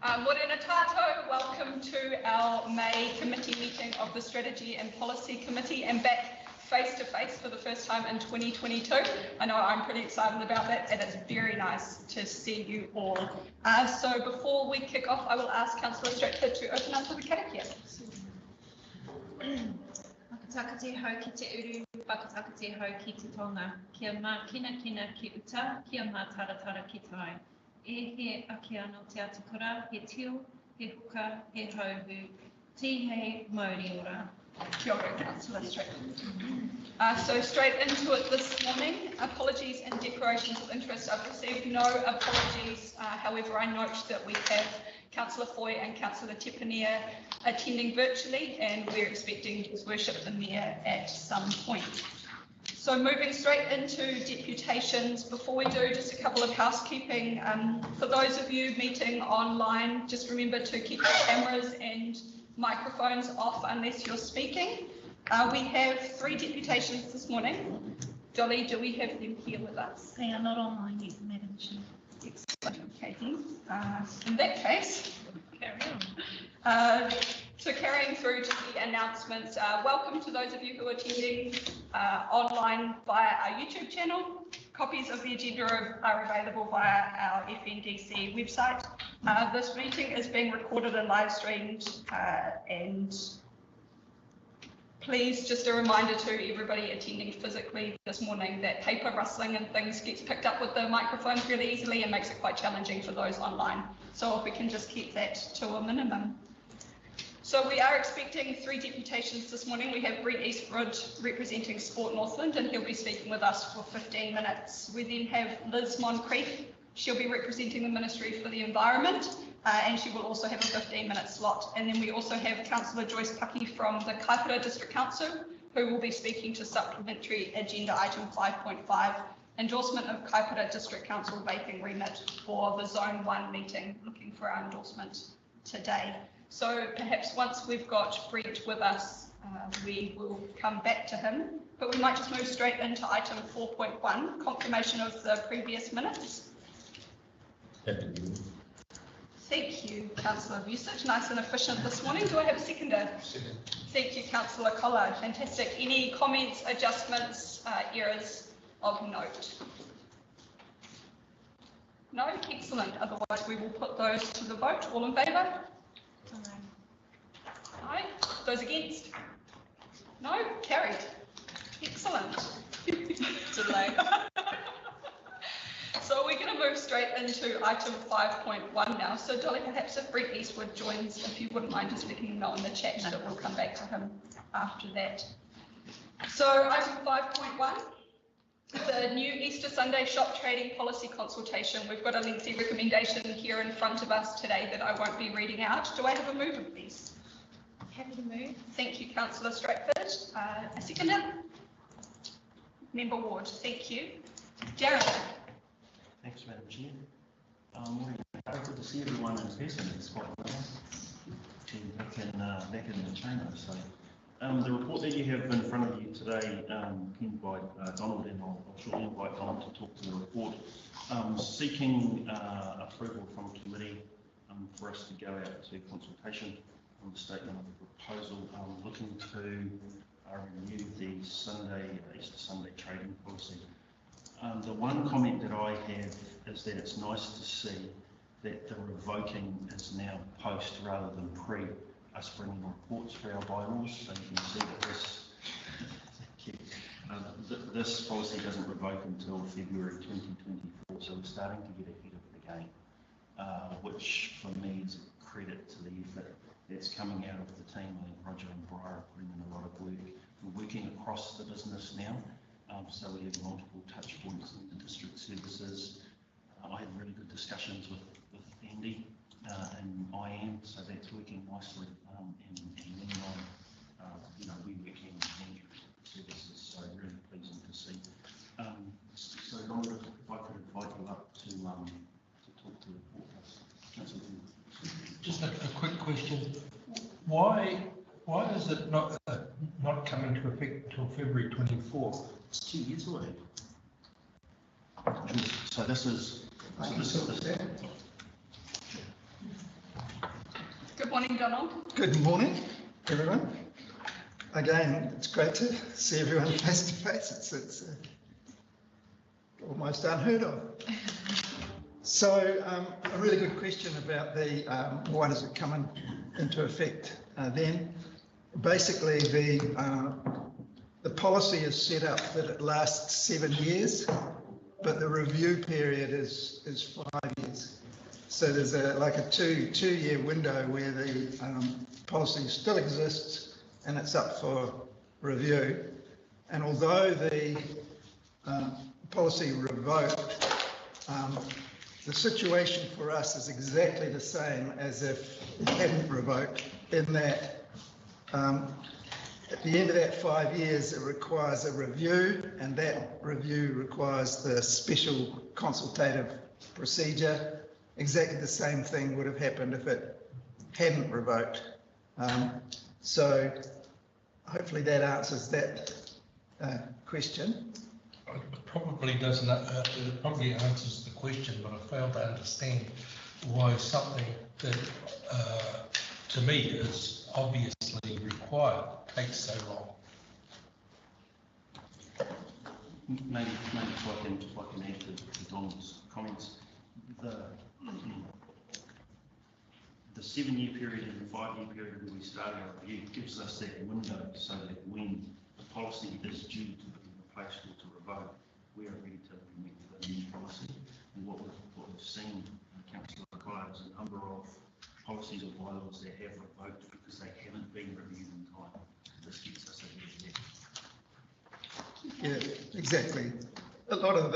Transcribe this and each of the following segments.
Morena tātou, welcome to our May committee meeting of the Strategy and Policy Committee and back face to face for the first time in 2022. I know I'm pretty excited about that and it's very nice to see you all. So before we kick off, I will ask Councillor Stratford to open up for the karakia. Whakatakate hau ki te uru, whakatakate hau ki te tonga. Kia mā kina ki uta, kia mā taratara ki tai. E he ake anō te atukura, he tio, he huka, he hauhu, tihei mauri ora. Kia ora, Councillor Stratford. So straight into it this morning, apologies and declarations of interest. I've received no apologies, however I note that we have Councillor Foy and Councillor Tepania attending virtually and we're expecting his worship the Mayor at some point. So moving straight into deputations, before we do, just a couple of housekeeping. For those of you meeting online, just remember to keep your cameras and microphones off unless you're speaking. We have 3 deputations this morning. Dolly, do we have them here with us? They are not online yet, Madam Chair. Excellent, Katie. In that case, Carry on. So carrying through to the announcements, welcome to those of you who are attending online via our YouTube channel. Copies of the agenda are available via our FNDC website. This meeting is being recorded and live streamed, and please, just a reminder to everybody attending physically this morning that paper rustling and things gets picked up with the microphones really easily and makes it quite challenging for those online. So if we can just keep that to a minimum. So we are expecting 3 deputations this morning. We have Brent Eastwood representing Sport Northland and he'll be speaking with us for 15 minutes. We then have Liz Moncrief. She'll be representing the Ministry for the Environment and she will also have a 15-minute slot. And then we also have Councillor Joyce Pucky from the Kaipara District Council who will be speaking to supplementary agenda item 5.5, endorsement of Kaipara District Council vaping remit for the Zone 1 meeting, looking for our endorsement today. So perhaps once we've got Brent with us, we will come back to him, but we might just move straight into item 4.1, confirmation of the previous minutes. Thank you, Councillor Vucic. Nice and efficient this morning. Do I have a seconder? Second. Thank you, Councillor Collard. Fantastic. Any comments, adjustments, errors of note? No? Excellent. Otherwise, we will put those to the vote. All in favour? Aye. Those against? No? Carried. Excellent. Delay. So we're going to move straight into item 5.1 now. So Dolly, perhaps if Brent Eastwood joins, if you wouldn't mind just letting him know in the chat that we'll come back to him after that. So item 5.1. The new Easter Sunday shop trading policy consultation. We've got a lengthy recommendation here in front of us today that I won't be reading out. Do I have a mover, please? Happy to move. Thank you, Councillor Stratford. A seconder? Member Ward, thank you. Jared. Thanks, Madam Chair. Good to see everyone in person. It's quite nice to be back in the chamber. So, the report that you have in front of you today, penned by Donald, and I'll shortly invite Donald to talk to the report, seeking approval from committee for us to go out to consultation on the statement of the proposal, looking to review the Easter Sunday trading policy. The one comment that I have is that it's nice to see that the revoking is now post rather than pre us bringing reports for our bylaws. So you can see that this policy doesn't revoke until February 2024. So we're starting to get ahead of the game, which for me is a credit to the effort that's coming out of the team. I think Roger and Briar are putting in a lot of work. We're working across the business now. So we have multiple touch points in the district services. I had really good discussions with Andy and IAM, so that's working nicely. And then we work hand in hand with services, so really pleasing to see. So Donald, if I could invite you up to talk to the report. Just a quick question. Why is it not coming to effect until February 24? It's 2 years away. So this is Morning, Donald. Good morning, everyone. Again, it's great to see everyone face to face. It's almost unheard of. So, a really good question about the why does it come into effect then? Basically, the policy is set up that it lasts 7 years, but the review period is 5 years. So there's like a two-year window where the policy still exists and it's up for review. And although the policy revoked, the situation for us is exactly the same as if it hadn't revoked, in that at the end of that 5 years, it requires a review, and that review requires the special consultative procedure. Exactly the same thing would have happened if it hadn't revoked. So hopefully that answers that question. It probably doesn't, it probably answers the question, but I fail to understand why something that to me is obviously required takes so long. Maybe if I can add to Donald's comments. The 7 year period and the 5 year period where we start our review gives us that window so that when the policy is due to be replaced or to revoke, we are ready to implement the new policy. And what we've seen, Councillor Kyle, is a number of policies or bylaws that have revoked because they haven't been reviewed in time. This gets us ahead of that. Yeah, exactly. A lot of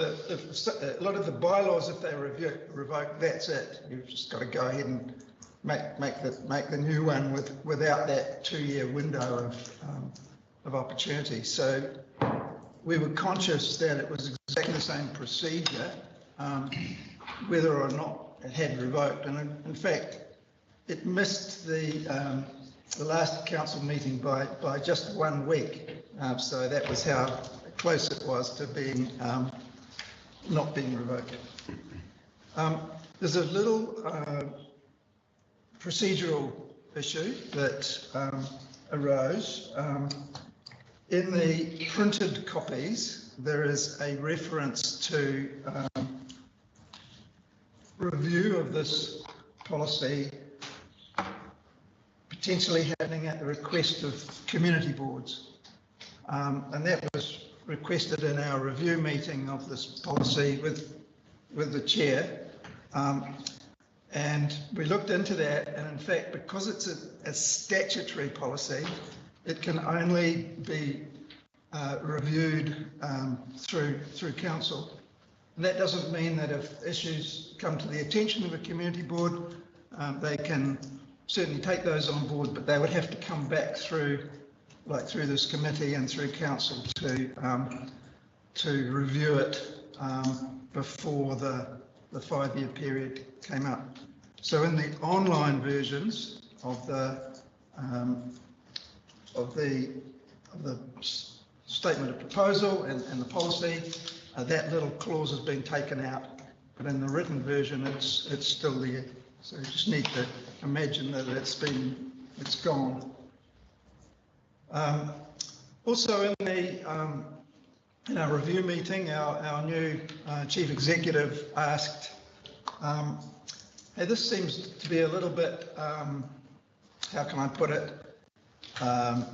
the bylaws, if they revoke, that's it. You've just got to go ahead and make the new one without that 2 year window of opportunity. So we were conscious that it was exactly the same procedure, whether or not it had revoked. And in fact, it missed the last council meeting by just 1 week. So that was how close it was to being not being revoked. There's a little procedural issue that arose. In the printed copies, there is a reference to review of this policy potentially happening at the request of community boards. And that was requested in our review meeting of this policy with the chair. And we looked into that, and in fact, because it's a statutory policy, it can only be reviewed through council. And that doesn't mean that if issues come to the attention of a community board, they can certainly take those on board, but they would have to come back through this committee and through council to review it before the 5 year period came up. So in the online versions of the statement of proposal and the policy, that little clause has been taken out, but in the written version it's still there. So you just need to imagine that it's gone. Also in our review meeting, our new chief executive asked, hey, this seems to be a little bit, how can I put it,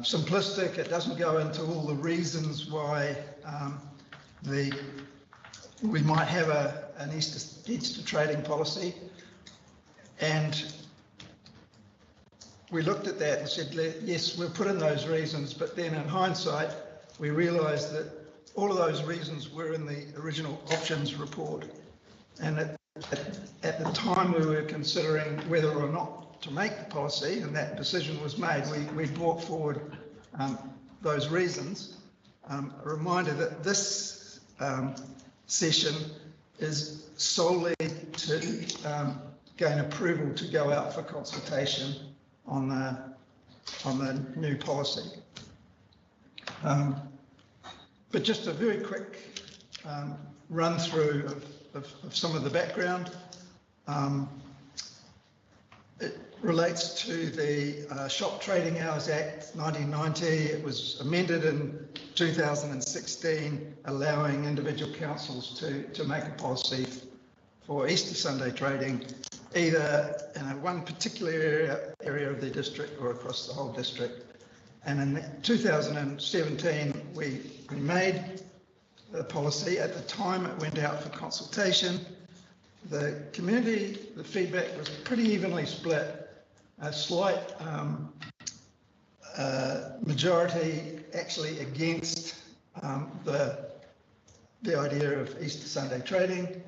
simplistic. It doesn't go into all the reasons why we might have an Easter trading policy. And we looked at that and said, yes, we'll put in those reasons, but then in hindsight, we realised that all of those reasons were in the original options report. And at the time we were considering whether or not to make the policy, and that decision was made, we brought forward those reasons. A reminder that this session is solely to gain approval to go out for consultation on the new policy. But just a very quick run through of some of the background. relates to the Shop Trading Hours Act 1990. It was amended in 2016, allowing individual councils to make a policy for Easter Sunday trading, either in one particular area of the district or across the whole district. And in 2017, we made the policy. At the time, it went out for consultation. The community, the feedback was pretty evenly split. A slight majority actually against the idea of Easter Sunday trading.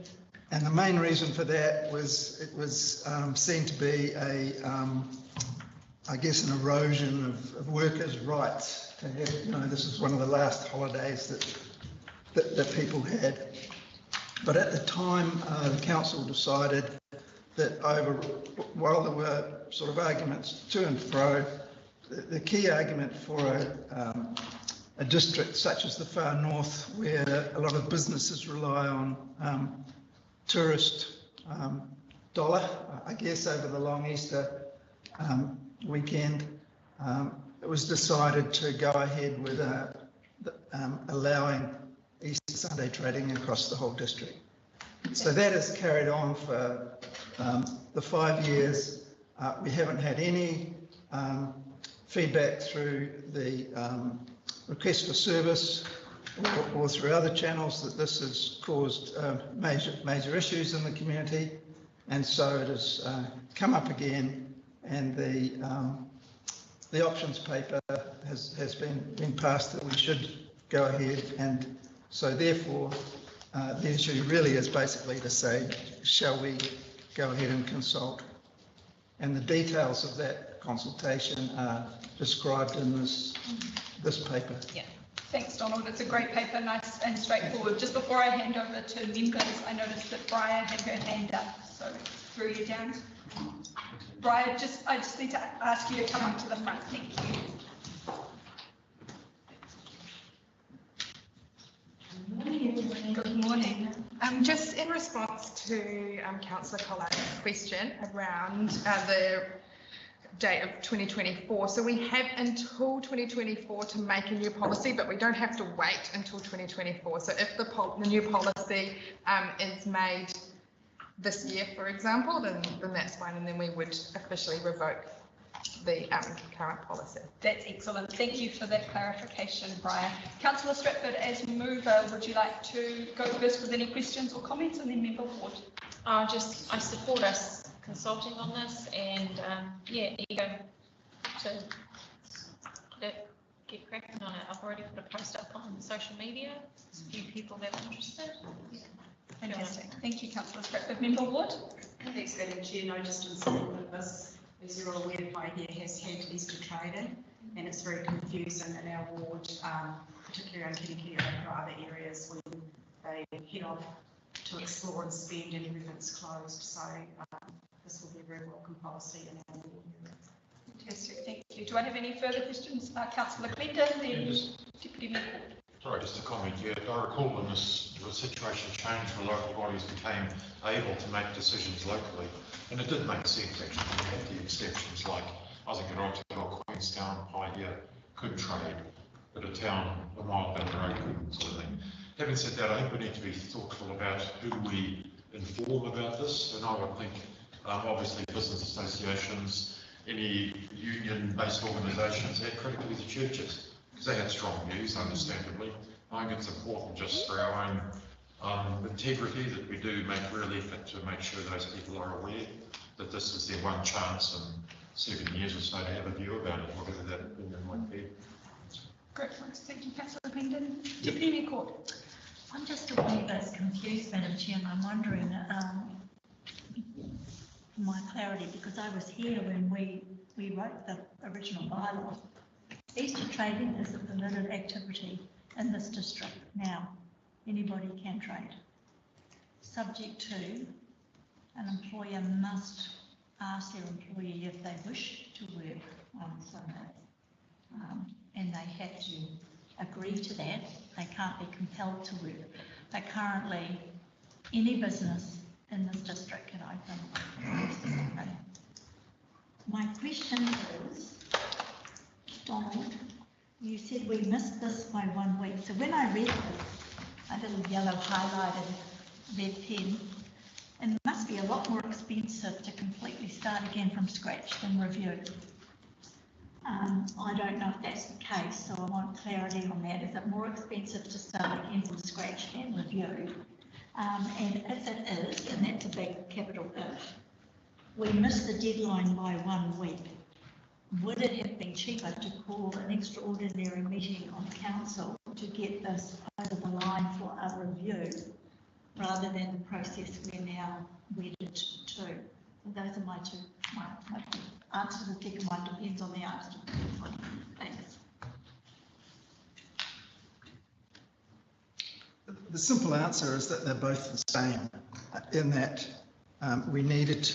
And the main reason for that was it was seen to be I guess, an erosion of workers' rights to have, this is one of the last holidays that people had. But at the time, the council decided that while there were sort of arguments to and fro, the key argument for a district such as the far north, where a lot of businesses rely on tourist dollar, I guess, over the long Easter weekend, it was decided to go ahead with allowing Easter Sunday trading across the whole district. So that has carried on for the 5 years. We haven't had any feedback through the request for service or through other channels that this has caused major issues in the community, and so it has come up again, and the options paper has been passed that we should go ahead, and so therefore the issue really is basically to say, shall we go ahead and consult? And the details of that consultation are described in this paper. Yeah. Thanks, Donald. It's a great paper, nice and straightforward. Just before I hand over to members, I noticed that Briar had her hand up, so through you down. Briar, I just need to ask you to come up to the front. Thank you. Good morning. Just in response to Councillor Collard's question around the date of 2024. So we have until 2024 to make a new policy, but we don't have to wait until 2024. So if the new policy is made this year, for example, then that's fine, and then we would officially revoke the current policy. That's excellent. Thank you for that clarification, Briar. Councillor Stratford, as mover, would you like to go first with any questions or comments, and then Member Ward? I support us consulting on this, and yeah, eager to get cracking on it. I've already put a post up on social media. There's a few people that are interested. Fantastic. Thank you, Councillor Stratford. Member Ward? Thanks, Madam Chair. No, just in support of this, as you're all aware, Waihere has had Easter trading, and it's very confusing in our ward, particularly around Kirikiri or other areas when they head off to explore and spend and everything's closed. So this will be a very welcome policy in our ward. Fantastic. Thank you. Do I have any further questions? Councillor Clinton, then Deputy Mayor Ward. Sorry, just a comment. Yeah, I recall when the situation changed, the local bodies became able to make decisions locally, and it did make sense actually. We had the exceptions, like I think in Rockville, Queenstown, Paihia could trade, but a town a mile down the road couldn't, sort of thing. Having said that, I think we need to be thoughtful about who we inform about this, and I would think obviously business associations, any union-based organisations, and critically the churches. They had strong views, understandably. I think it's important just for our own integrity that we do make real effort to make sure those people are aware that this is their one chance in 7 years or so to have a view about it, whatever that opinion might be. Great, thank you, Councillor Payton. Deputy Mayor Court. I'm just a wee bit confused, Madam Chair, and I'm wondering, for my clarity, because I was here when we wrote the original bylaw. Easter trading is a permitted activity in this district now. Anybody can trade, subject to an employer must ask their employee if they wish to work on Sunday, and they have to agree to that. They can't be compelled to work. But currently, any business in this district can open on Easter Sunday. My question is, Donald, you said we missed this by 1 week. So when I read this, a little yellow highlighted red pen, it must be a lot more expensive to completely start again from scratch than review. I don't know if that's the case, so I want clarity on that. Is it more expensive to start again from scratch than review? And if it is, and that's a big capital if, we missed the deadline by 1 week, would it have been cheaper to call an extraordinary meeting on council to get this over the line for a review, rather than the process we're now wedded to? So those are my two. My answer to the second one depends on the answer to the first one. Thanks. The simple answer is that they're both the same, in that we needed,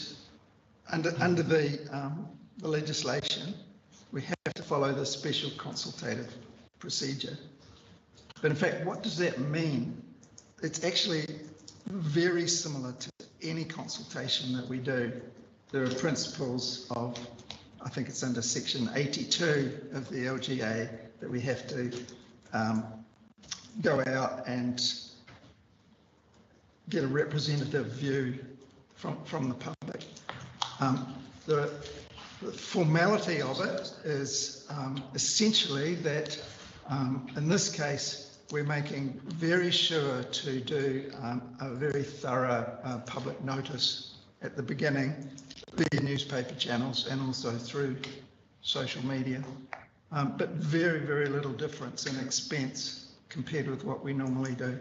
under the legislation, we have to follow the special consultative procedure. But in fact, what does that mean? It's actually very similar to any consultation that we do. There are principles of, I think it's under section 82 of the LGA, that we have to go out and get a representative view from the public. The formality of it is essentially that in this case, we're making very sure to do a very thorough public notice at the beginning, via newspaper channels and also through social media, but very, very little difference in expense compared with what we normally do.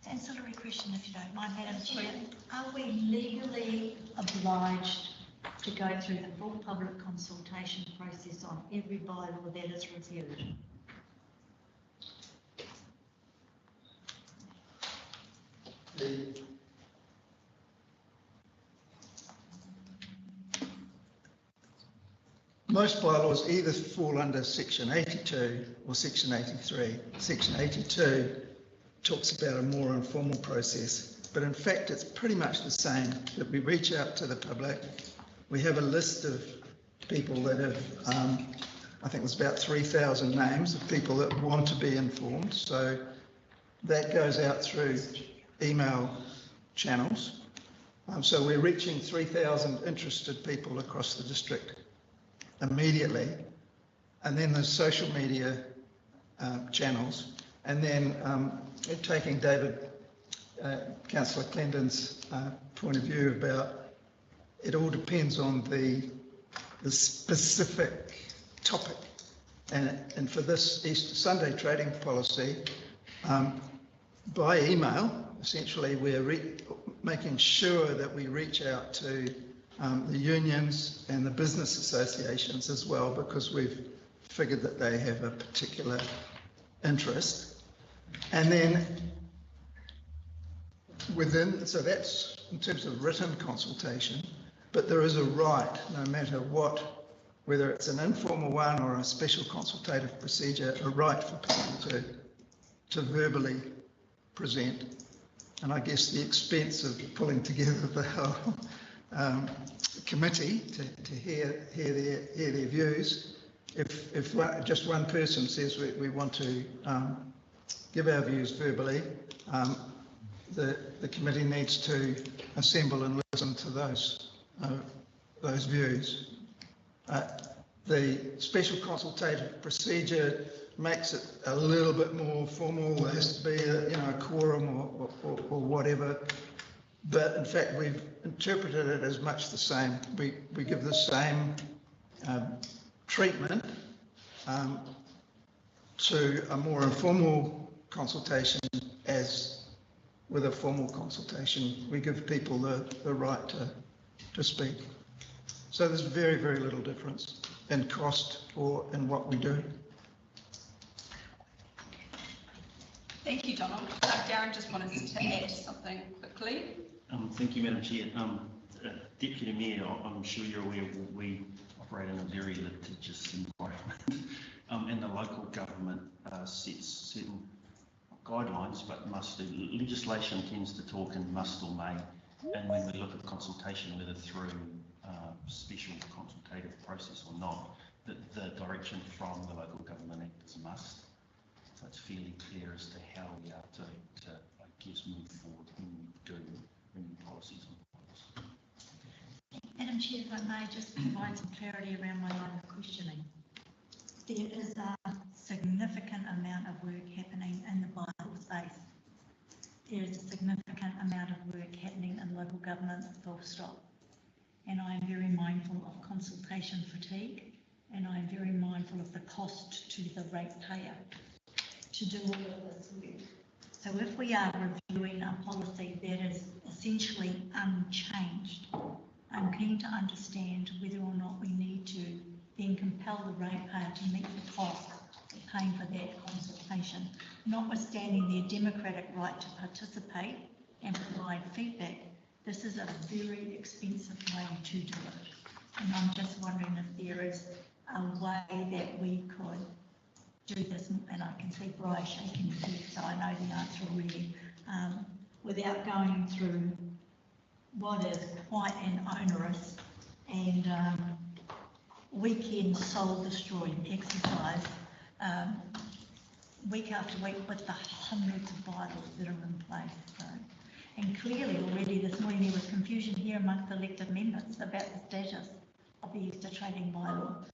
Ancillary question, if you don't mind, Madam Chair. Are we legally obliged to go through the full public consultation process on every bylaw that is reviewed? Most bylaws either fall under section 82 or section 83. Section 82 talks about a more informal process, but in fact it's pretty much the same, that we reach out to the public. We have a list of people that have, I think there's about 3,000 names of people that want to be informed. So that goes out through email channels. So we're reaching 3,000 interested people across the district immediately. And then there's social media channels. And then taking David, Councillor Clendon's point of view about, it all depends on the specific topic. And for this Easter Sunday trading policy, by email, essentially we're making sure that we reach out to the unions and the business associations as well, because we've figured that they have a particular interest. And then so that's in terms of written consultation, but there is a right, no matter what, whether it's an informal one or a special consultative procedure, a right for people to verbally present. And I guess the expense of pulling together the whole committee to hear their views, if just one person says we want to give our views verbally, the committee needs to assemble and listen to those views. The special consultative procedure makes it a little bit more formal. There has to be a quorum or whatever. But in fact, we've interpreted it as much the same. We give the same treatment to a more informal consultation as with a formal consultation. We give people the right to speak. So there's very, very little difference in cost or in what we do. Thank you, Donald. Darren just wanted to add something quickly. Thank you, Madam Chair. Deputy Mayor, I'm sure you're aware we operate in a very litigious environment, and the local government sets certain guidelines, but must do. Legislation tends to talk in must or may, And when we look at consultation, whether through special consultative process or not, the direction from the Local Government Act is a must. So it's fairly clear as to how we are to I guess, move forward when we do bring policies on board. Madam Chair, if I may just provide some clarity around my line of questioning. There is a significant amount of work happening in the bylaw space. There is a significant amount of work happening in local government, full stop. And I am very mindful of consultation fatigue, and I am very mindful of the cost to the ratepayer to do all of this work. So if we are reviewing a policy that is essentially unchanged, I'm keen to understand whether or not we need to then compel the ratepayer to meet the cost of paying for that consultation, notwithstanding their democratic right to participate and provide feedback. This is a very expensive way to do it. And I'm just wondering if there is a way that we could do this, and I can see Bri shaking his head, so I know the answer already, without going through what is quite an onerous and weekend soul-destroying exercise week after week with the hundreds of bylaws that are in place. So, and clearly already this morning there was confusion here amongst elected members about the status of the extra trading bylaw.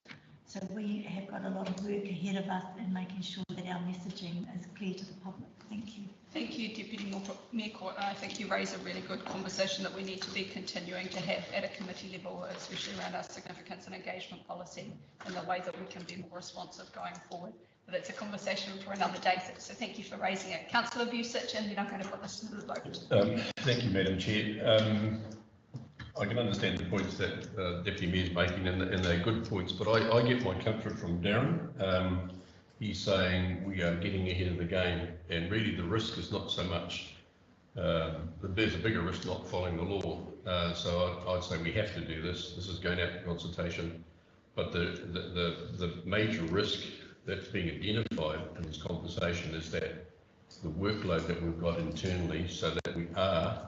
So we have got a lot of work ahead of us in making sure that our messaging is clear to the public. Thank you. Thank you, Deputy Mayor Court. I think you raise a really good conversation that we need to be continuing to have at a committee level, especially around our significance and engagement policy and the way that we can be more responsive going forward. But it's a conversation for another day, so thank you for raising it. Councillor Vucic, and then I'm going to put this to the vote. Thank you, Madam Chair. I can understand the points that Deputy Mayor is making, and they're good points, but I get my comfort from Darren. He's saying we are getting ahead of the game, and really the risk is not so much, there's a bigger risk not following the law. So I'd say we have to do this. This is going out to consultation, but the major risk that's being identified in this conversation is that the workload that we've got internally, so that we are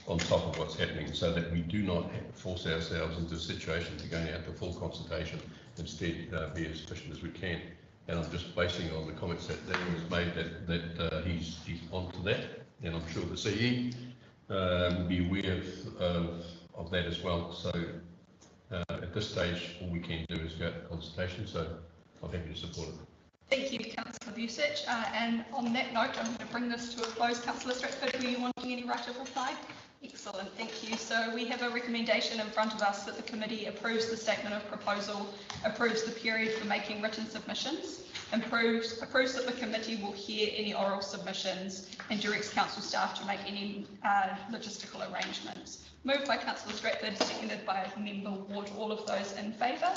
on top of what's happening, so that we do not force ourselves into a situation to going out to full consultation, instead be as efficient as we can. And I'm just basing on the comments that Daniel has made that he's on to that, and I'm sure the CE will be aware of that as well. So at this stage, all we can do is go out to consultation, so I'm happy to support it. Thank you, Councillor Vucic. And on that note, I'm going to bring this to a close. Councillor Stratford, were you wanting any right of reply? Excellent, thank you. So we have a recommendation in front of us that the committee approves the statement of proposal, approves the period for making written submissions, approves that the committee will hear any oral submissions, and directs council staff to make any logistical arrangements. Moved by Councillor Stratford, seconded by Member Ward. All of those in favour?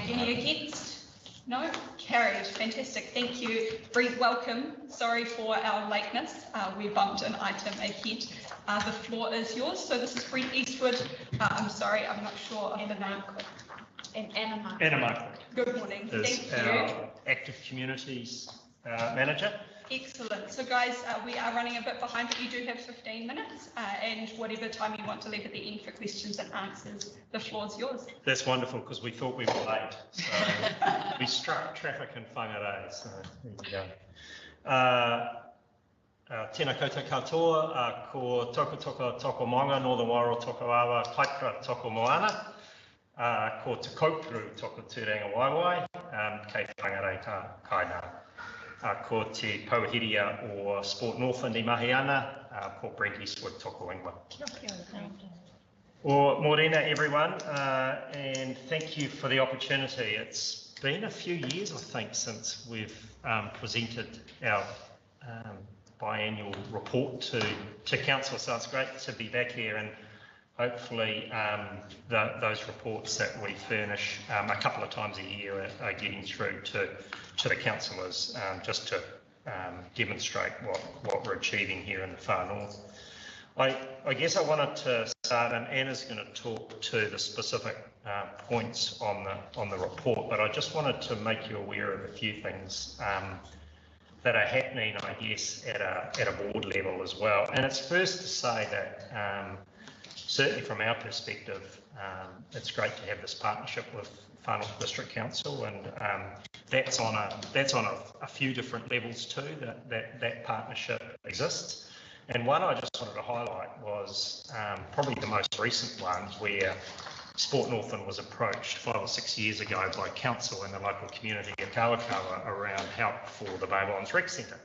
Any against? No? Carried. Fantastic. Thank you. Brent, welcome. Sorry for our lateness. We bumped an item ahead. The floor is yours. So this is Brent Eastwood. I'm sorry, I'm not sure of the name. And Anna Mark. Good morning. Thank you. Our Active Communities Manager. Excellent. So guys, we are running a bit behind, but you do have 15 minutes and whatever time you want to leave at the end for questions and answers, the floor is yours. That's wonderful, because we thought we were late. So we struck traffic in Whangarei. So there you go. Tēnā koutou katoa, ko Tokotoko Toko Maunga, Northern Wairau Toko Awa, Kaipara Toko Moana, ko Te Kaupuru Toko Tūranga Waiwai, kei Whangarei Kainā. Ko Te Pauahiria o Sport Northland I mahi ana, ko Brent Eastwood Toko Ingoa. Or morena everyone, and thank you for the opportunity. It's been a few years, I think, since we've presented our biannual report to council, so it's great to be back here, and hopefully those reports that we furnish a couple of times a year are getting through to the councillors, just to demonstrate what we're achieving here in the far north. I guess I wanted to start, and Anna's going to talk to the specific points on the report, but I just wanted to make you aware of a few things that are happening, I guess, at a board level as well. And it's first to say that certainly from our perspective, it's great to have this partnership with Whanau District Council, and that's on a few different levels too, that partnership exists. And one I just wanted to highlight was probably the most recent one, where Sport Northland was approached 5 or 6 years ago by council and the local community of Kawakawa around help for the Bay Islands Rec Centre.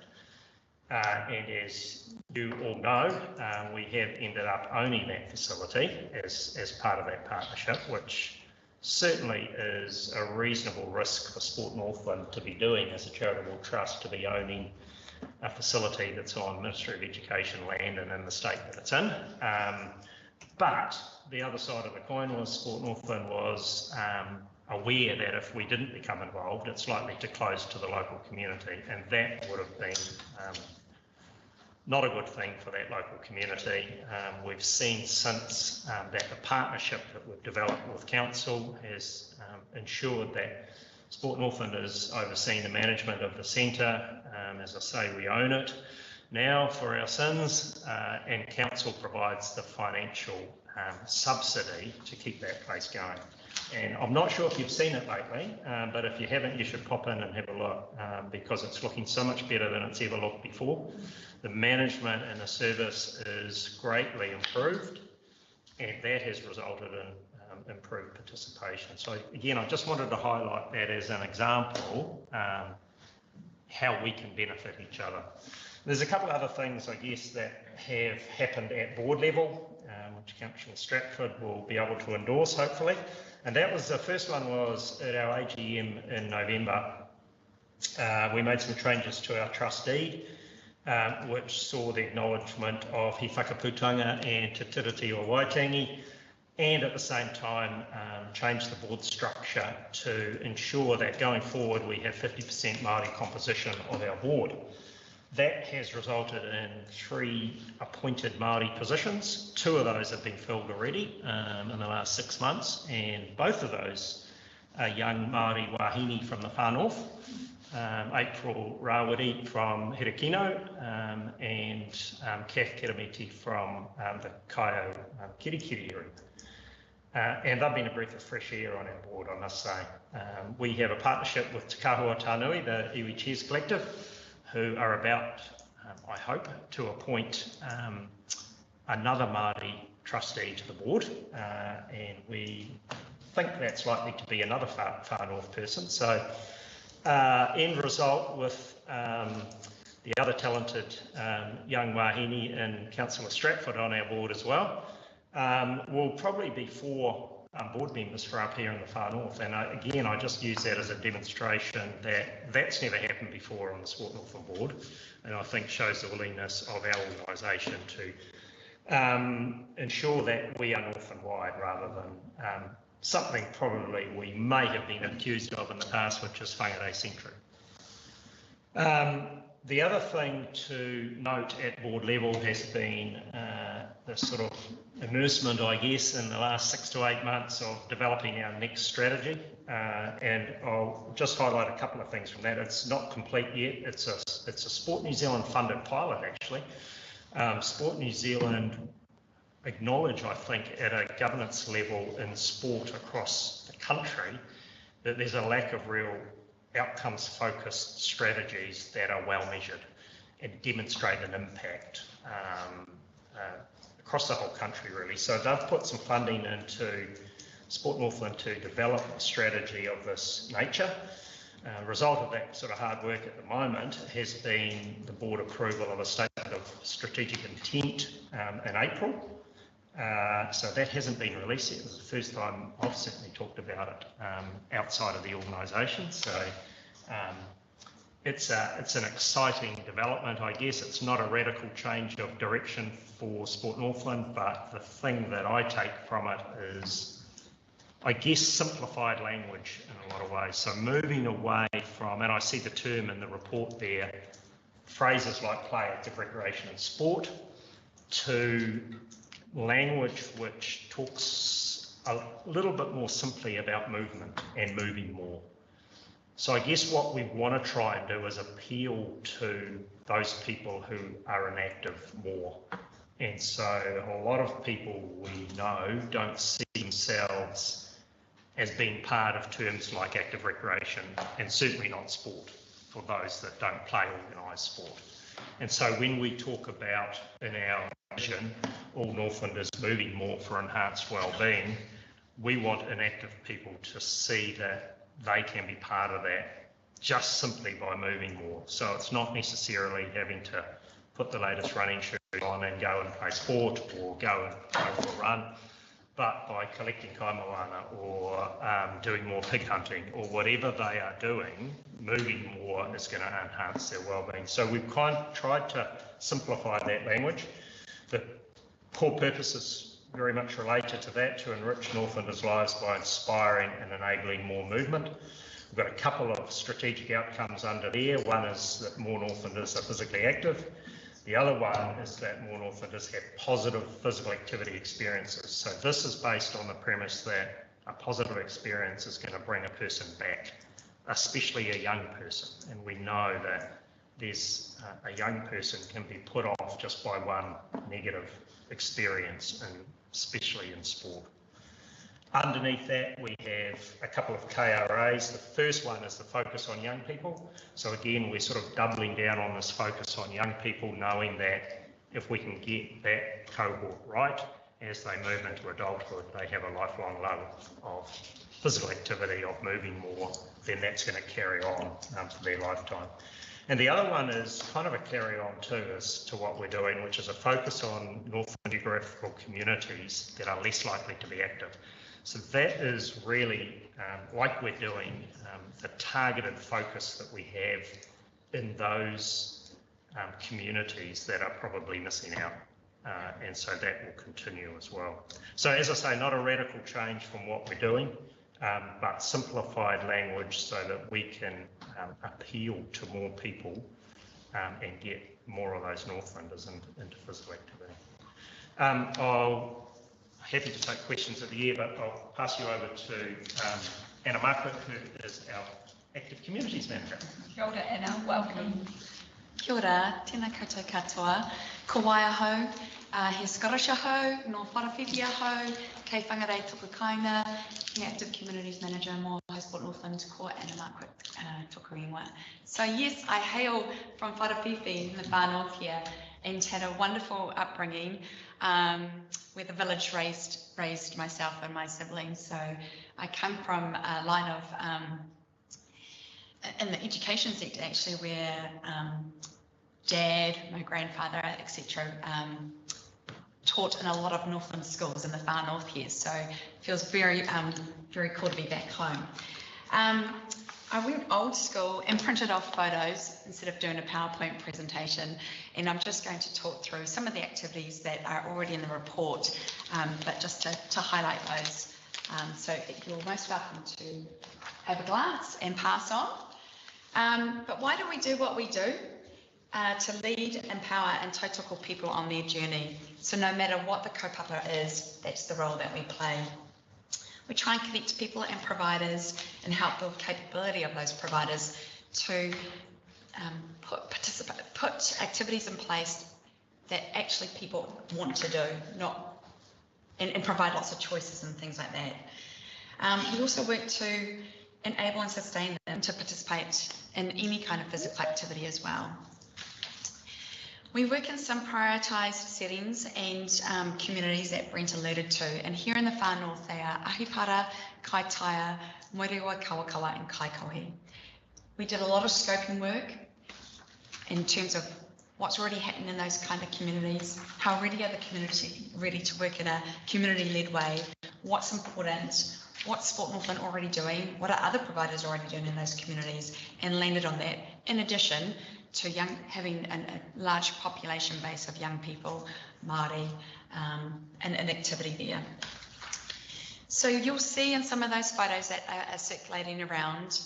And as you all know, we have ended up owning that facility as part of that partnership, which certainly is a reasonable risk for Sport Northland to be doing as a charitable trust, to be owning a facility that's on Ministry of Education land and in the state that it's in. But the other side of the coin was Sport Northland was aware that if we didn't become involved, it's likely to close to the local community, and that would have been not a good thing for that local community. We've seen since that the partnership that we've developed with council has ensured that Sport Northland is overseeing the management of the centre. As I say, we own it now for our sins, and council provides the financial subsidy to keep that place going. And I'm not sure if you've seen it lately, but if you haven't, you should pop in and have a look, because it's looking so much better than it's ever looked before. The management and the service is greatly improved, and that has resulted in improved participation. So again, I just wanted to highlight that as an example, how we can benefit each other. There's a couple of other things, I guess, that have happened at board level, which Councillor Stratford will be able to endorse, hopefully. And that was, the first one was at our AGM in November. We made some changes to our trustee, which saw the acknowledgement of He Whakaputanga and Te Tiriti o Waitangi, and at the same time changed the board structure to ensure that going forward we have 50% Māori composition of our board. That has resulted in 3 appointed Māori positions. 2 of those have been filled already in the last 6 months, and both of those are young Māori wahine from the far north. April Rawiri from Hirakino, and Kath Keramiti from the Kaio Kirikiri area. And they've been a breath of fresh air on our board, I must say. We have a partnership with Te Kahua Tānui, the Iwi Chairs Collective, who are about, I hope, to appoint another Māori trustee to the board, and we think that's likely to be another far north person. So end result with the other talented young wahine and Councillor Stratford on our board as well, will probably be 4 board members for up here in the far north. And again, I just use that as a demonstration that that's never happened before on the Sport Northland board, and I think shows the willingness of our organisation to ensure that we are Northland wide rather than something probably we may have been accused of in the past, which is whangarei centric. The other thing to note at board level has been the sort of immersement, I guess, in the last 6 to 8 months of developing our next strategy. And I'll just highlight a couple of things from that. It's not complete yet. It's a Sport New Zealand funded pilot, actually. Sport New Zealand acknowledge, I think, at a governance level in sport across the country that there's a lack of real outcomes-focused strategies that are well measured and demonstrate an impact across the whole country, really. So they've put some funding into Sport Northland to develop a strategy of this nature. Result of that sort of hard work at the moment has been the board approval of a statement of strategic intent in April. So that hasn't been released yet. It was the first time I've certainly talked about it outside of the organisation. So it's an exciting development, I guess. It's not a radical change of direction for Sport Northland, but the thing that I take from it is, I guess, simplified language in a lot of ways. So moving away from, and I see the term in the report there, phrases like play, active recreation and sport, to language which talks a little bit more simply about movement and moving more. So I guess what we want to try and do is appeal to those people who are inactive more. And so a lot of people we know don't see themselves as being part of terms like active recreation, and certainly not sport for those that don't play organised sport. And so when we talk about in our vision, all Northlanders moving more for enhanced wellbeing, we want inactive people to see that they can be part of that just simply by moving more. So it's not necessarily having to put the latest running shoes on and go and play sport or go for a run, but by collecting kaimoana or doing more pig hunting or whatever they are doing, moving more is going to enhance their wellbeing. So we've kind of tried to simplify that language. The core purpose is very much related to that, to enrich Northlanders' lives by inspiring and enabling more movement. We've got a couple of strategic outcomes under there. One is that more Northlanders are physically active. The other one is that more Northlanders have positive physical activity experiences. So this is based on the premise that a positive experience is going to bring a person back, especially a young person. And we know that there's a young person can be put off just by one negative experience, and especially in sport. Underneath that, we have a couple of KRAs. The first one is the focus on young people. So again, we're sort of doubling down on this focus on young people, knowing that if we can get that cohort right, as they move into adulthood, they have a lifelong love of physical activity, of moving more, then that's going to carry on for their lifetime. And the other one is kind of a carry on too as to what we're doing, which is a focus on Northland geographical communities that are less likely to be active. So that is really, like we're doing, the targeted focus that we have in those communities that are probably missing out. And so that will continue as well. So as I say, not a radical change from what we're doing, but simplified language so that we can appeal to more people and get more of those Northlanders into physical activity. Happy to take questions at the end, but I'll pass you over to Anna Margaret, who is our Active Communities Manager. Kia ora, Anna, welcome. Kia ora, tēnā koutou katoa, ko waia hau, he Scottish hau, no wharawhiwhi hau, kei whangarei tuku kainga, he Active Communities Manager mō Sport Northland, ko Anna Margaret tuku ingoa. So yes, I hail from Wharawhiwhi in the far north here and had a wonderful upbringing where the village raised myself and my siblings. So I come from a line of in the education sector actually, where Dad, my grandfather, etc. Taught in a lot of Northland schools in the far north here. So it feels very cool to be back home. I went old school and printed off photos instead of doing a PowerPoint presentation, and I'm just going to talk through some of the activities that are already in the report, but just to highlight those. So you're most welcome to have a glance and pass on. But why do we do what we do? To lead, empower and tautoko people on their journey. So no matter what the kaupapa is, that's the role that we play. We try and connect people and providers and help build capability of those providers to put activities in place that actually people want to do, and provide lots of choices and things like that. We also work to enable and sustain them to participate in any kind of physical activity as well. We work in some prioritised settings and communities that Brent alluded to, and here in the far north they are Ahipara, Kaitaia, Moerewa, Kawakawa and Kaikohe. We did a lot of scoping work in terms of what's already happening in those kind of communities, how ready are the community ready to work in a community-led way, what's important, what's Sport Northland already doing, what are other providers already doing in those communities, and landed on that, in addition to having a large population base of young people, Māori, and an activity there. So you'll see in some of those photos that are circulating around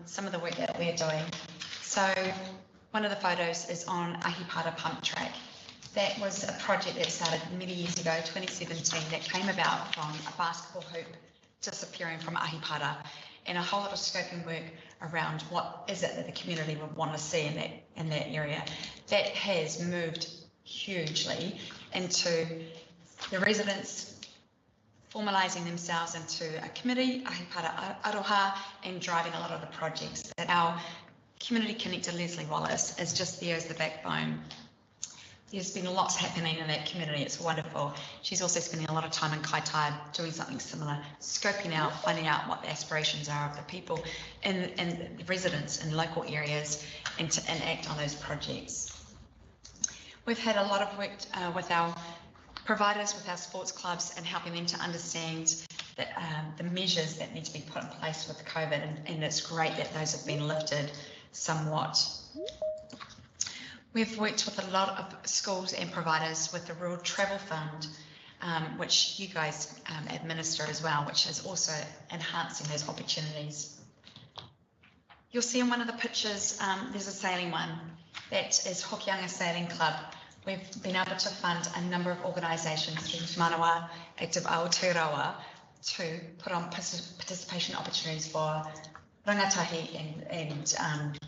some of the work that we're doing. So one of the photos is on Ahipara Pump Track. That was a project that started many years ago, 2017, that came about from a basketball hoop disappearing from Ahipara, and a whole lot of scoping work around what is it that the community would want to see in that area. That has moved hugely into the residents formalising themselves into a committee, ahipara aroha, and driving a lot of the projects. That our community connector, Leslie Wallace, is just there as the backbone. There's been lots happening in that community. It's wonderful. She's also spending a lot of time in Kaitaia doing something similar, scoping out, finding out what the aspirations are of the people and the residents in local areas, and to enact on those projects. We've had a lot of work with our providers, with our sports clubs, and helping them to understand the measures that need to be put in place with COVID, and it's great that those have been lifted somewhat. We've worked with a lot of schools and providers with the Rural Travel Fund, which you guys administer as well, which is also enhancing those opportunities. You'll see in one of the pictures, there's a sailing one, that is Hokianga Sailing Club. We've been able to fund a number of organisations through Te Manawa, Active Aotearoa, to put on participation opportunities for rangatahi and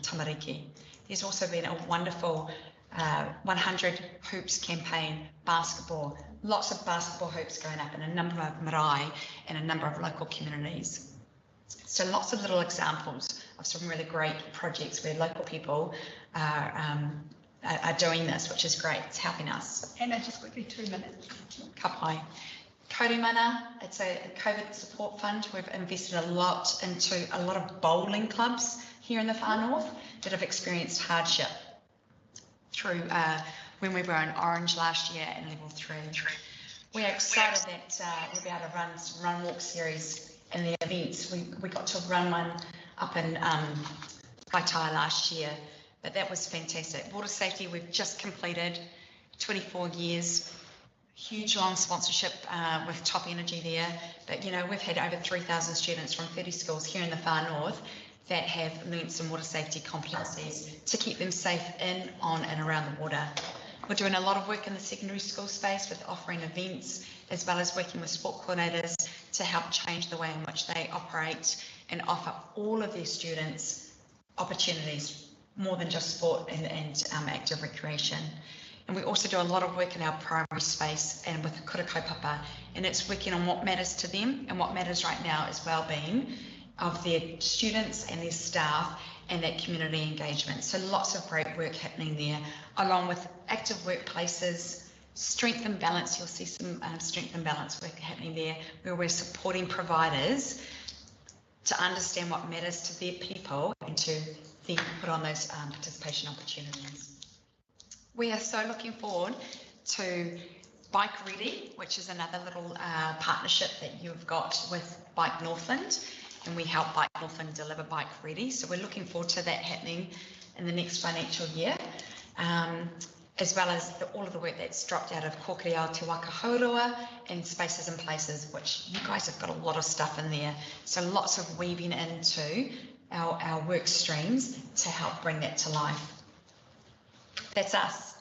tamariki. There's also been a wonderful 100 hoops campaign, basketball, lots of basketball hoops going up in a number of marae and a number of local communities. So lots of little examples of some really great projects where local people are doing this, which is great. It's helping us. Anna, just quickly, 2 minutes. Kapai. Kaurumana, it's a COVID support fund. We've invested a lot into a lot of bowling clubs here in the far north that have experienced hardship through when we were in Orange last year in level 3. We are excited that we'll be able to run some run walk series in the events. We got to run one up in Kaitaia last year, but that was fantastic. Water safety, we've just completed 24 years. Huge long sponsorship with Top Energy there, but you know, we've had over 3,000 students from 30 schools here in the far north that have learnt some water safety competencies to keep them safe in, on and around the water. We're doing a lot of work in the secondary school space with offering events, as well as working with sport coordinators to help change the way in which they operate and offer all of their students opportunities, more than just sport and active recreation. And we also do a lot of work in our primary space and with Kura Kaupapa, and it's working on what matters to them, and what matters right now is well-being of their students and their staff and that community engagement. So lots of great work happening there, along with active workplaces, strength and balance. You'll see some strength and balance work happening there, where we're supporting providers to understand what matters to their people and to then put on those participation opportunities. We are so looking forward to Bike Ready, which is another little partnership that you've got with Bike Northland, and we help Bike Northland deliver Bike Ready. So we're looking forward to that happening in the next financial year, as well as all of the work that's dropped out of Kōkiri Te Waka Haurua and Spaces and Places, which you guys have got a lot of stuff in there. So lots of weaving into our work streams to help bring that to life. That's us.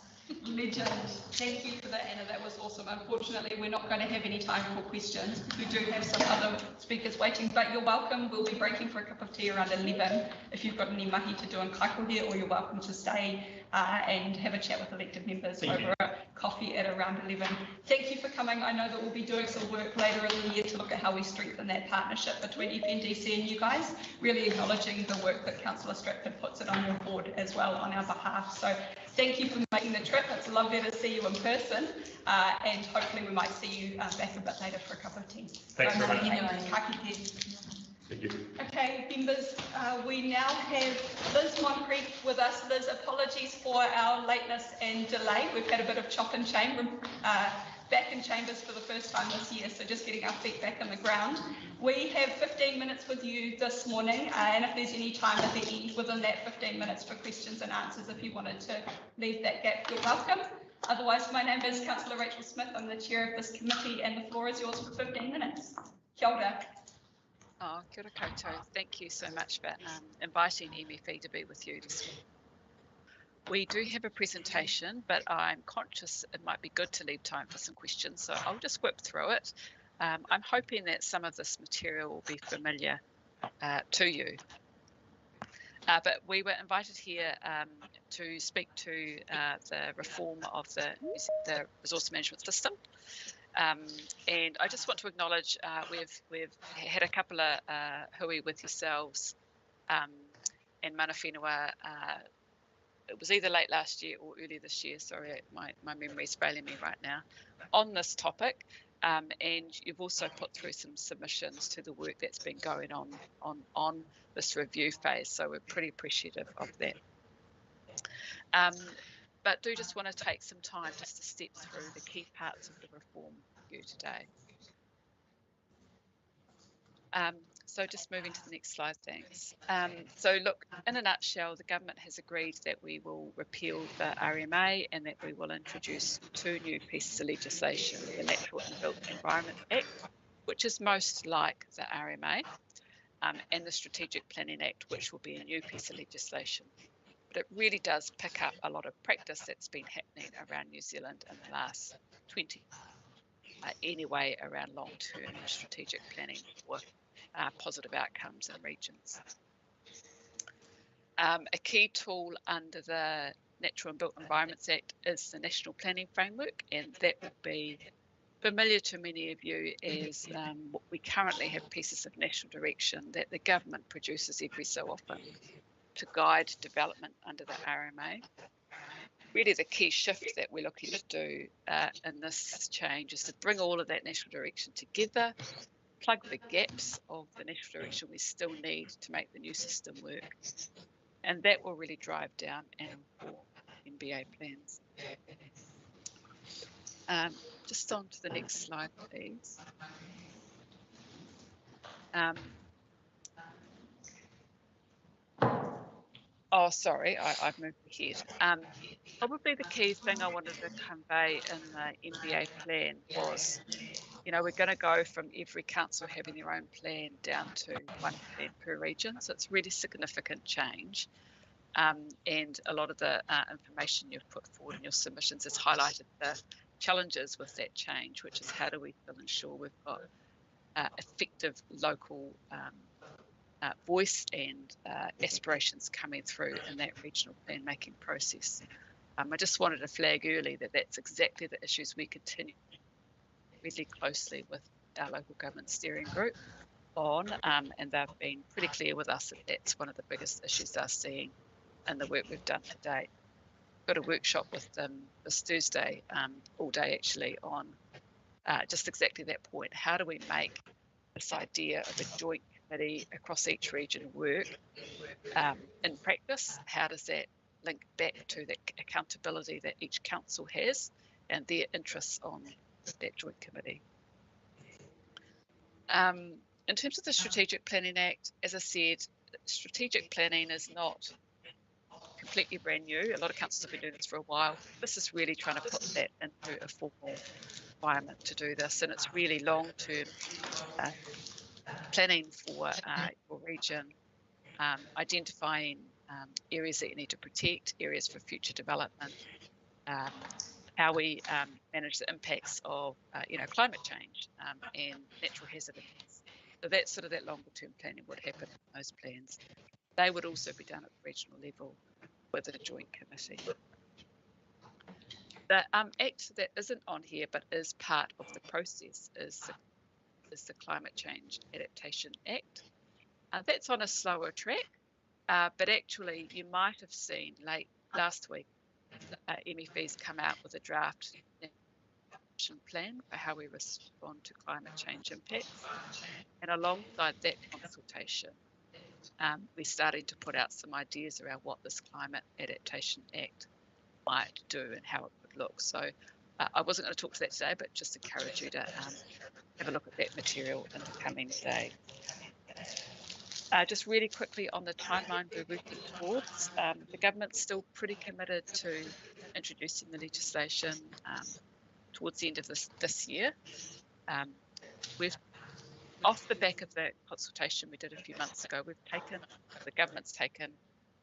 Legend. Thank you for that, Anna. That was awesome. Unfortunately, we're not going to have any time for questions. We do have some other speakers waiting, but you're welcome. We'll be breaking for a cup of tea around 11 if you've got any mahi to do in Kaiko here, or you're welcome to stay and have a chat with elected members over a coffee at around 11. Thank you for coming. I know that we'll be doing some work later in the year to look at how we strengthen that partnership between FNDC and you guys, really acknowledging the work that Councillor Stratford puts it on your board as well on our behalf. So thank you for making the trip. It's lovely to see you in person, and hopefully we might see you back a bit later for a cup of tea. Thanks very much. Thank you. Okay, members, we now have Liz Moncrief with us. Liz, apologies for our lateness and delay. We've had a bit of chop and change. Back in chambers for the first time this year, so just getting our feet back on the ground. We have 15 minutes with you this morning, and if there's any time at the end within that 15 minutes for questions and answers, if you wanted to leave that gap, you're welcome. Otherwise, my name is Councillor Rachel Smith. I'm the chair of this committee, and the floor is yours for 15 minutes. Kia ora. Oh, kia ora koutou. Thank you so much for inviting MFE to be with you this morning. We do have a presentation, but I'm conscious it might be good to leave time for some questions, so I'll just whip through it. I'm hoping that some of this material will be familiar to you. But we were invited here to speak to the reform of the resource management system. And I just want to acknowledge we've had a couple of hui with yourselves and mana whenua. It was either late last year or early this year. Sorry, my memory is failing me right now on this topic. And you've also put through some submissions to the work that's been going on this review phase. So we're pretty appreciative of that. But do just want to take some time just to step through the key parts of the reform review today. So just moving to the next slide, thanks. So look, in a nutshell, the government has agreed that we will repeal the RMA and that we will introduce 2 new pieces of legislation, the Natural and Built Environment Act, which is most like the RMA, and the Strategic Planning Act, which will be a new piece of legislation. But it really does pick up a lot of practice that's been happening around New Zealand in the last 20, anyway, around long-term strategic planning for positive outcomes in regions. A key tool under the Natural and Built Environments Act is the National Planning Framework, and that will be familiar to many of you as what we currently have pieces of national direction that the government produces every so often to guide development under the RMA. Really the key shift that we're looking to do in this change is to bring all of that national direction together, plug the gaps of the national direction we still need to make the new system work, and that will really drive down and inform NBA plans. Just on to the next slide, please. Oh, sorry, I've moved ahead. Probably the key thing I wanted to convey in the NBA plan was, you know, we're going to go from every council having their own plan down to 1 plan per region. So it's really significant change. And a lot of the information you've put forward in your submissions has highlighted the challenges with that change, which is how do we ensure we've got effective local voice and aspirations coming through in that regional plan making process. I just wanted to flag early that that's exactly the issues we continue really closely with our local government steering group on, and they've been pretty clear with us that that's one of the biggest issues they're seeing in the work we've done to date. Got a workshop with them this Thursday, all day actually, on just exactly that point. How do we make this idea of a joint committee across each region work in practice? How does that link back to the accountability that each council has and their interests on that joint committee? In terms of the Strategic Planning Act, as I said, strategic planning is not completely brand new. A lot of councils have been doing this for a while. This is really trying to put that into a formal requirement to do this, and it's really long-term planning for your region, identifying areas that you need to protect, areas for future development, how we manage the impacts of climate change and natural hazard events. So that's sort of that longer term planning would happen in those plans. They would also be done at the regional level with a joint committee. The act that isn't on here but is part of the process is the Climate Change Adaptation Act. That's on a slower track, but actually you might have seen late last week MEF's come out with a draft plan for how we respond to climate change impacts, and alongside that consultation we're starting to put out some ideas around what this Climate Adaptation Act might do and how it would look. So I wasn't going to talk to that today, but just encourage you to have a look at that material in the coming day. Just really quickly on the timeline we're working towards, the government's still pretty committed to introducing the legislation towards the end of this year. We've, off the back of the consultation we did a few months ago, the government's taken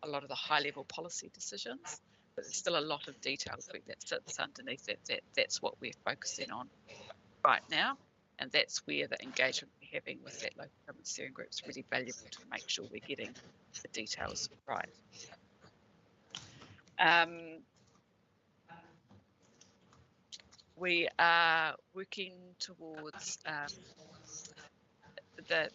a lot of the high-level policy decisions, but there's still a lot of detailed work that sits underneath it. That's what we're focusing on right now, and that's where the engagement we're having with that local government steering group is really valuable to make sure we're getting the details right. We are working towards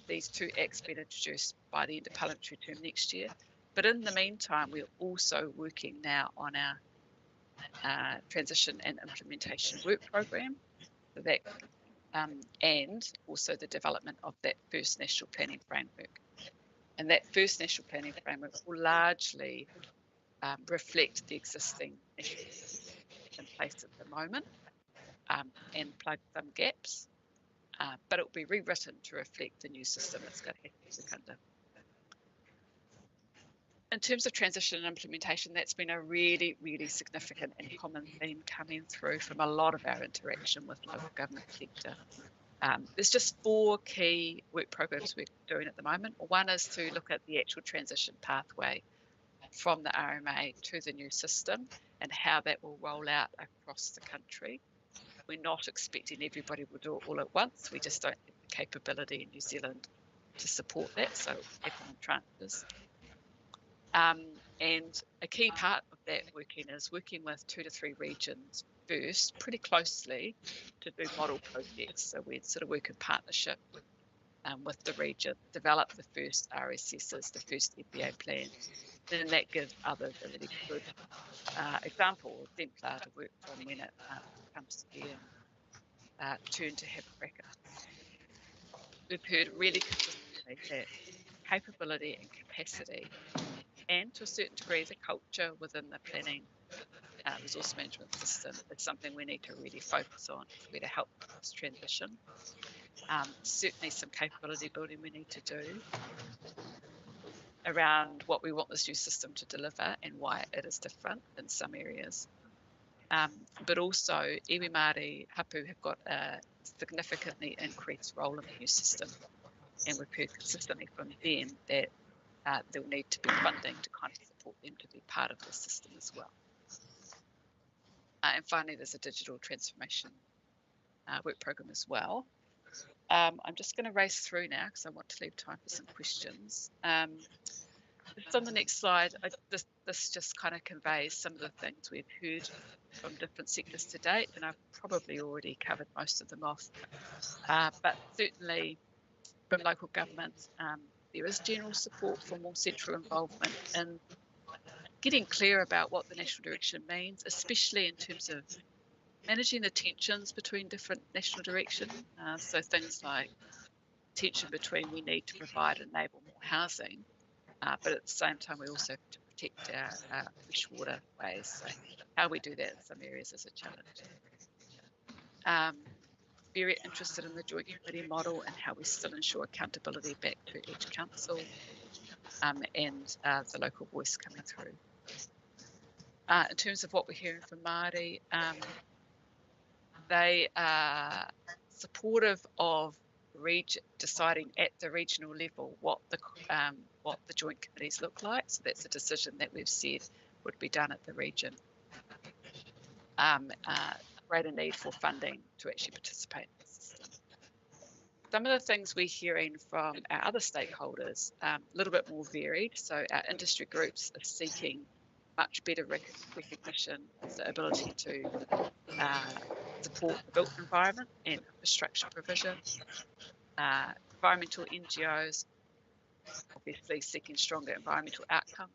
these 2 acts being introduced by the end of parliamentary term next year. But in the meantime, we're also working now on our transition and implementation work program, so that, and also the development of that first national planning framework. And that first national planning framework will largely reflect the existing issues in place at the moment, and plug some gaps, but it will be rewritten to reflect the new system that's going to have to work under. In terms of transition and implementation, that's been a really, really significant and common theme coming through from a lot of our interaction with local government sector. There's just 4 key work programs we're doing at the moment. One is to look at the actual transition pathway from the RMA to the new system and how that will roll out across the country. We're not expecting everybody will do it all at once. We just don't have the capability in New Zealand to support that, so happen in tranches. And a key part of that is working with 2 to 3 regions first, pretty closely, to do model projects. So we'd sort of work in partnership with the region, develop the first RSSs, the first EPA plan. Then that gives others a really good example, exemplar to work from when it comes to their turn to have a crack at it. We've heard really consistently that capability and capacity, and to a certain degree the culture within the planning resource management system, is something we need to really focus on if we're to help this transition. Certainly some capability building we need to do around what we want this new system to deliver and why it is different in some areas. But also, iwi Māori hapu have got a significantly increased role in the new system, and we've heard consistently from them that there will need to be funding to kind of support them to be part of the system as well. And finally, there's a digital transformation work program as well. I'm just going to race through now because I want to leave time for some questions. Just on the next slide, this just kind of conveys some of the things we've heard from different sectors to date, and I've probably already covered most of them off. But certainly from local governments, there is general support for more central involvement in getting clear about what the national direction means, especially in terms of managing the tensions between different national direction. So things like tension between we need to provide and enable more housing, but at the same time we also have to protect our freshwater ways. So how we do that in some areas is a challenge. Very interested in the joint committee model and how we still ensure accountability back to each council and the local voice coming through. In terms of what we're hearing from Māori, they are supportive of deciding at the regional level what the joint committees look like. So that's a decision that we've said would be done at the region. Greater need for funding to actually participate in the system. Some of the things we're hearing from our other stakeholders, a little bit more varied. So our industry groups are seeking much better recognition of the ability to support the built environment and infrastructure provision. Environmental NGOs, obviously seeking stronger environmental outcomes.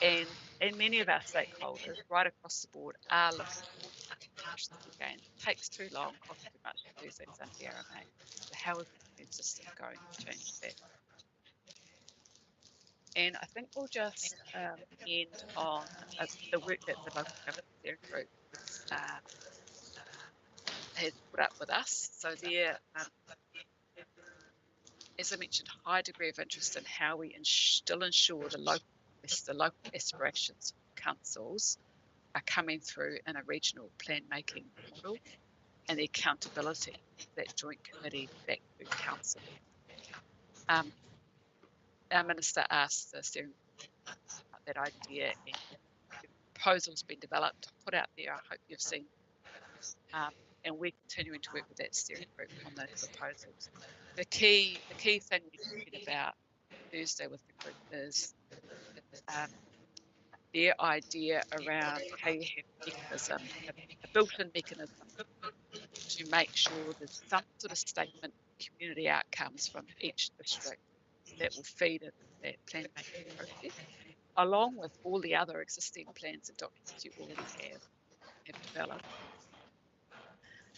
And many of our stakeholders right across the board are looking for again. It takes too long, costs too much to do things under the RMA. So how is the new system going to change that? And I think we'll just end on the work that the local government steering group has put up with us. So there, as I mentioned, high degree of interest in how we still ensure the local aspirations of councils are coming through in a regional plan making model, and the accountability that joint committee back to council. Our minister asked the steering group about that idea, and the proposal's been developed, put out there. I hope you've seen, and we're continuing to work with that steering group on those proposals. The key thing we're talking about Thursday with the group is their idea around how you have mechanism, a built-in mechanism to make sure there's some sort of statement community outcomes from each district that will feed into that plan making process, along with all the other existing plans and documents you already have developed.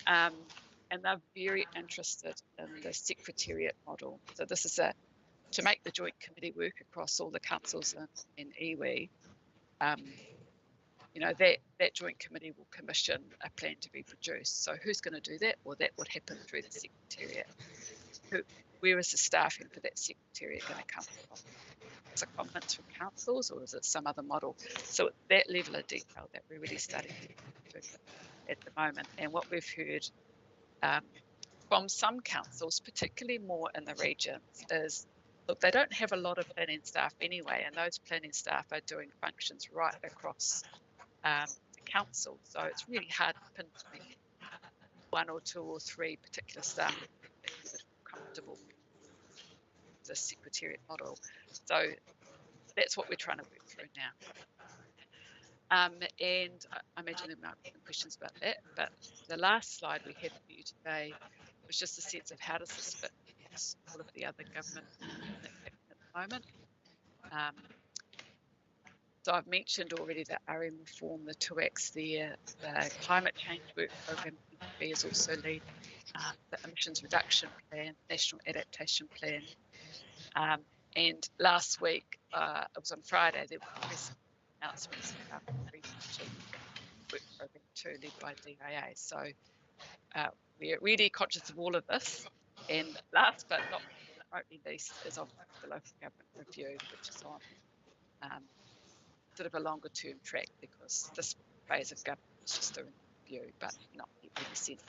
And they're very interested in the secretariat model. So this is to make the joint committee work across all the councils and iwi. You know, that joint committee will commission a plan to be produced. So who's going to do that? Well, that would happen through the secretariat. Where is the staffing for that secretariat going to come from? Is it comments from councils, or is it some other model? So at that level of detail that we're really starting to do at the moment. And what we've heard from some councils, particularly more in the regions, is look, they don't have a lot of planning staff anyway, and those planning staff are doing functions right across the council. So it's really hard to pinpoint one or two or three particular staff that you would feel comfortable with the secretariat model. So that's what we're trying to work through now. And I imagine there might be some questions about that, but the last slide we had for you today was just a sense of how does this fit with all of the other government at the moment. So I've mentioned already the RM reform, the 2X there, the climate change work program is also leading, the emissions reduction plan, national adaptation plan. And last week, it was on Friday, there were press announcements about the work program too, led by DIA. So we're really conscious of all of this. And last but not least is of the local government review, which is on sort of a longer term track, because this phase of government is just a review, but not really sense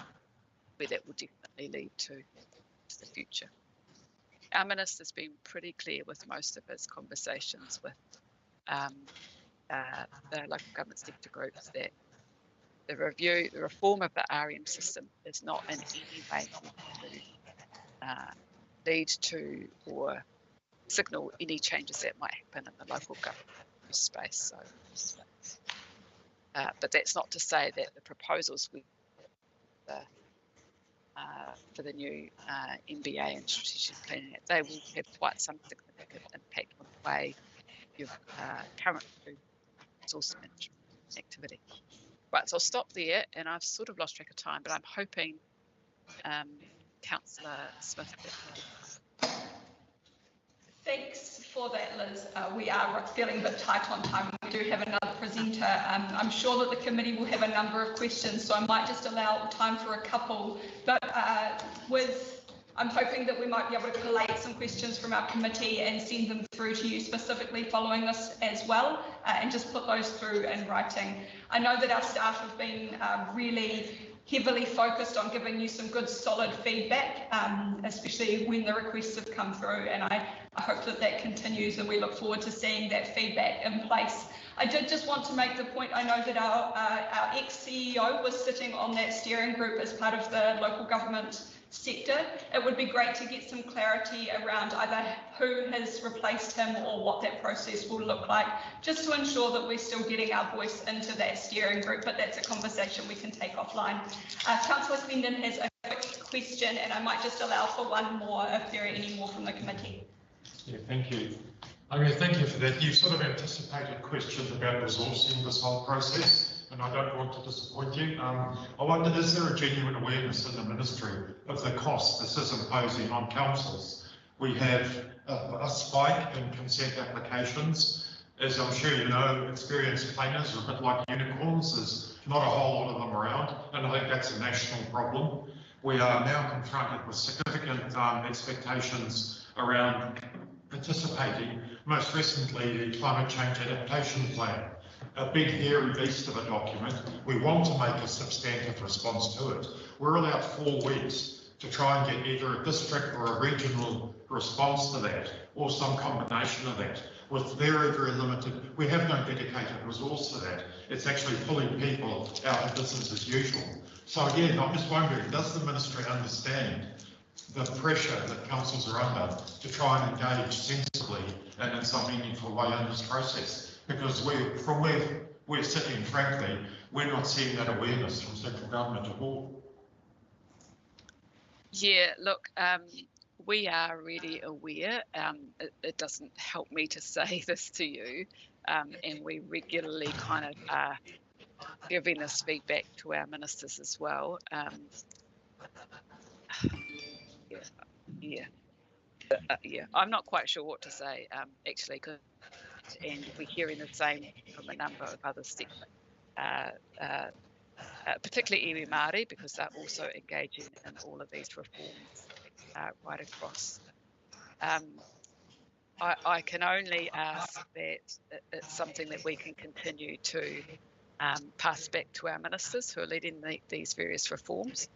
where that will definitely lead to the future. Our minister's been pretty clear with most of his conversations with the local government sector groups that the reform of the RM system is not in any way to lead to or signal any changes that might happen in the local government space. So, but that's not to say that the proposals for the new MBA and strategic planning, they will have quite some significant impact on the way your current resource management activity. Right, so I'll stop there, and I've sort of lost track of time, but I'm hoping Councillor Smith. Thanks for that, Liz. We are feeling a bit tight on time. We do have another presenter. I'm sure that the committee will have a number of questions, so I might just allow time for a couple. But I'm hoping that we might be able to collate some questions from our committee and send them through to you specifically following this as well, and just put those through in writing. I know that our staff have been really heavily focused on giving you some good solid feedback, especially when the requests have come through, and I hope that that continues, and we look forward to seeing that feedback in place. I did just want to make the point, I know that our ex-CEO was sitting on that steering group as part of the local government sector. It would be great to get some clarity around either who has replaced him or what that process will look like, just to ensure that we're still getting our voice into that steering group, but that's a conversation we can take offline. Councillor Clendon has a quick question, and I might just allow for one more if there are any more from the committee. Yeah, thank you. I mean, thank you for that. You sort of anticipated questions about resourcing this whole process, and I don't want to disappoint you. I wonder, is there a genuine awareness in the ministry of the cost this is imposing on councils? We have a spike in consent applications. As I'm sure you know, experienced planners are a bit like unicorns. There's not a whole lot of them around, and I think that's a national problem. We are now confronted with significant expectations around participating, most recently the Climate Change Adaptation Plan, a big hairy beast of a document. We want to make a substantive response to it. We're allowed 4 weeks to try and get either a district or a regional response to that, or some combination of that, with very, very limited, we have no dedicated resource to that. It's actually pulling people out of business as usual. So again, I'm just wondering, does the ministry understand the pressure that councils are under to try and engage sensibly and in some meaningful way in this process? Because from where we're sitting, frankly, we're not seeing that awareness from central government at all. Yeah, look, we are really aware. It doesn't help me to say this to you, and we regularly kind of are giving this feedback to our ministers as well. Yeah, I'm not quite sure what to say, actually, and we're hearing the same from a number of other sectors, particularly iwi Māori, because they're also engaging in all of these reforms right across. I can only ask that it's something that we can continue to pass back to our ministers who are leading these various reforms.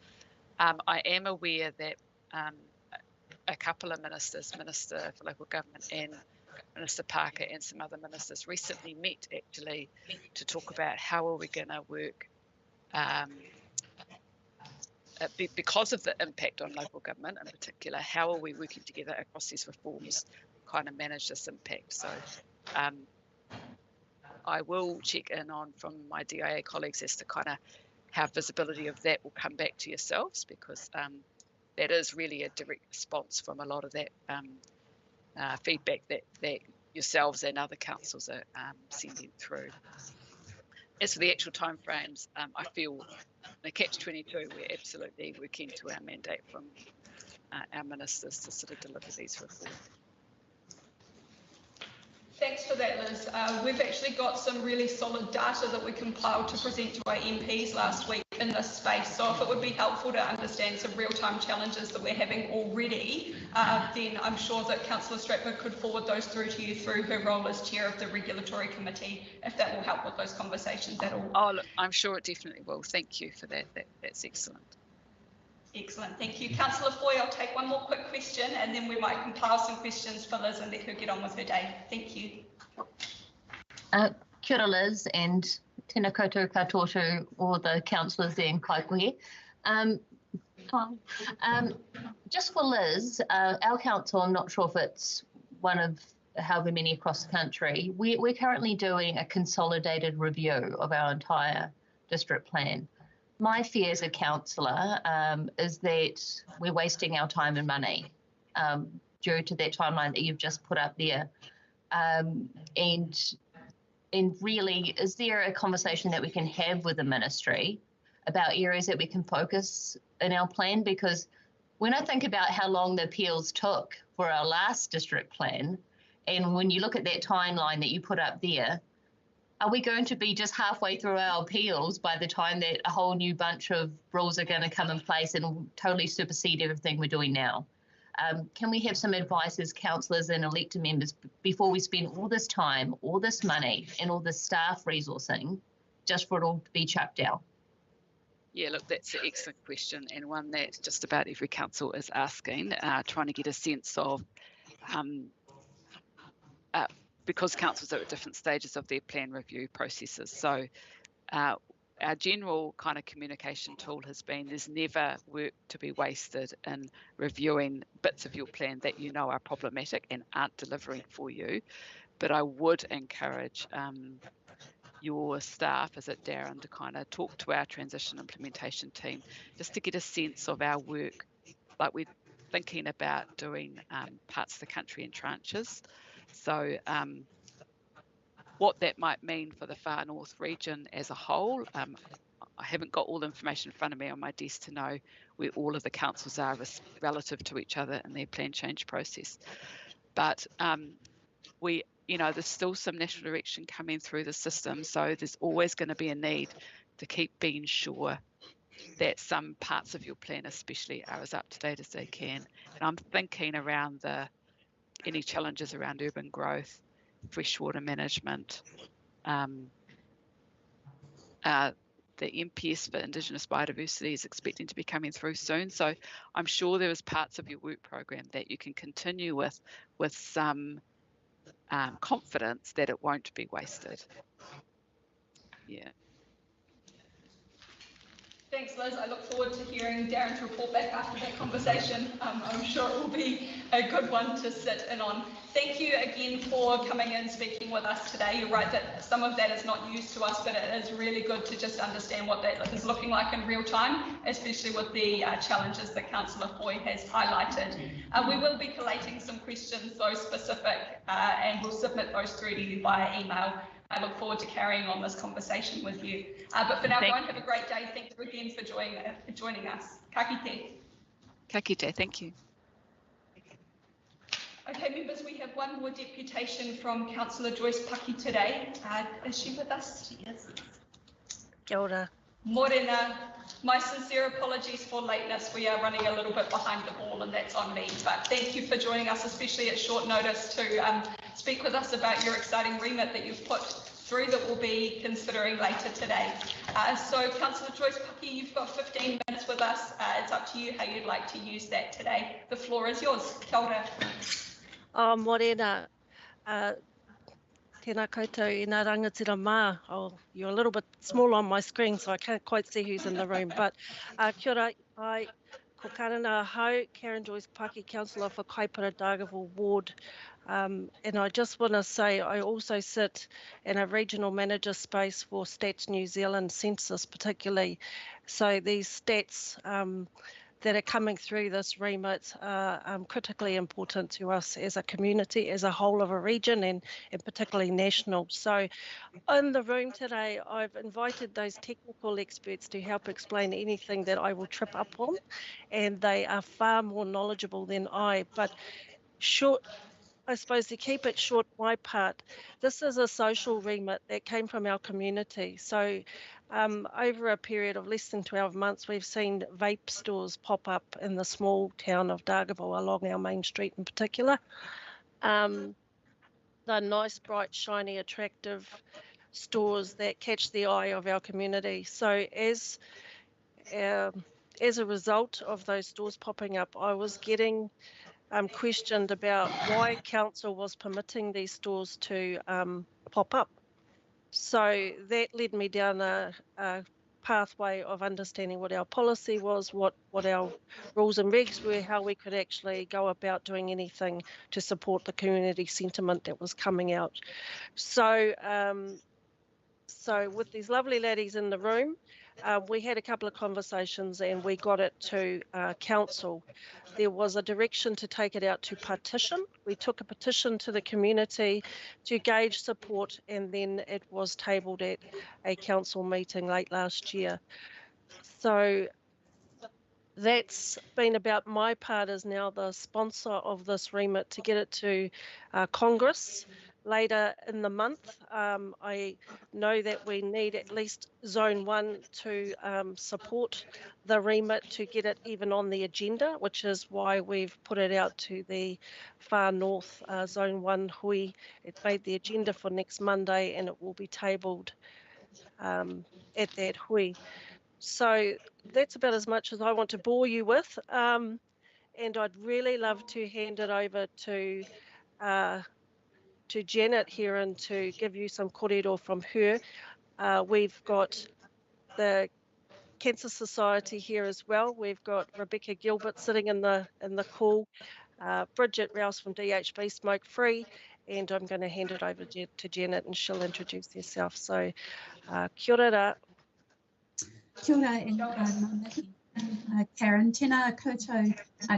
I am aware that a couple of ministers, Minister for Local Government and Minister Parker and some other ministers recently met actually to talk about how are we going to work because of the impact on local government in particular, how are we working together across these reforms to kind of manage this impact. So I will check in on from my DIA colleagues as to kind of how visibility of that will come back to yourselves, because that is really a direct response from a lot of that feedback that yourselves and other councils are sending through. As for the actual timeframes, I feel the catch-22, we're absolutely working to our mandate from our ministers to sort of deliver these reforms. Thanks for that, Liz. We've actually got some really solid data that we compiled to present to our MPs last week in this space. So if it would be helpful to understand some real-time challenges that we're having already, then I'm sure that Councillor Stratford could forward those through to you through her role as chair of the regulatory committee, if that will help with those conversations at all. Oh, look, I'm sure it definitely will. Thank you for that. That's excellent. Excellent, thank you. Councillor Foy, I'll take one more quick question and then we might compile some questions for Liz and let her get on with her day. Thank you. Kia ora, Liz, and tēnā koutou katotu, all the councillors there in Kaikohe. Just for Liz, our council, I'm not sure if it's one of however many across the country, we're currently doing a consolidated review of our entire district plan. My fear as a councillor is that we're wasting our time and money due to that timeline that you've just put up there. And really, is there a conversation that we can have with the ministry about areas that we can focus in our plan? Because when I think about how long the appeals took for our last district plan, and when you look at that timeline that you put up there, are we going to be just halfway through our appeals by the time that a whole new bunch of rules are going to come in place and totally supersede everything we're doing now? Can we have some advice as councillors and elected members before we spend all this time, all this money and all this staff resourcing just for it all to be chucked out? Yeah, look, that's an excellent question and one that just about every council is asking, trying to get a sense of, because councils are at different stages of their plan review processes. So our general kind of communication tool has been there's never work to be wasted in reviewing bits of your plan that you know are problematic and aren't delivering for you. But I would encourage your staff, as at Darren, to kind of talk to our transition implementation team just to get a sense of our work. Like we're thinking about doing parts of the country in tranches. So what that might mean for the Far North region as a whole. I haven't got all the information in front of me on my desk to know where all of the councils are relative to each other in their plan change process. But there's still some national direction coming through the system, so there's always going to be a need to keep being sure that some parts of your plan especially are as up to date as they can. And I'm thinking around any challenges around urban growth, freshwater management, the MPS for Indigenous biodiversity is expecting to be coming through soon. So I'm sure there is parts of your work program that you can continue with some confidence that it won't be wasted. Yeah. Thanks, Liz. I look forward to hearing Darren's report back after that conversation. I'm sure it will be a good one to sit in on. Thank you again for coming in, speaking with us today. You're right that some of that is not used to us, but it is really good to just understand what that is looking like in real time, especially with the challenges that Councillor Foy has highlighted. We will be collating some questions, those specific, and we'll submit those through to you via email. I look forward to carrying on this conversation with you. But for now, go and have a great day. Thank you again for joining us. Ka kite. Ka kite, thank you. Okay, members, we have one more deputation from Councillor Joyce Paki today. Is she with us? She is. Kia ora. Morena, my sincere apologies for lateness. We are running a little bit behind the ball and that's on me, but thank you for joining us, especially at short notice, to speak with us about your exciting remit that you've put through that we'll be considering later today. So Councillor Joyce Paki, you've got 15 minutes with us. It's up to you how you'd like to use that today. The floor is yours. Kia ora. Morena. Tēnā koutou I ngā rangatira mā. Oh, you're a little bit small on my screen, so I can't quite see who's in the room. But kia ora, ko karana hau, Karen Joyce Paki, Councillor for Kaipara Dargaville Ward. And I just want to say I also sit in a regional manager space for Stats New Zealand census particularly. So these stats that are coming through this remit are critically important to us as a community, as a whole of a region, and particularly national. So in the room today, I've invited those technical experts to help explain anything that I will trip up on, and they are far more knowledgeable than I. But I suppose to keep it short, my part, this is a social remit that came from our community. So over a period of less than 12 months, we've seen vape stores pop up in the small town of Dargaville along our main street in particular. They're nice, bright, shiny, attractive stores that catch the eye of our community. So as a result of those stores popping up, I was getting questioned about why council was permitting these stores to pop up. So that led me down a pathway of understanding what our policy was, what our rules and regs were, how we could actually go about doing anything to support the community sentiment that was coming out. So, so with these lovely laddies in the room, we had a couple of conversations and we got it to council. There was a direction to take it out to petition. We took a petition to the community to gauge support, and then it was tabled at a council meeting late last year. So that's been about my part as now the sponsor of this remit to get it to Congress later in the month. I know that we need at least Zone 1 to support the remit to get it even on the agenda, which is why we've put it out to the far north Zone 1 hui. It made the agenda for next Monday and it will be tabled at that hui. So that's about as much as I want to bore you with. And I'd really love to hand it over to Janet here and to give you some kōrero from her. We've got the Cancer Society here as well. We've got Rebecca Gilbert sitting in the call, Bridget Rouse from DHB Smoke Free, and I'm going to hand it over to Janet and she'll introduce herself. So kia ora. Kia ora and Karen, tēnā koutou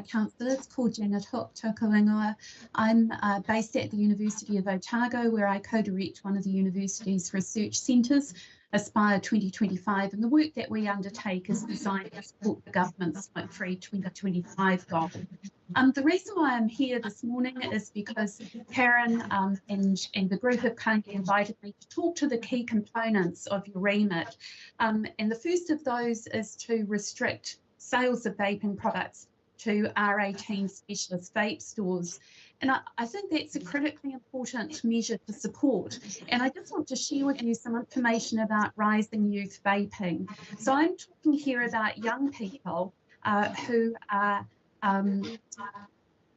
councillors, ko Janet Hook, tōku ingoa. I'm based at the University of Otago, where I co-direct one of the university's research centres, Aspire 2025, and the work that we undertake is designed to support the government's Smoke Free 2025 goal. The reason why I'm here this morning is because Karen and the group have kindly invited me to talk to the key components of your remit. And the first of those is to restrict sales of vaping products to R18 specialist vape stores. And I think that's a critically important measure to support. And I just want to share with you some information about rising youth vaping. So I'm talking here about young people who are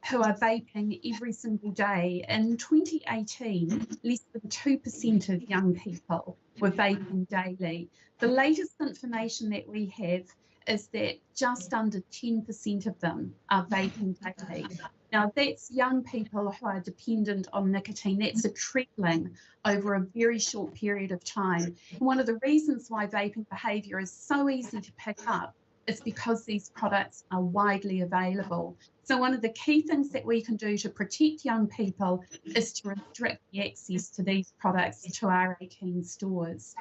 vaping every single day. In 2018, less than 2% of young people were vaping daily. The latest information that we have is that just under 10% of them are vaping daily. Now, that's young people who are dependent on nicotine. That's a tripling over a very short period of time. And one of the reasons why vaping behaviour is so easy to pick up is because these products are widely available. So one of the key things that we can do to protect young people is to restrict the access to these products to our 18 stores.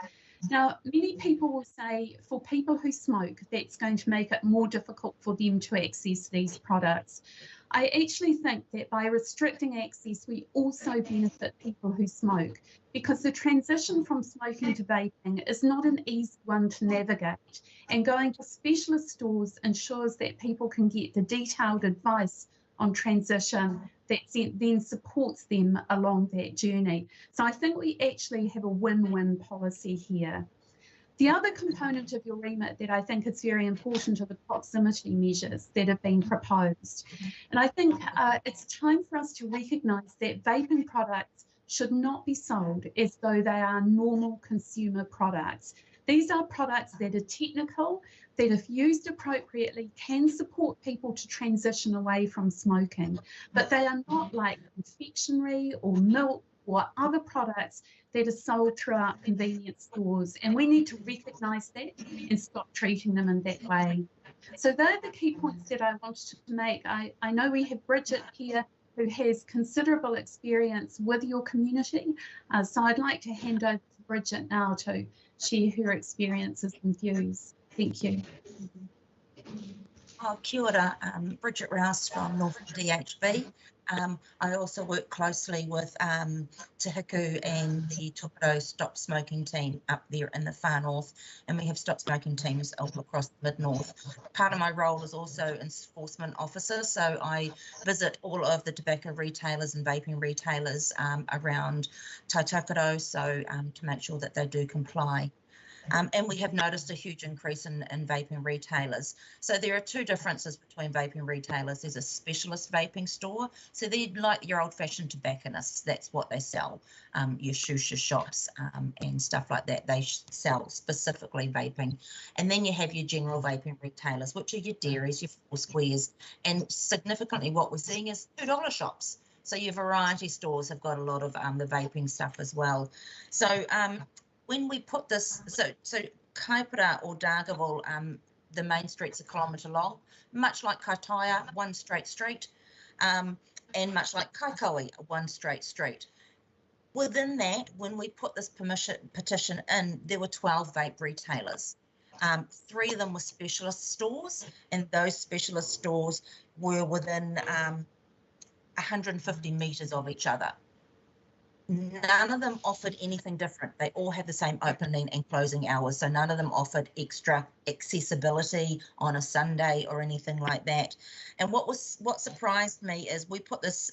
Now, many people will say for people who smoke, that's going to make it more difficult for them to access these products. I actually think that by restricting access, we also benefit people who smoke, because the transition from smoking to vaping is not an easy one to navigate, and going to specialist stores ensures that people can get the detailed advice on transition that then supports them along that journey. So I think we actually have a win-win policy here. The other component of your remit that I think is very important are the proximity measures that have been proposed. And I think it's time for us to recognise that vaping products should not be sold as though they are normal consumer products. These are products that are technical, that if used appropriately can support people to transition away from smoking, but they are not like confectionery or milk or other products that are sold throughout convenience stores, and we need to recognise that and stop treating them in that way. So they're the key points that I wanted to make. I know we have Bridget here who has considerable experience with your community, so I'd like to hand over to Bridget now to share her experiences and views. Thank you. Oh, kia ora, Bridget Rouse from Northern DHB. I also work closely with Te Hiku and the Tokoro Stop Smoking team up there in the far north, and we have stop smoking teams all across the mid-north. Part of my role is also enforcement officer, so I visit all of the tobacco retailers and vaping retailers around Taitokoro, so to make sure that they do comply. And we have noticed a huge increase in vaping retailers. So there are two differences between vaping retailers. There's a specialist vaping store. So they're like your old-fashioned tobacconists. That's what they sell, your shisha shops and stuff like that. They sell specifically vaping. And then you have your general vaping retailers, which are your dairies, your Four Squares. And significantly what we're seeing is $2 shops. So your variety stores have got a lot of the vaping stuff as well. So when we put this, so Kaipara or Dargaville, the main street's a kilometre long, much like Kaitaia, one straight street, and much like Kaikoui, one straight street. Within that, when we put this petition in, there were 12 vape retailers. 3 of them were specialist stores, and those specialist stores were within 150 metres of each other. None of them offered anything different. They all had the same opening and closing hours. So none of them offered extra accessibility on a Sunday or anything like that. And what surprised me is we put this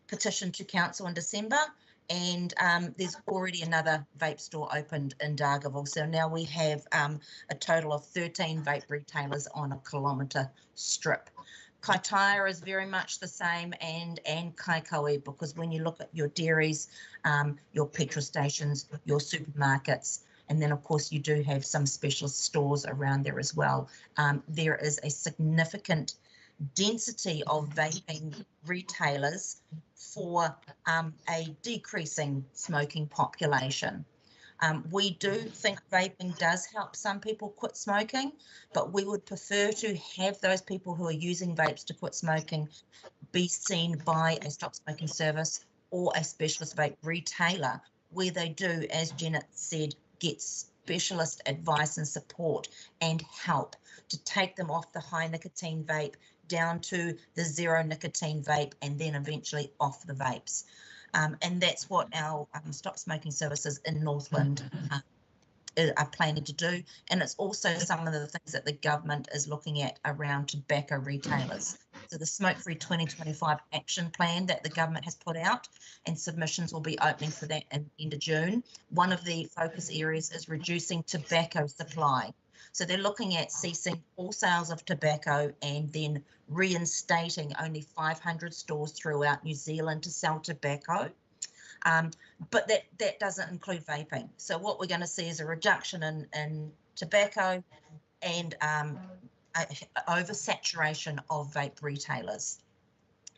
petition to council in December, and there's already another vape store opened in Dargaville. So now we have a total of 13 vape retailers on a kilometre strip. Kaitaia is very much the same, and Kaikoui, because when you look at your dairies, your petrol stations, your supermarkets, and then of course you do have some specialist stores around there as well. There is a significant density of vaping retailers for a decreasing smoking population. We do think vaping does help some people quit smoking, but we would prefer to have those people who are using vapes to quit smoking be seen by a stop smoking service or a specialist vape retailer, where they do, as Janet said, get specialist advice and support and help to take them off the high nicotine vape down to the zero nicotine vape, and then eventually off the vapes. And that's what our stop smoking services in Northland are planning to do. And it's also some of the things that the government is looking at around tobacco retailers. So the Smoke Free 2025 action plan that the government has put out, and submissions will be opening for that in the end of June. One of the focus areas is reducing tobacco supply. So they're looking at ceasing all sales of tobacco and then reinstating only 500 stores throughout New Zealand to sell tobacco. But that doesn't include vaping. So what we're going to see is a reduction in tobacco and oversaturation of vape retailers.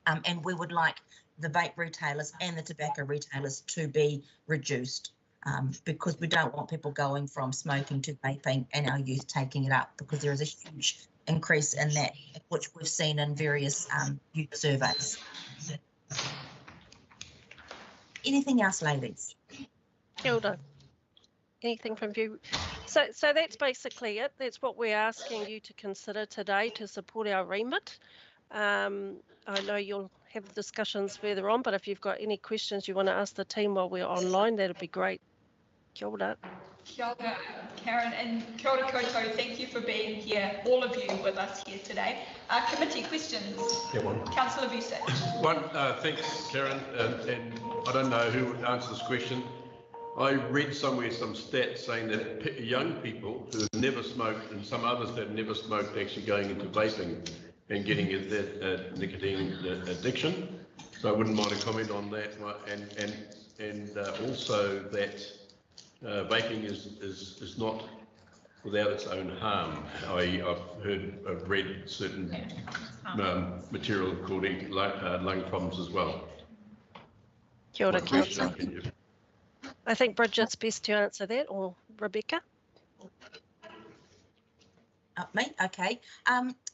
And we would like the vape retailers and the tobacco retailers to be reduced, because we don't want people going from smoking to vaping and our youth taking it up, because there is a huge increase in that, which we've seen in various youth surveys. Anything else, ladies? Hilda, anything from you? So that's basically it. That's what we're asking you to consider today to support our remit. I know you'll have discussions further on, but if you've got any questions you want to ask the team while we're online, that'd be great. Kia ora. Kia ora, Karen, and kia ora koutou. Thank you for being here, all of you with us here today. Committee questions. Yeah, one. Councillor Busick. One, thanks, Karen, and I don't know who would answer this question. I read somewhere some stats saying that young people who have never smoked and some others that have never smoked are actually going into vaping and getting that nicotine addiction. So I wouldn't mind a comment on that, and also that vaping is not without its own harm. I've read certain material called lung problems as well. Kia ora, Councillor. I think Bridget's best to answer that, or Rebecca. Me? Okay.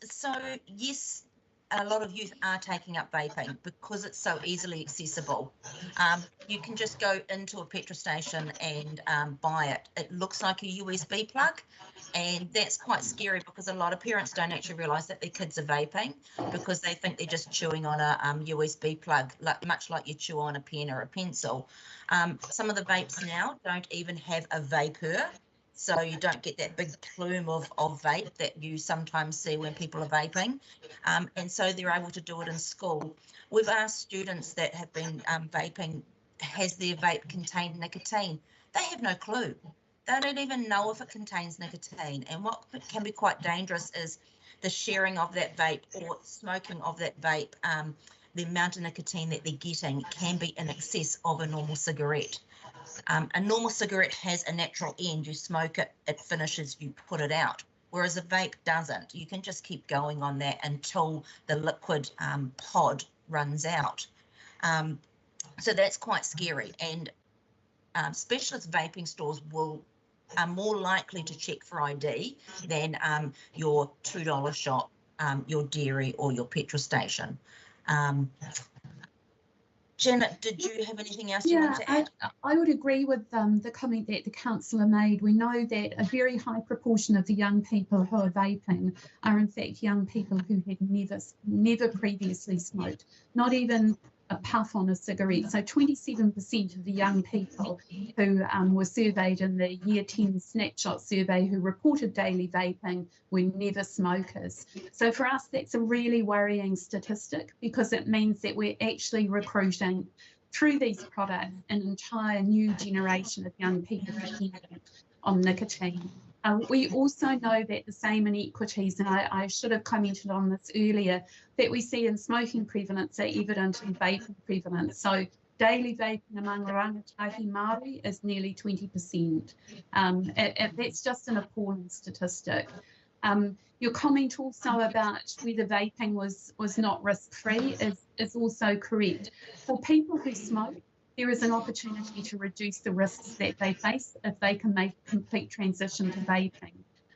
So yes, a lot of youth are taking up vaping because it's so easily accessible. You can just go into a petrol station and buy it. It looks like a USB plug, and that's quite scary because a lot of parents don't actually realise that their kids are vaping because they think they're just chewing on a USB plug, much like you chew on a pen or a pencil. Some of the vapes now don't even have a vapor, so you don't get that big plume of vape that you sometimes see when people are vaping. And so they're able to do it in school. We've asked students that have been vaping, has their vape contained nicotine? They have no clue. They don't even know if it contains nicotine. And what can be quite dangerous is the sharing of that vape or smoking of that vape. The amount of nicotine that they're getting can be in excess of a normal cigarette. A normal cigarette has a natural end. You smoke it, it finishes, you put it out. Whereas a vape doesn't. You can just keep going on that until the liquid pod runs out. So that's quite scary. And specialist vaping stores are more likely to check for ID than your $2 shop, your dairy or your petrol station. Janet, did you have anything else you want to add? I would agree with the comment that the councillor made. We know that a very high proportion of the young people who are vaping are in fact young people who had never previously smoked, not even a puff on a cigarette. So 27% of the young people who were surveyed in the Year 10 snapshot survey who reported daily vaping were never smokers. So for us, that's a really worrying statistic because it means that we're actually recruiting through these products an entire new generation of young people dependent on nicotine. We also know that the same inequities, and I should have commented on this earlier, that we see in smoking prevalence are evident in vaping prevalence. So daily vaping among rangatahi Māori is nearly 20%. That's just an appalling statistic. Your comment also about whether vaping was not risk-free is also correct. For people who smoke, there is an opportunity to reduce the risks that they face if they can make a complete transition to vaping.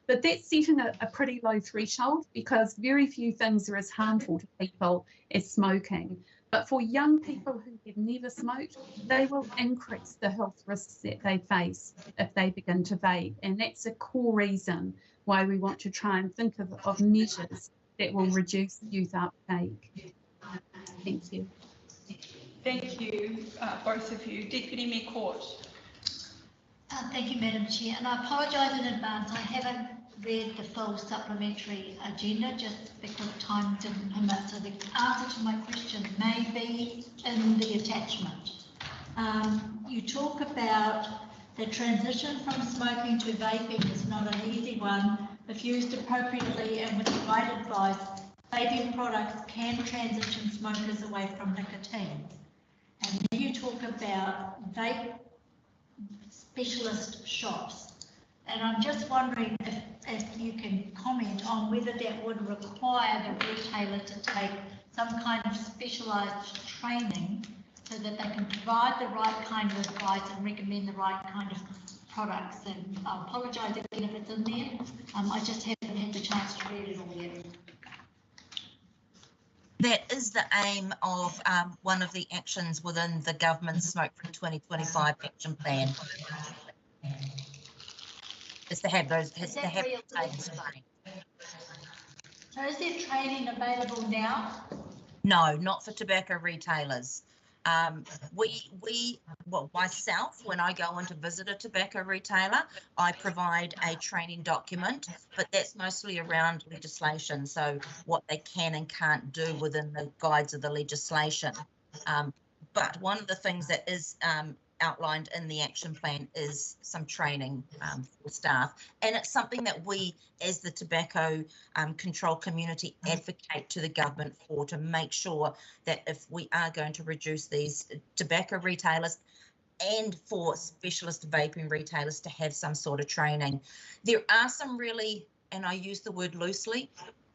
But that's setting a pretty low threshold because very few things are as harmful to people as smoking. But for young people who have never smoked, they will increase the health risks that they face if they begin to vape. And that's a core reason why we want to try and think of measures that will reduce youth uptake. Thank you. Thank you, both of you. Deputy Mayor Court. Thank you, Madam Chair, and I apologise in advance. I haven't read the full supplementary agenda just because time didn't permit. So the answer to my question may be in the attachment. You talk about the transition from smoking to vaping is not an easy one. If used appropriately and with the right advice, vaping products can transition smokers away from nicotine. And then you talk about vape specialist shops. And I'm just wondering if you can comment on whether that would require the retailer to take some kind of specialised training so that they can provide the right kind of advice and recommend the right kind of products. And I apologise again if it's in there. I just haven't had the chance to read it all yet. That is the aim of one of the actions within the government's Smoke Free 2025 action plan. Is to have those, is to have retailers trained. So is there training available now? No, not for tobacco retailers. Well, myself, when I go in to visit a tobacco retailer, I provide a training document, but that's mostly around legislation. So what they can and can't do within the guides of the legislation. But one of the things that is outlined in the action plan is some training for staff, and it's something that we as the tobacco control community advocate to the government for, to make sure that if we are going to reduce these tobacco retailers and for specialist vaping retailers to have some sort of training. There are some really, and I use the word loosely,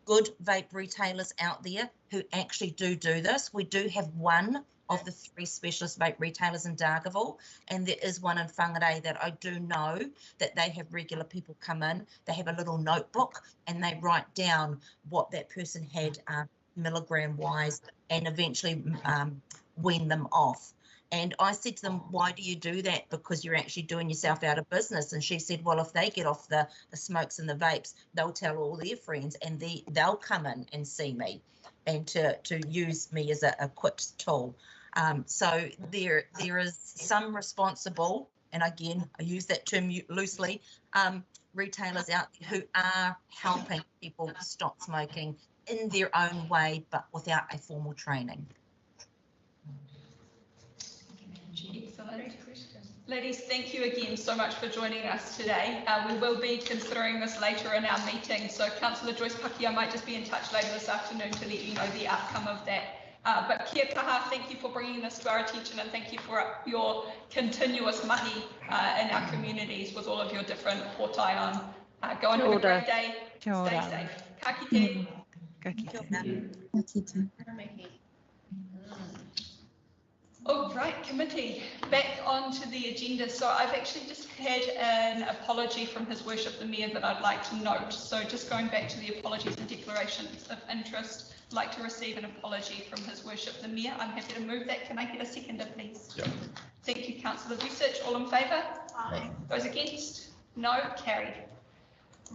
good vape retailers out there who actually do this. We do have one of the 3 specialist vape retailers in Dargaville, and there is one in Whangarei that I do know that they have regular people come in. They have a little notebook and they write down what that person had milligram wise, and eventually wean them off. And I said to them, why do you do that? Because you're actually doing yourself out of business. And she said, well, if they get off the smokes and the vapes, they'll tell all their friends and they'll come in and see me and to use me as a quick tool. So there is some responsible, and again, I use that term loosely, retailers out there who are helping people stop smoking in their own way, but without a formal training. Excellent. Ladies, thank you again so much for joining us today. We will be considering this later in our meeting, so Councillor Joyce Paki, I might just be in touch later this afternoon to let you know the outcome of that. But kia kaha, thank you for bringing this to our attention, and thank you for your continuous mahi in our communities with all of your different potai on. Go and have a great day. Stay safe. Ka kite. Ka kite. All right, committee, back onto the agenda. So I've actually just had an apology from His Worship the Mayor that I'd like to note. So just going back to the apologies and declarations of interest, I'd like to receive an apology from His Worship the Mayor. I'm happy to move that. Can I get a seconder, please? Yep. Thank you, Councillor Vucic. All in favour? Aye. Those against? No, carried.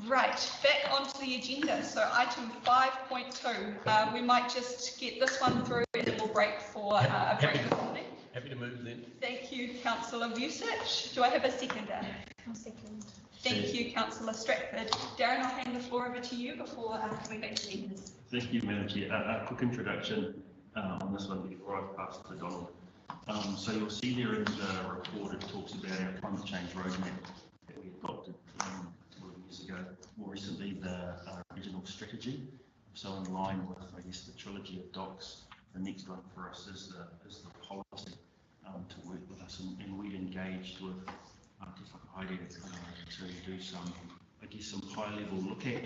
Right, back onto the agenda. So item 5.2, we might just get this one through and then we'll break for a break this morning. Happy to move then. Thank you, Councillor Vucic. Do I have a seconder? I'll second. Thank you, Councillor Stratford. Darren, I'll hand the floor over to you before coming back to members. Thank you, Madam Chair. A quick introduction on this one before I pass to Donald. So you'll see there in the report it talks about our climate change roadmap that we adopted years ago. More recently, the regional strategy. So in line with, I guess, the trilogy of docs, the next one for us is the policy to work with us, and we engaged with to do some, I guess, some high-level look at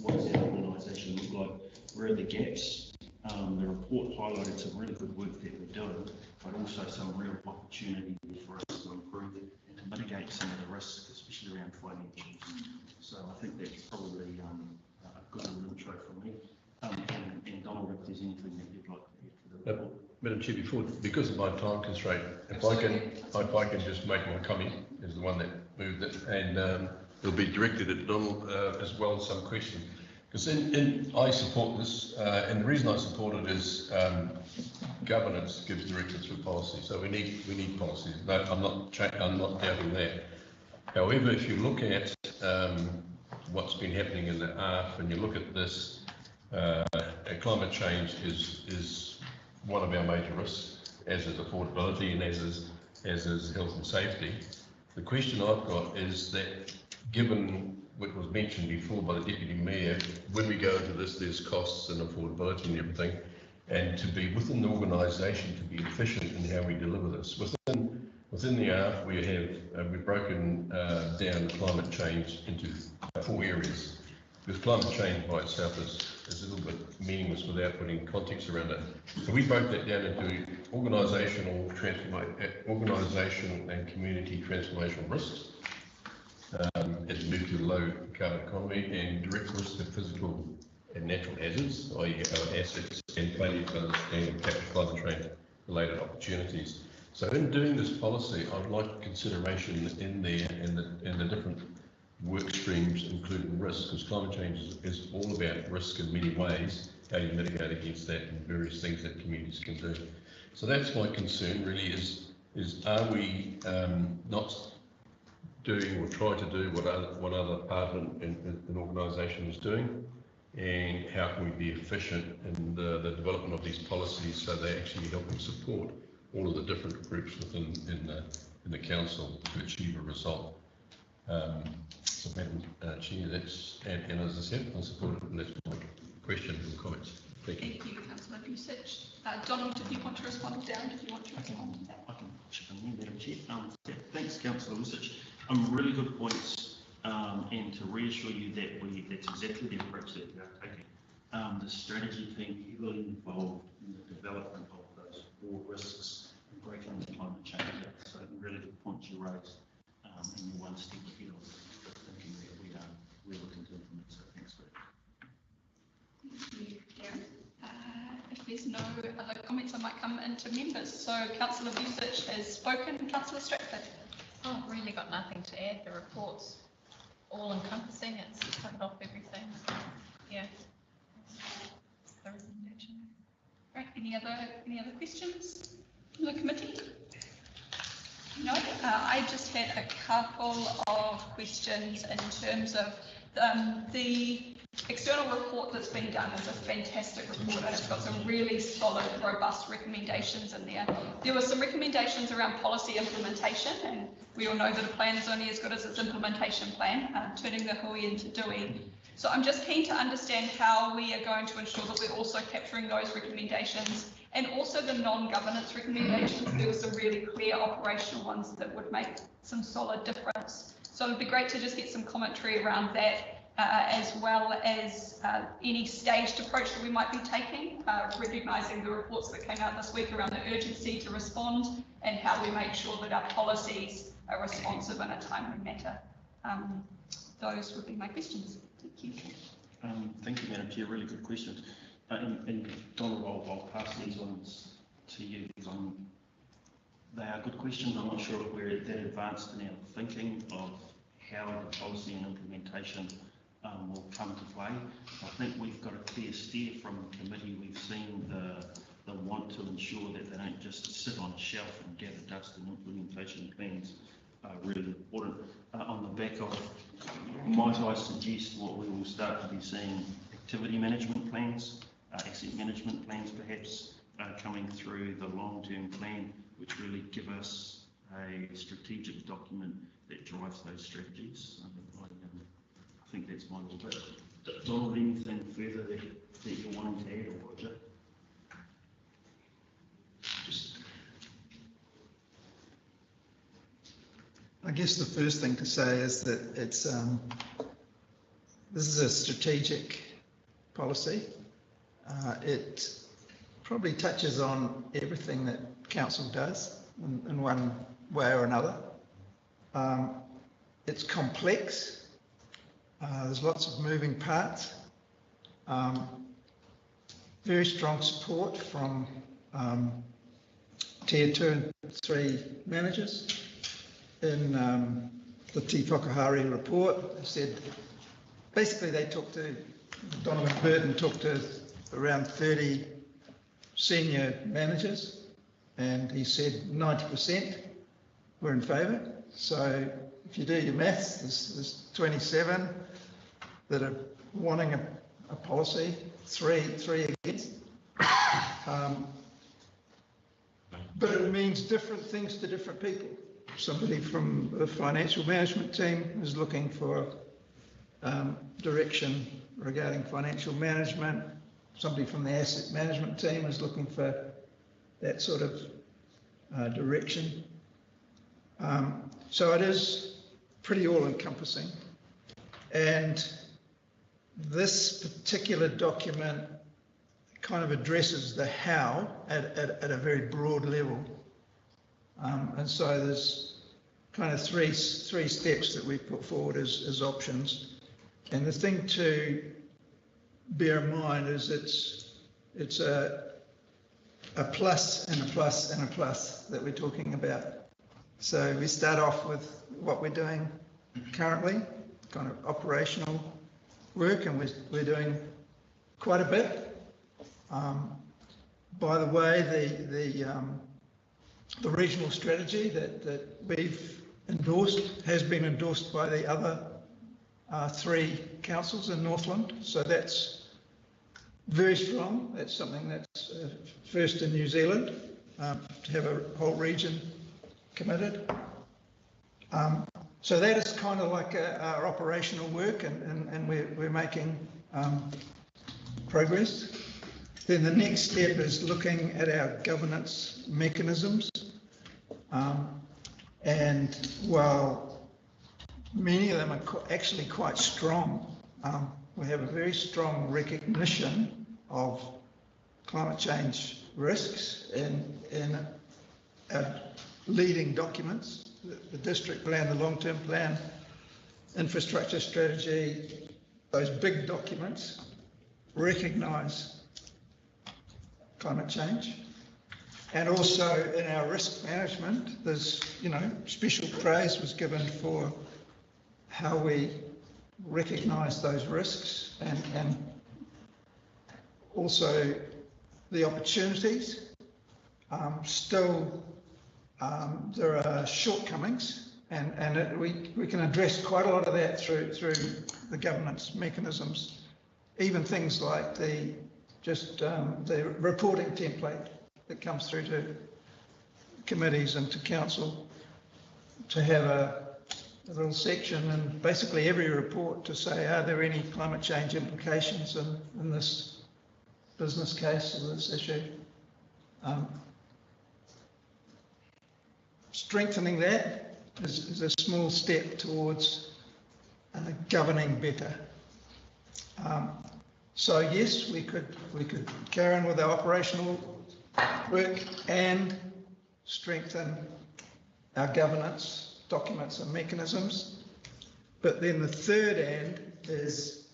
what does our organisation look like, where are the gaps. The report highlighted some really good work that we're doing, but also some real opportunity for us to improve and to mitigate some of the risks, especially around financials. So I think that's probably a good little intro from me. And Donald, if there's anything that you'd like to add to the report. Madam Chair, because of my time constraint, if I can just make my comment as the one that moved it, and it'll be directed at Donald as well as some questions. Because I support this, and the reason I support it is governance gives directives for policy. So we need policies. No, I'm not doubting that. However, if you look at what's been happening in the ARF, and you look at this, climate change is one of our major risks, as is affordability and as is health and safety. The question I've got is that, given what was mentioned before by the Deputy Mayor, when we go into this, there's costs and affordability and everything. and to be within the organisation to be efficient in how we deliver this. Within the ARF, we have we've broken down climate change into 4 areas, because climate change by itself is a little bit meaningless without putting context around it. So we broke that down into organisational and community transformational risks. As we move to a low carbon economy, and direct risks of physical and natural hazards, i.e. our assets, and failure to understand and capture climate change related opportunities. So in doing this policy, I'd like consideration in there and the different work streams, including risk, because climate change is all about risk in many ways, how you mitigate against that and various things that communities can do. So that's my concern really is are we not doing or try to do what other part an organisation is doing, and how can we be efficient in the development of these policies so they actually help and support all of the different groups within in the council to achieve a result. So Madam Chair, that's, and as I said, I support it, and that's my question and comments. Thank you. Thank you, Councillor Busich. Donald, if you want to respond, or Darren, if you want to respond. I can chip in there, Madam Chair. Thanks, Councillor Busich. Really good points, and to reassure you that that's exactly the approach that we are taking. The strategy team heavily involved in the development of those 4 risks and breaking the climate change. So really good points you raised, and you're one step ahead of the thinking that we're looking to implement. So thanks for that. Thank you, Darren. If there's no other comments, I might come into members. So Councillor Busich has spoken. Councillor Stratford. Oh, I've really got nothing to add. The report's all encompassing. It's covered off everything. So, yeah. The recommendation. Right. Any other questions from the committee? No. I just had a couple of questions in terms of the external report that's been done is a fantastic report, and it's got some really solid, robust recommendations in there. There were some recommendations around policy implementation, and we all know that a plan is only as good as its implementation plan, turning the hui into doi. So I'm just keen to understand how we are going to ensure that we're also capturing those recommendations, and also the non-governance recommendations. There were some really clear operational ones that would make some solid difference. So it'd be great to just get some commentary around that, as well as any staged approach that we might be taking, recognising the reports that came out this week around the urgency to respond and how we make sure that our policies are responsive in a timely manner. Those would be my questions. Thank you. Thank you, Madam Chair. Really good questions. And Donald, I'll pass these ones to you because they are good questions. I'm not sure if we're that advanced in our thinking of how the policy and implementation will come to play. I think we've got a clear steer from the committee. We've seen the want to ensure that they don't just sit on a shelf and gather dust, and implementation plans are really important. On the back of, might I suggest what we will start to be seeing activity management plans, asset management plans perhaps, coming through the long-term plan, which really give us a strategic document that drives those strategies. I think that's my little bit. Donald, anything further that you're wanting to add, or Roger? I guess the first thing to say is that it's this is a strategic policy. It probably touches on everything that council does in one way or another. It's complex. There's lots of moving parts. Very strong support from Tier 2 and 3 managers. In the Te Whakahari report, they said, basically they talked to, Donovan Burton talked to around 30 senior managers, and he said 90% were in favour. So if you do your maths, there's 27 that are wanting a policy, three against. But it means different things to different people. Somebody from the financial management team is looking for direction regarding financial management. somebody from the asset management team is looking for that sort of direction. So it is pretty all-encompassing. And this particular document kind of addresses the how at a very broad level. And so there's kind of three steps that we've put forward as options. And the thing to bear in mind is it's a plus and a plus and a plus that we're talking about. So we start off with what we're doing currently, kind of operational work, and we're doing quite a bit. By the way, the regional strategy that we've endorsed has been endorsed by the other 3 councils in Northland, so that's very strong. That's something that's first in New Zealand, to have a whole region committed. So that is kind of like our operational work, and we're making progress. Then the next step is looking at our governance mechanisms. And while many of them are actually quite strong, we have a very strong recognition of climate change risks in our leading documents, the district plan, the long-term plan, infrastructure strategy. Those big documents recognise climate change. And also in our risk management, there's, special praise was given for how we recognise those risks and also the opportunities. Still, there are shortcomings, and we can address quite a lot of that through the governance mechanisms, even things like the reporting template that comes through to committees and to council, to have a little section in basically every report to say, are there any climate change implications in this business case or this issue? Strengthening that is a small step towards governing better. So yes, we could carry on with our operational work and strengthen our governance documents and mechanisms. But then the third end is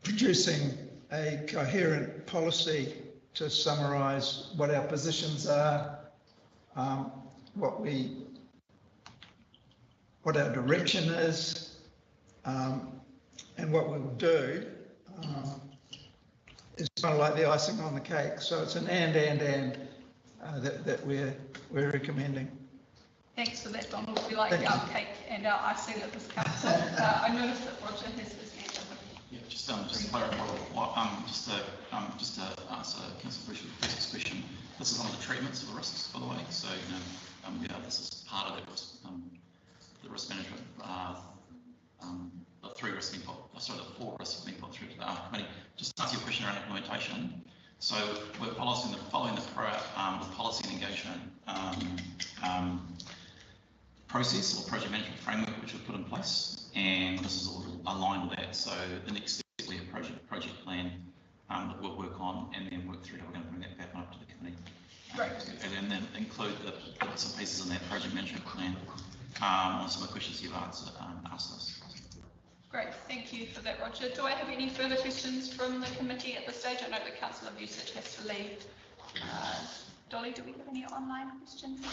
producing a coherent policy to summarise what our positions are, what our direction is, and what we'll do. Is kind of like the icing on the cake. So it's an and that we're recommending. Thanks for that, Donald. We like our cake and our icing at this council. I noticed that Roger has his hand up. Yeah, just to clarify, just to answer Councillor Bruce's question, this is one of the treatments of the risks, by the way. So, this is part of the risk management. The 4 risks being put through to the committee. Just to answer your question around implementation. So we're following the policy and engagement process or project management framework which we've put in place, and this is all aligned with that. So the next step we have a project plan that we'll work on and then work through how we're going to bring that back up to the committee. Right. And then include the bits and pieces in that project management plan on some of the questions you've asked us. Great, thank you for that, Roger. Do I have any further questions from the committee at this stage? I know that Councillor Vucic has to leave. Dolly, do we have any online questions?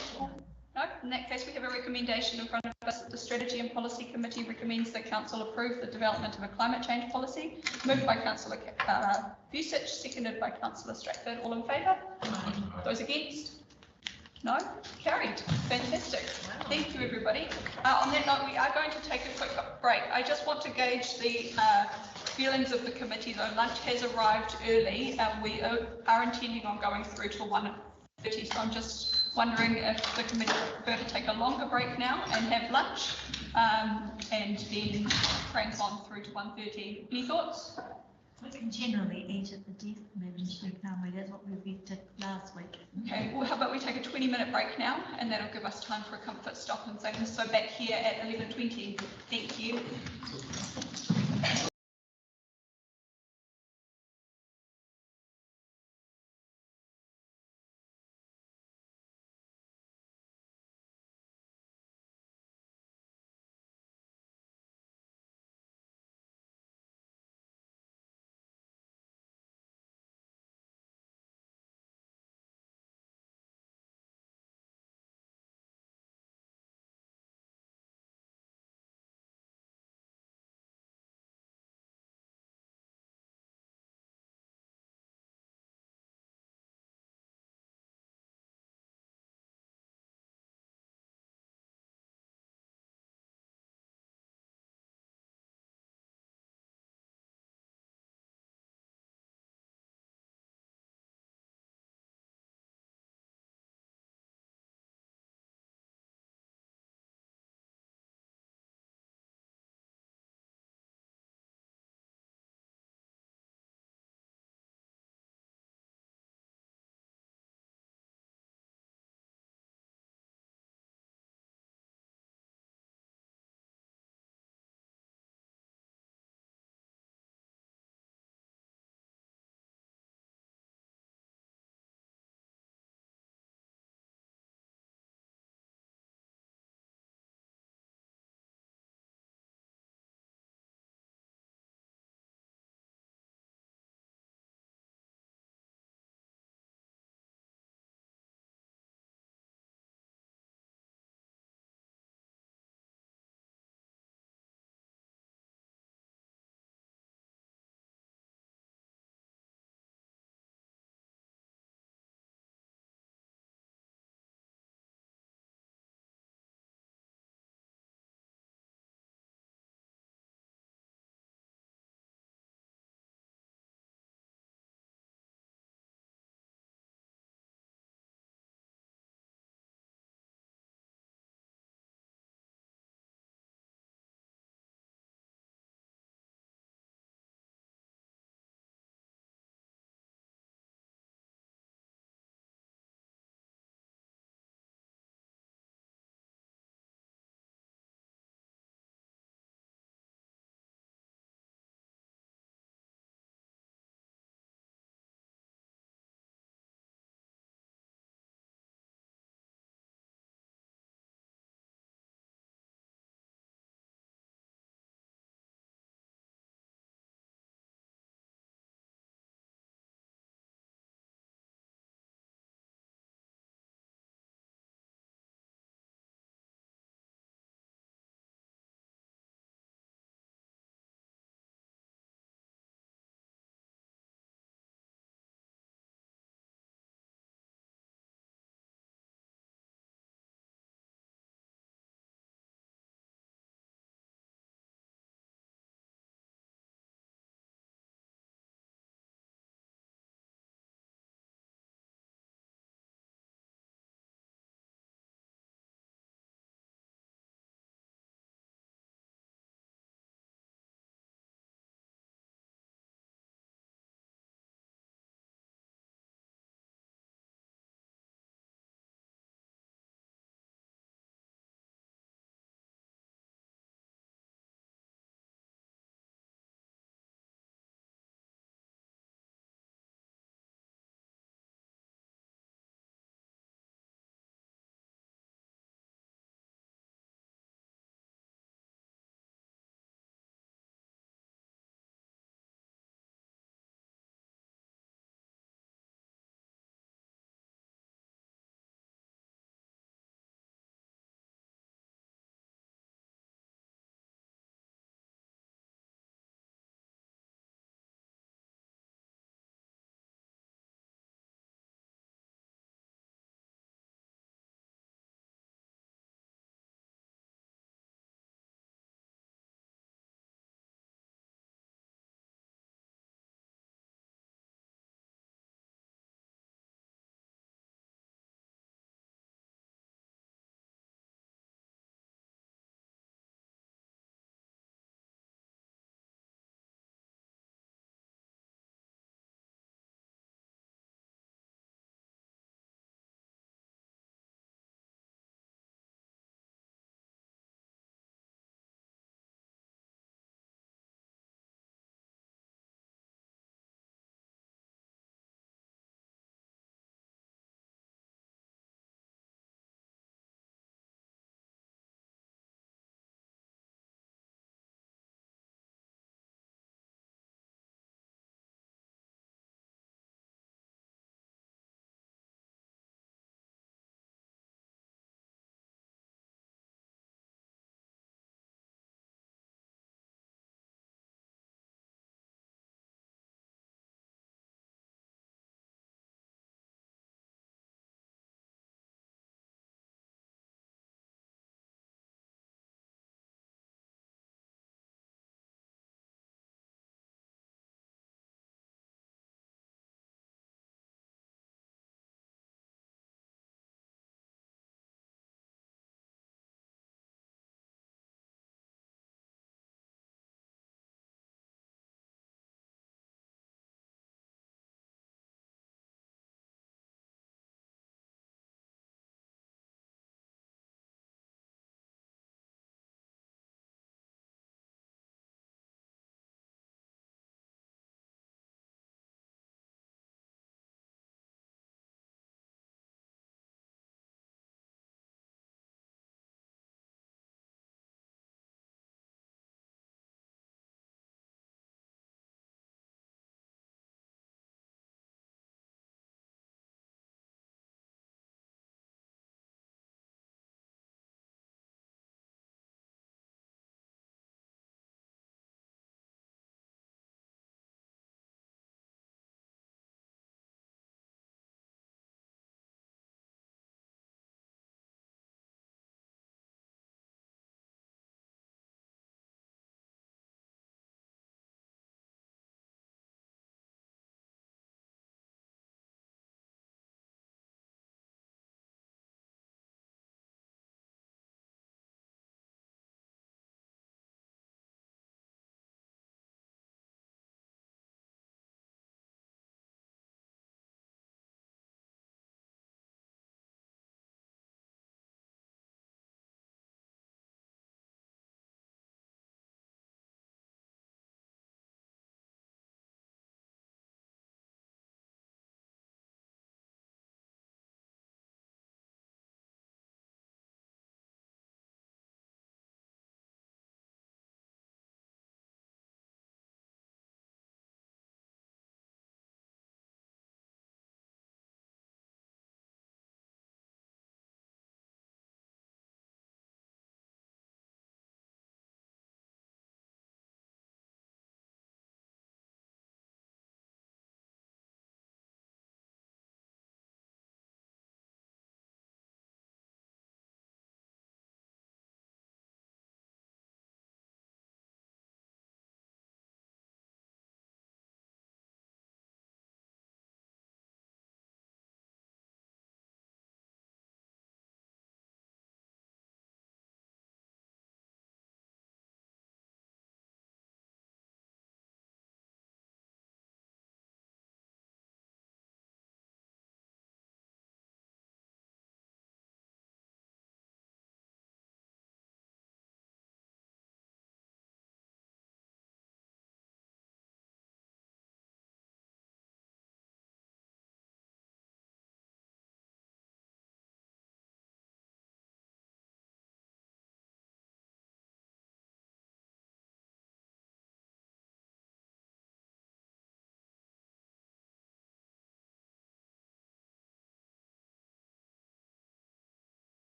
No? In that case, we have a recommendation in front of us that the Strategy and Policy Committee recommends that Council approve the development of a climate change policy. Moved by Councillor Vucic, seconded by Councillor Stratford. All in favour? Those against? No? Carried. Fantastic. Thank you, everybody. On that note, we are going to take a quick break. I just want to gauge the feelings of the committee, though. Lunch has arrived early. We are intending on going through till 1:30, so I'm just wondering if the committee would prefer to take a longer break now and have lunch, and then crank on through to 1:30. Any thoughts? We can generally eat at the desk, Madam Chair, can't we? That's what we did last week. Okay, well, how about we take a 20-minute break now, and that'll give us time for a comfort stop and things. So back here at 11:20. Thank you.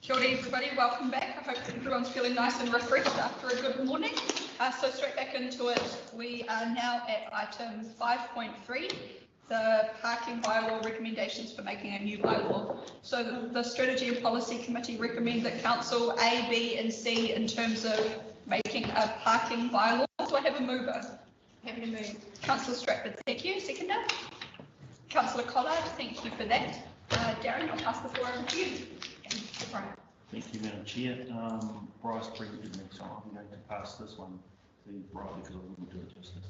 Kia ora everybody, welcome back. I hope everyone's feeling nice and refreshed after a good morning. So straight back into it, we are now at item 5.3, the parking bylaw recommendations for making a new bylaw. So the Strategy and Policy Committee recommend that Council A, B and C in terms of making a parking bylaw. Do I have a mover? Happy to move. Councillor Stratford, thank you. Seconder? Councillor Collard, thank you for that. Darren, I'll pass the floor over to you. Thank you, Madam Chair. Bryce preempted me, so I'm going to pass this one to Bryce because I wouldn't do it justice.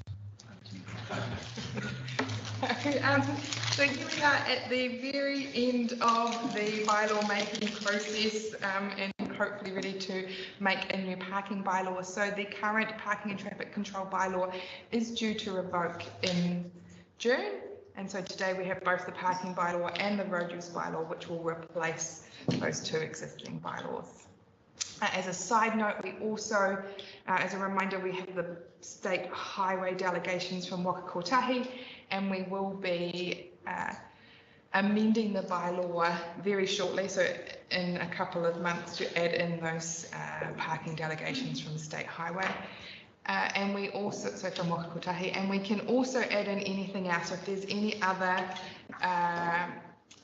So here we are at the very end of the bylaw making process and hopefully ready to make a new parking bylaw. So the current parking and traffic control bylaw is due to revoke in June. And so today we have both the parking bylaw and the road use bylaw, which will replace those two existing bylaws. As a side note, we also, as a reminder, we have the state highway delegations from Waka Kotahi, and we will be amending the bylaw very shortly, so in a couple of months, to add in those parking delegations from the state highway. And we also, so from Waka Kotahi, and we can also add in anything else. So if there's any other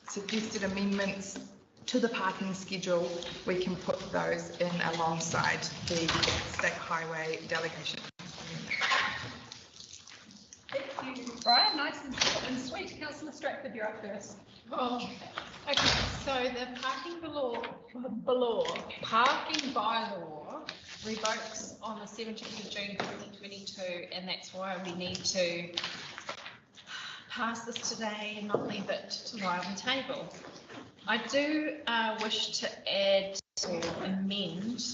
suggested amendments to the parking schedule, we can put those in alongside the state highway delegation. Thank you, Brian. Nice and sweet. Councillor Stratford, you're up first. Oh, okay. So the parking bylaw revokes on the 17th of June 2022, and that's why we need to pass this today and not leave it to lie on the table. I do wish to add or amend.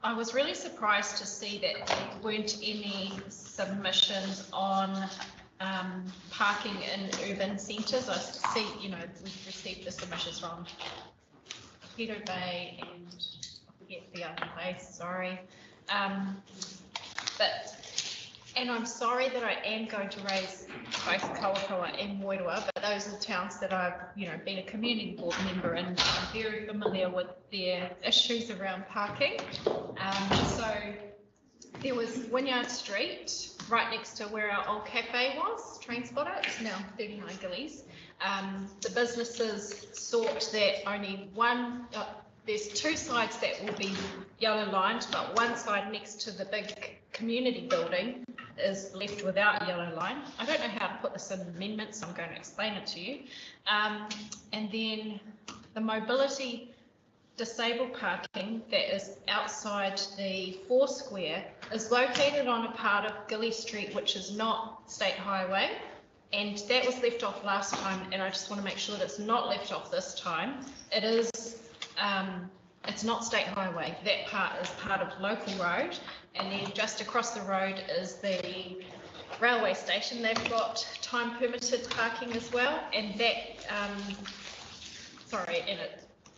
I was really surprised to see that there weren't any submissions on parking in urban centres. I see, you know, we've received the submissions from Peter Bay and I forget the other place, sorry. And I'm sorry that I am going to raise both Kawakawa and Moeroa, but those are the towns that I've, you know, been a community board member and I'm very familiar with their issues around parking. So there was Wynyard Street, right next to where our old cafe was, Train Spotter, it's now 39 Gillies. The businesses sought that only one, there's two sides that will be yellow lined, but one side next to the big community building is left without yellow line. I don't know how to put this in amendments, so I'm going to explain it to you. And then the mobility disabled parking that is outside the Foursquare is located on a part of Gilly Street which is not state highway, and that was left off last time, and I just want to make sure that it's not left off this time. It is it's not state highway. That part is part of local road, and then just across the road is the railway station. They've got time permitted parking as well, and that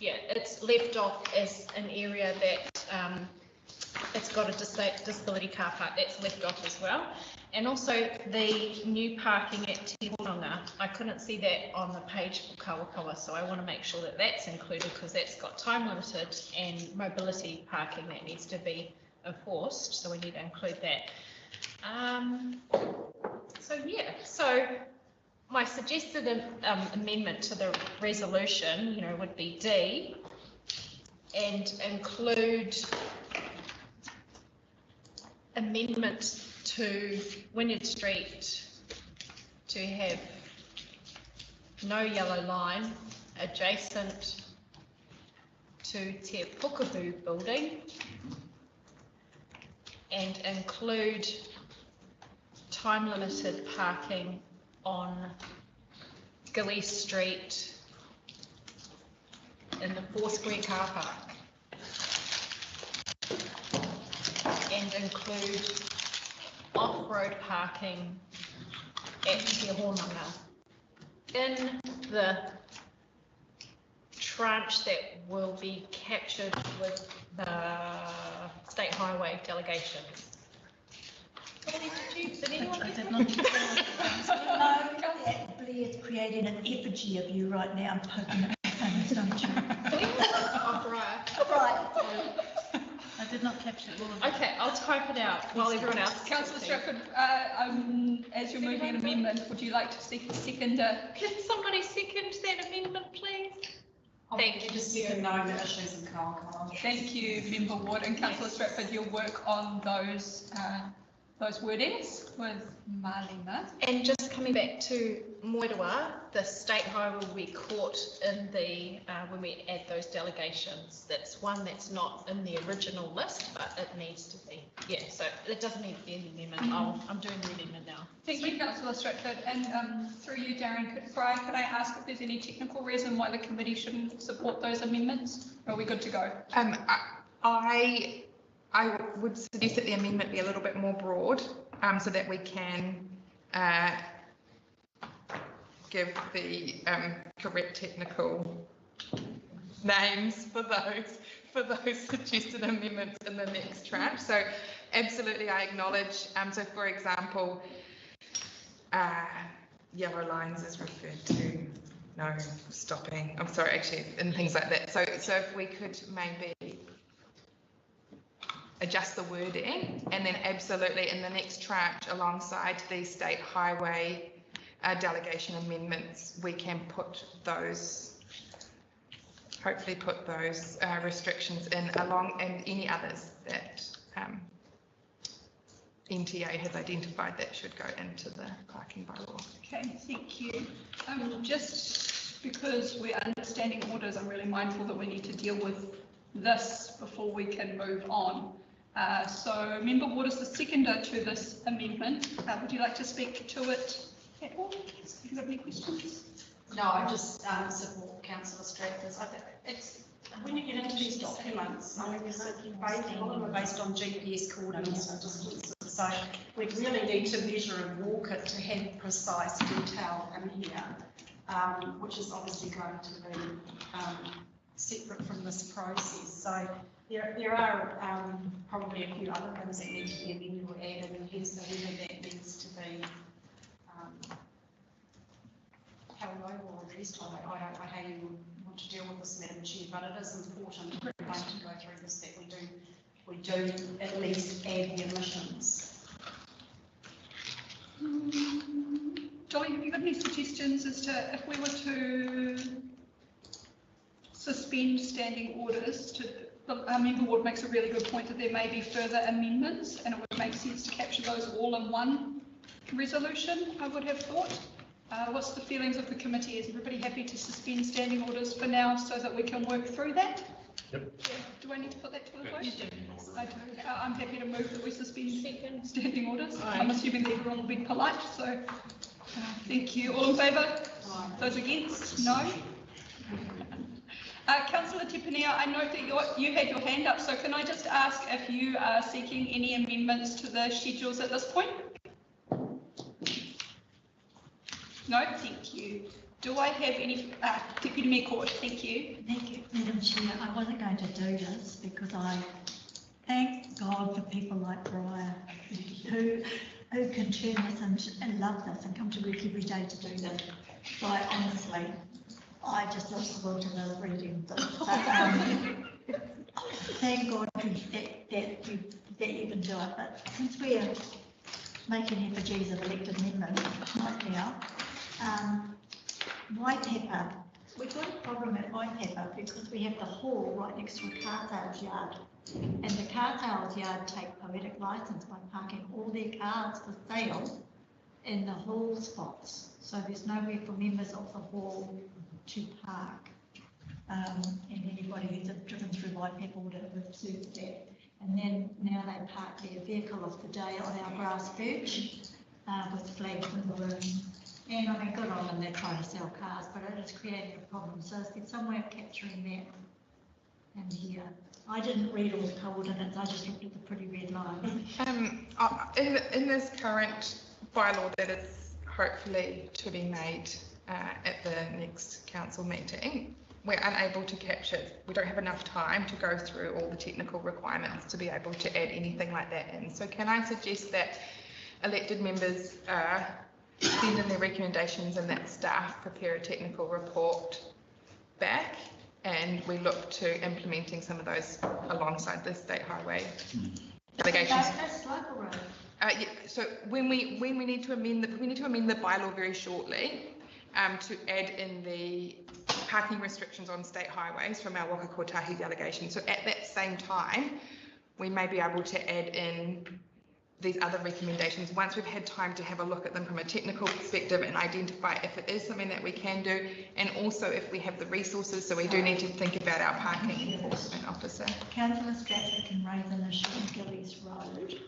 it's left off as an area that it's got a disability car park that's left off as well. And also the new parking at Te Honga, I couldn't see that on the page for Kawakawa, so I want to make sure that that's included because that's got time limited and mobility parking that needs to be enforced, so we need to include that. So my suggested amendment to the resolution, you know, would be D, and include amendment to Wynyard Street to have no yellow line adjacent to Te Pukahu building, and include time limited parking on Gilly Street in the Foursquare car park, and include off-road parking at Te Honga in the tranche that will be captured with the state highway delegations. Did anyone get Blair's creating an effigy of you right now, poking at my face, don't you? I did not capture all of that. Okay, I'll type it out while everyone else. Councillor Stratford, as you're moving an amendment, would you like to seek a seconder? Can somebody second that amendment, please? Thank you. Just let them know the issues in Karangawa. Thank you, Member Wood and Councillor Stratford. You'll work on those wordings with Marlena. And just coming back to Moerewa, the state highway will be caught in the, when we add those delegations. That's one that's not in the original list, but it needs to be. Yeah, so it doesn't need to be in the amendment. I'm doing the amendment now. Thank you, Councillor Stratford. And through you, Darren, Brian, could I ask if there's any technical reason why the committee shouldn't support those amendments? Or are we good to go? I would suggest that the amendment be a little bit more broad, so that we can give the correct technical names for those suggested amendments in the next tranche. So absolutely, I acknowledge. So for example, yellow lines is referred to. No, stopping. I'm sorry, actually, and things like that. So if we could maybe adjust the wording, and then absolutely in the next tranche alongside these state highway delegation amendments, we can put those, hopefully put those restrictions in along, and any others that NTA has identified that should go into the parking bylaw. Okay, thank you. Just because we're understanding orders, I'm really mindful that we need to deal with this before we can move on. So Member Ward is the seconder to this amendment. Would you like to speak to it at all? Do you have any questions? No, I just support Councillor Stratford's. It's when you get into these documents, I mean, a lot of them are based on GPS coordinates and distances. So we really need to measure and walk it to have precise detail in here, which is obviously going to be separate from this process. So there are probably a few other things that need to be amended or added, and hence the whether that needs to be held over or addressed. I don't know how you want to deal with this, Madam Chair, but it is important if we're going to go through this that we do at least add the emissions. Dolly, have you got any suggestions as to if we were to suspend standing orders to Member Ward makes a really good point that there may be further amendments and it would make sense to capture those all in one resolution, I would have thought. What's the feelings of the committee? Is everybody happy to suspend standing orders for now so that we can work through that? Yep. Yeah. Do I need to put that to a vote? I do. I'm happy to move that we suspend standing orders. I'm assuming that everyone will be polite, so thank you. All in favour? Those against? No? Councillor Tipanea, I note that you had your hand up, so can I just ask if you are seeking any amendments to the schedules at this point? No, thank you. Do I have any, Deputy Mayor Court, thank you. Thank you, Madam Chair. I wasn't going to do this because I thank God for people like Brian who can turn this and love this and come to work every day to do this. So honestly, I just lost the will to the reading this. Thank God that you can do it. But since we're making effigies of elected members right now, White Pepper, we've got a problem at White Pepper because we have the hall right next to a car sales yard. And the car sales yard take poetic license by parking all their cars for sale in the hall spots. So there's nowhere for members of the hall to park. And anybody who's driven through White Pepper would have observed that. And then now they park their vehicle off the day on our grass perch with flags in the room. And I mean, good on them, they're trying to sell cars, but it is creating a problem. So there's some way of capturing that in here. I didn't read all the coordinates, I just looked at the pretty red line. In this current bylaw that is hopefully to be made at the next council meeting, we're unable to capture, we don't have enough time to go through all the technical requirements to be able to add anything like that in. So can I suggest that elected members send in their recommendations and that staff prepare a technical report back and we look to implementing some of those alongside the state highway delegations. Yeah, so when we need to amend the bylaw very shortly to add in the parking restrictions on state highways from our Waka Kotahi delegation. So at that same time, we may be able to add in these other recommendations once we've had time to have a look at them from a technical perspective and identify if it is something that we can do, and also if we have the resources. So we do need to think about our parking enforcement officer. Councillor Stratford can raise an issue on Gillies Road,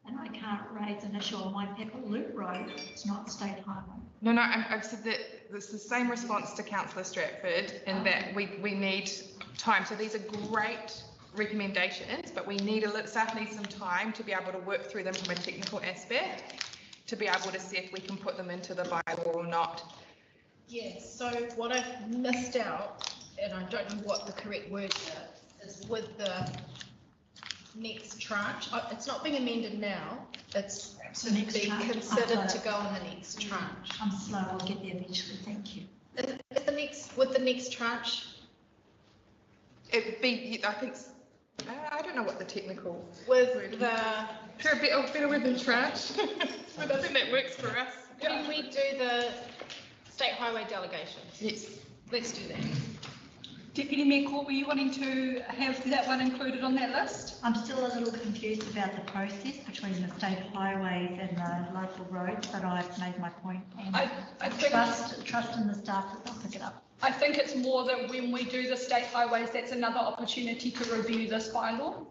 and I can't raise an issue on my Pepper Loop Road. It's not state highway. No, I've said that it's the same response to Councillor Stratford in that we need time. So these are great recommendations, but we need staff needs some time to be able to work through them from a technical aspect to be able to see if we can put them into the bylaw or not. Yes, so what I've missed out, and I don't know what the correct word is with the next tranche. It's not being amended now, it's to be considered to go in the next tranche. I'm slow, I'll get there eventually, thank you. With the next tranche? It'd be, I think, I don't know what the technical with word the better word than tranche. But I think that works for us. Can we do the state highway delegations? Yes. Let's do that. Deputy Mayor Court, were you wanting to have that one included on that list? I'm still a little confused about the process between the state highways and the local roads, but I've made my point, and I think trust in the staff that they'll pick it up. I think it's more that when we do the state highways, that's another opportunity to review this bylaw.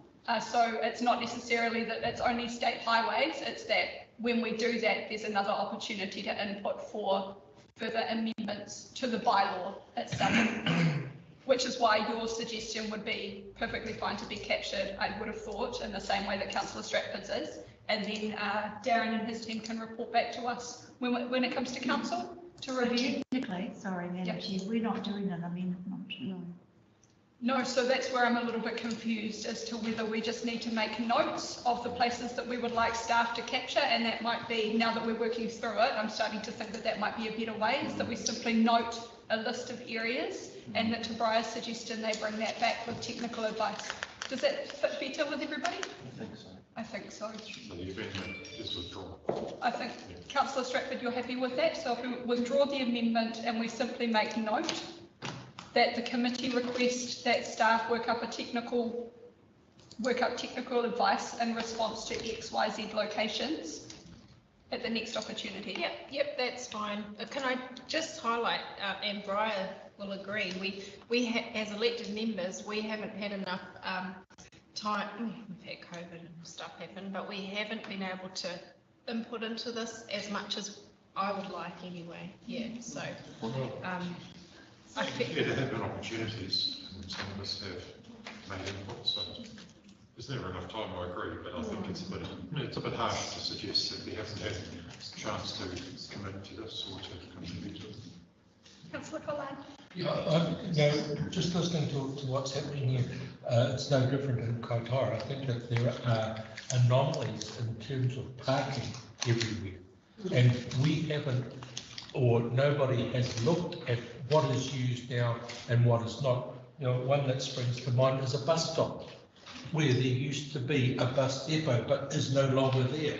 So it's not necessarily that it's only state highways, it's that when we do that, there's another opportunity to input for further amendments to the bylaw itself. Which is why your suggestion would be perfectly fine to be captured, I would have thought, in the same way that Councillor Stratford's is. And then Darren and his team can report back to us when it comes to council to review. Technically, sorry, Madam Chair, we're not doing an amendment. No, so that's where I'm a little bit confused as to whether we just need to make notes of the places that we would like staff to capture, and that might be, now that we're working through it, I'm starting to think that that might be a better way, is that we simply note a list of areas, and that to Briar's suggestion, they bring that back with technical advice. Does that fit better with everybody? I think so. I think so. So the amendment is withdrawn. I think, Councillor Stratford, you're happy with that? So if we withdraw the amendment and we simply make note that the committee request that staff work up technical advice in response to XYZ locations at the next opportunity. Yep, that's fine. Can I just highlight, and Briar will agree, we as elected members, we haven't had enough time. We've had COVID and stuff happen, but we haven't been able to input into this as much as I would like anyway. Yeah, so I think there have been opportunities, and some of us have made input, so is there enough time? I agree, but I think it's a bit harsh to suggest that we haven't had a chance to commit to this or to contribute to it. Councillor Collard. Yeah, just listening to what's happening here, it's no different in Kaitaia. I think that there are anomalies in terms of parking everywhere, and we haven't, or nobody has looked at what is used now and what is not. You know, one that springs to mind is a bus stop, where there used to be a bus depot but is no longer there.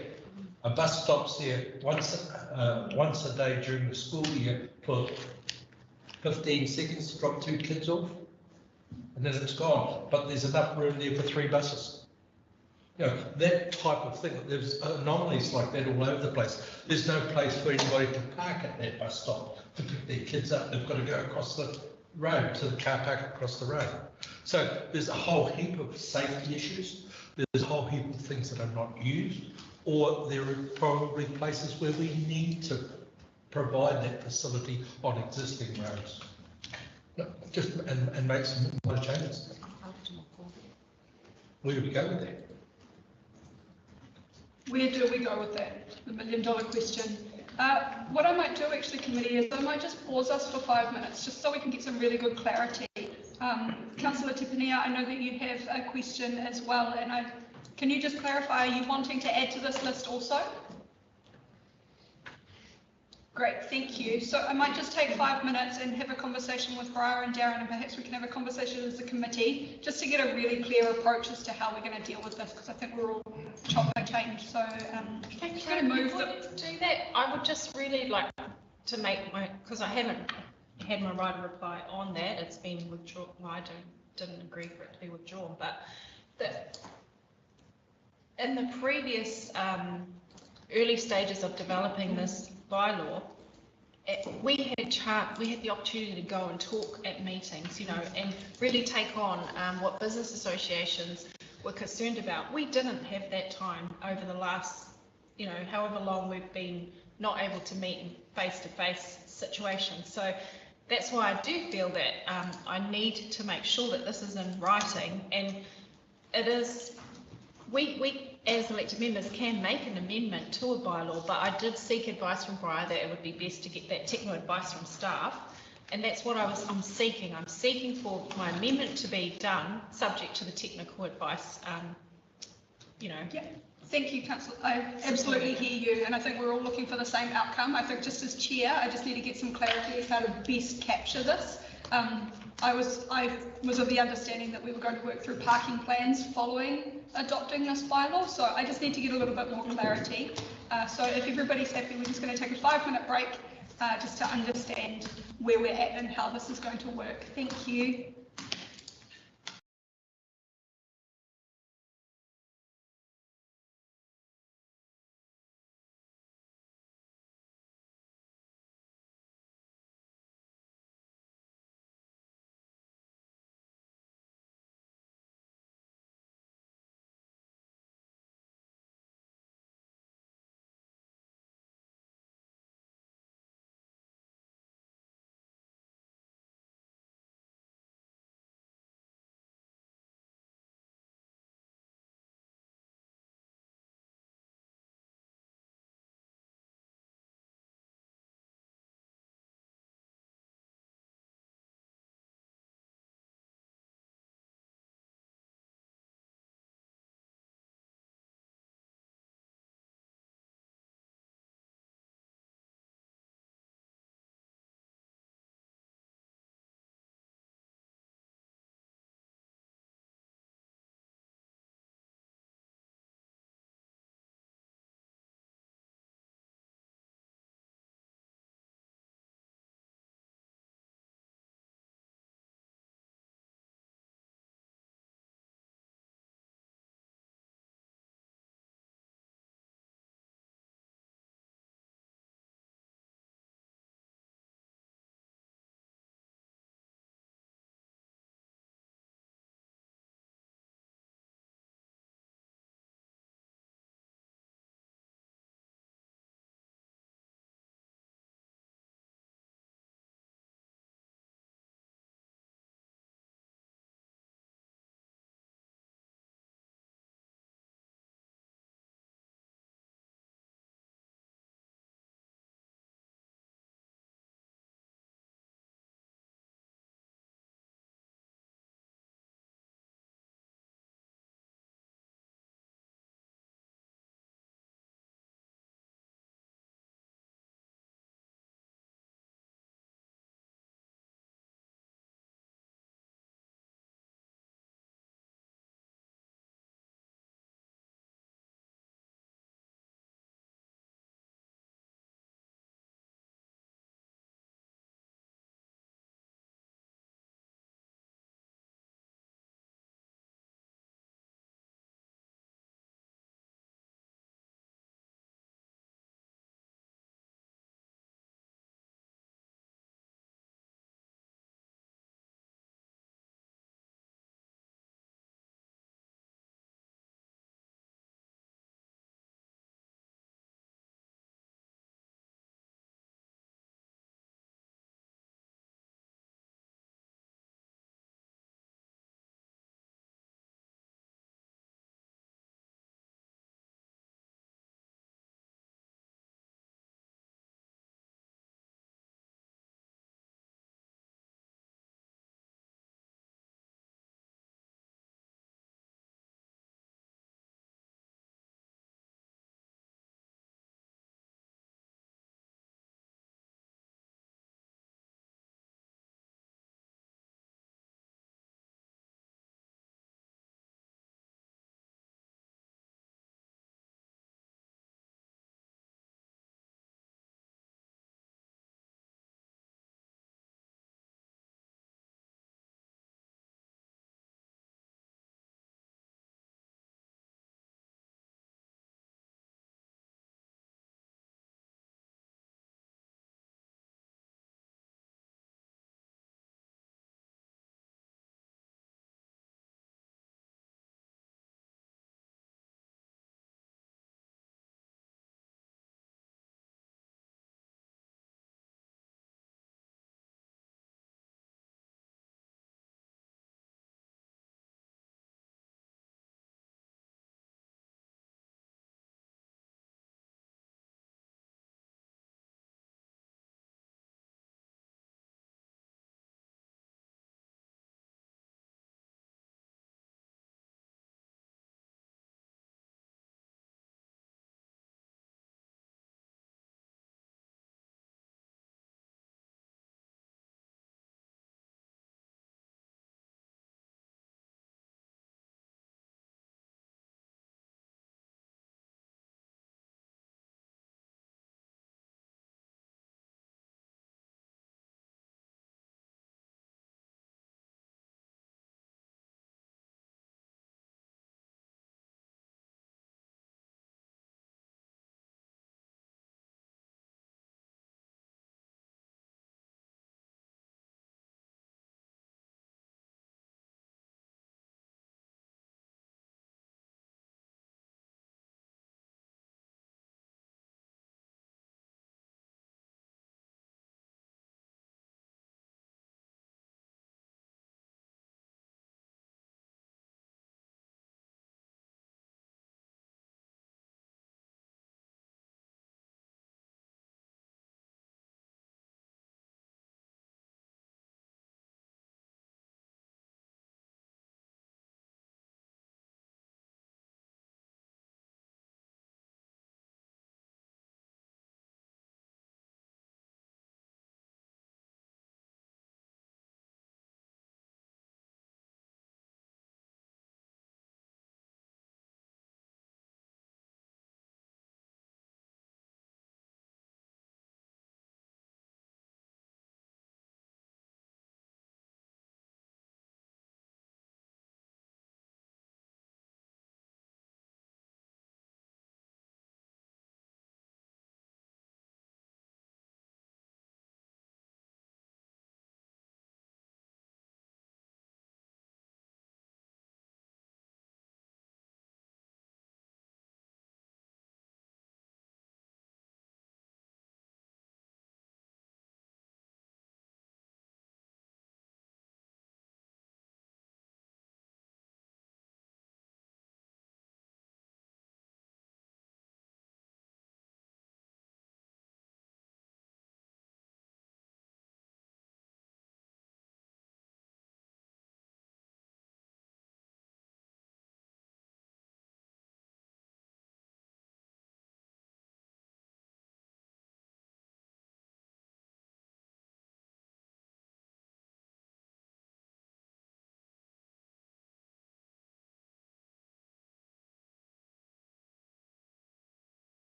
A bus stops there once a day during the school year for 15 seconds to drop 2 kids off, and then it's gone. But there's enough room there for 3 buses. You know, that type of thing. There's anomalies like that all over the place. There's no place for anybody to park at that bus stop to pick their kids up. They've got to go across the road to the car park across the road. So there's a whole heap of safety issues. There's a whole heap of things that are not used, or there are probably places where we need to provide that facility on existing roads. Just and make some minor changes. Where do we go with that? Where do we go with that? The $1 million question. What I might do actually, committee, is I might just pause us for 5 minutes, just so we can get some really good clarity. Councillor Tipinia, I know that you have a question as well, and can you just clarify, are you wanting to add to this list also? Great, thank you. So I might just take 5 minutes and have a conversation with Briar and Darren, and perhaps we can have a conversation as a committee, just to get a really clear approach as to how we're going to deal with this, because I think we're all chopped and changed. So I'm just going to move do that. I would just really like to make my, because I haven't had my right of reply on that. It's been withdrawn. Well, I didn't agree for it to be withdrawn, but in the previous early stages of developing this bylaw, we had the opportunity to go and talk at meetings, you know, and really take on what business associations were concerned about. We didn't have that time over the last, you know, however long we've been not able to meet in face-to-face situations. So that's why I do feel that I need to make sure that this is in writing, and it is, we as elected members can make an amendment to a bylaw, but I did seek advice from Briar that it would be best to get that technical advice from staff, and that's what I'm seeking. I'm seeking for my amendment to be done subject to the technical advice, you know. Yeah. Thank you, Councillor. I absolutely hear you, and I think we're all looking for the same outcome. I think just as chair, I just need to get some clarity as how to best capture this. I was of the understanding that we were going to work through parking plans following adopting this bylaw, so I just need to get a little bit more clarity. So if everybody's happy, we're just going to take a 5-minute break just to understand where we're at and how this is going to work. Thank you.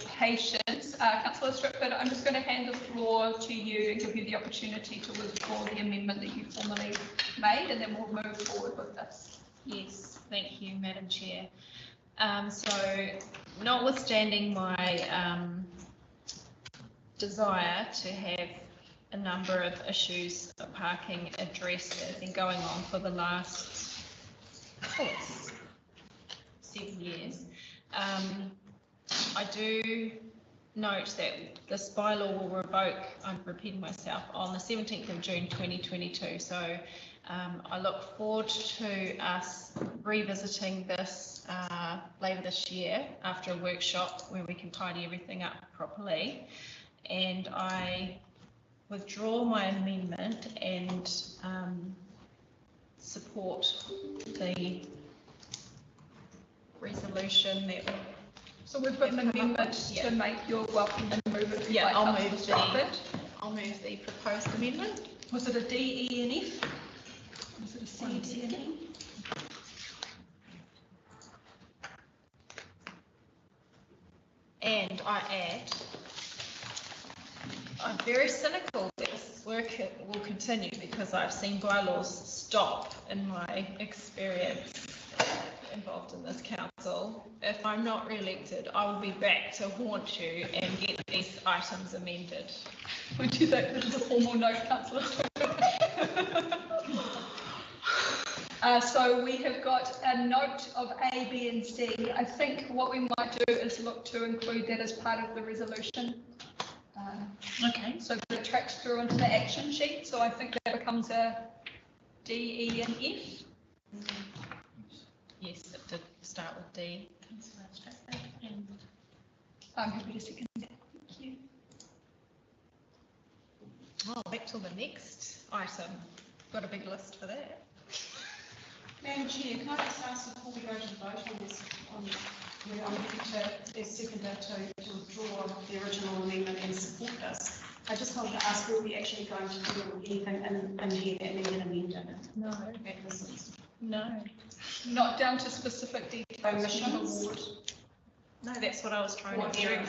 patience. Councillor Strickford, I'm just going to hand the floor to you and give you the opportunity to withdraw the amendment that you formally made, and then we'll move forward with this. Yes, thank you, Madam Chair. So, notwithstanding my desire to have a number of issues of parking addressed that have been going on for the last 7 years, I do note that this bylaw will revoke, I'm repeating myself, on the 17th of June 2022. So I look forward to us revisiting this later this year after a workshop where we can tidy everything up properly. And I withdraw my amendment and support the resolution that. So we've got an amendment to make your welcome and move it. Yeah, I'll move the proposed amendment. Was it a D, E, and F? Was it a C, D, and E? And I add, I'm very cynical that this work will continue because I've seen bylaws stop in my experience involved in this council. If I'm not re-elected, I will be back to haunt you and get these items amended. Would you think this is a formal note, Councillor? So we have got a note of A, B, and C. I think what we might do is look to include that as part of the resolution. Okay. So that it tracks through into the action sheet. So I think that becomes a D, E, and F. Yes, it did start with D. And I'm happy to second that. Thank you. Oh, back to the next item. Got a big list for that. Madam Chair, can I just ask before we go to vote on this, where I'm happy to, as seconder, to withdraw the original amendment and support this. I just wanted to ask, were we actually going to do anything in here that needed amended? No. At this instance? No. Not down to specific details. Omissions? No, that's what I was trying to hear.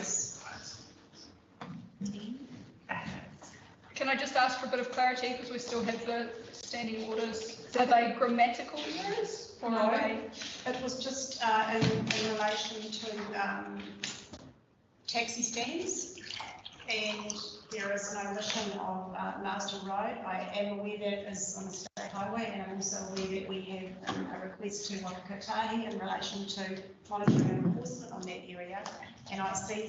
Can I just ask for a bit of clarity, because we still have the standing orders? Are they grammatical errors? Or No, they... it was just in relation to taxi stands, and there is no mention of Marsden Road. I am aware that is on the state highway, and I'm also aware that we have a request to Whakakotahi in relation to monitoring and enforcement on that area, and I see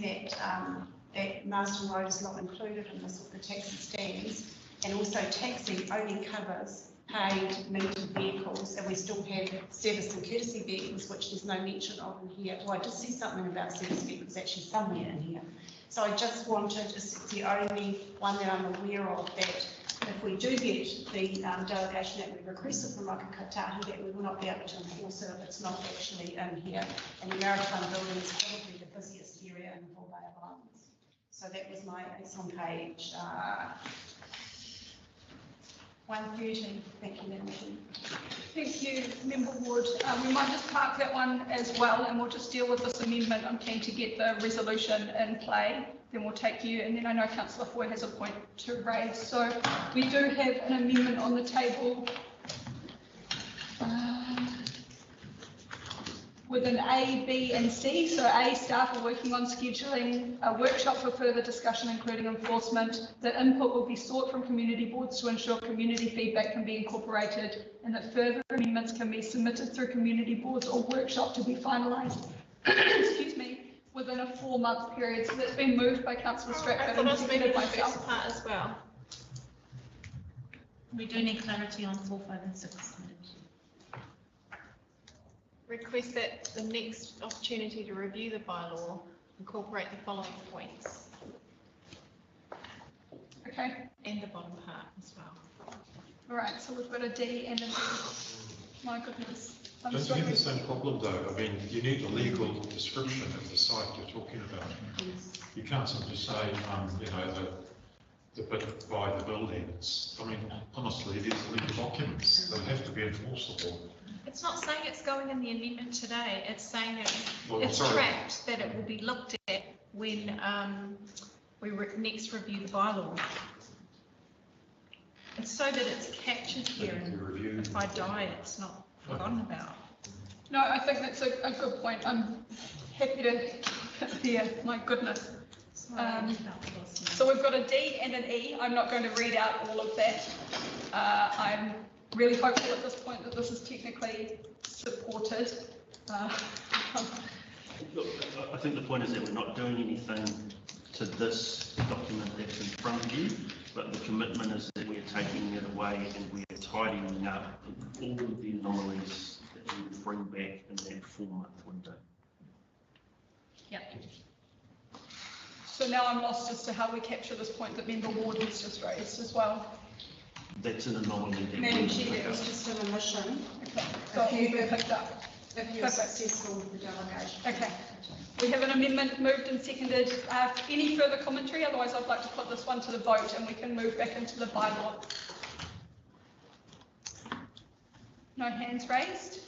that Marsden Road is not included in this with the taxi stands, and also taxi only covers paid metered vehicles, and we still have service and courtesy vehicles, which there's no mention of in here. Well, I did see something about service vehicles actually somewhere in here. So I just wanted, it's the only one that I'm aware of, that if we do get the delegation that we requested from Whakakotahi, that we will not be able to enforce it if it's not actually in here. And the Maritime Building is probably the busiest area in the whole Bay of Islands. So that was it's on page 130. Thank you, Madam Chair. Thank you, Member Ward. We might just park that one as well, and we'll just deal with this amendment. I'm keen to get the resolution in play. Then we'll take you, and then I know Councillor Foy has a point to raise. So we do have an amendment on the table with an A, B, and C. So A, staff are working on scheduling a workshop for further discussion, including enforcement. The input will be sought from community boards to ensure community feedback can be incorporated, and that further amendments can be submitted through community boards or workshop to be finalised. Excuse me, within a 4-month period. So that's been moved by Councillor Stratford. I thought I was moving the first part as well. We do need clarity on 4, 5, and 6. Request that the next opportunity to review the bylaw incorporate the following points. Okay. And the bottom part as well. All right, so we've got a D and a D. My goodness. Don't you have the same problem though? I mean, you need a legal description of the site you're talking about. You can't simply say, you know, the bit by the building. I mean, honestly, these are legal documents. They have to be enforceable. It's not saying it's going in the amendment today. It's saying that Well, it's tracked, that it will be looked at when we next review the bylaw. It's so that it's captured here, and if I die, it's not forgotten about. No, I think that's a good point. I'm happy to hear, my goodness. So we've got a D and an E. I'm not going to read out all of that. I'm really hopeful at this point that this is technically supported. Look, I think the point is that we're not doing anything to this document that's in front of you, but the commitment is that we're taking it away and we're tidying up all of the anomalies that we will bring back in that 4-month window. Yep. So now I'm lost as to how we capture this point that Member Ward has just raised as well. That's an anomaly that Madam we Chair, pick it was up. just an omission. Okay, so If you we've picked up. If you're successful with the delegation. Okay. We have an amendment moved and seconded. Any further commentary? Otherwise, I'd like to put this one to the vote and we can move back into the bylaw. No hands raised.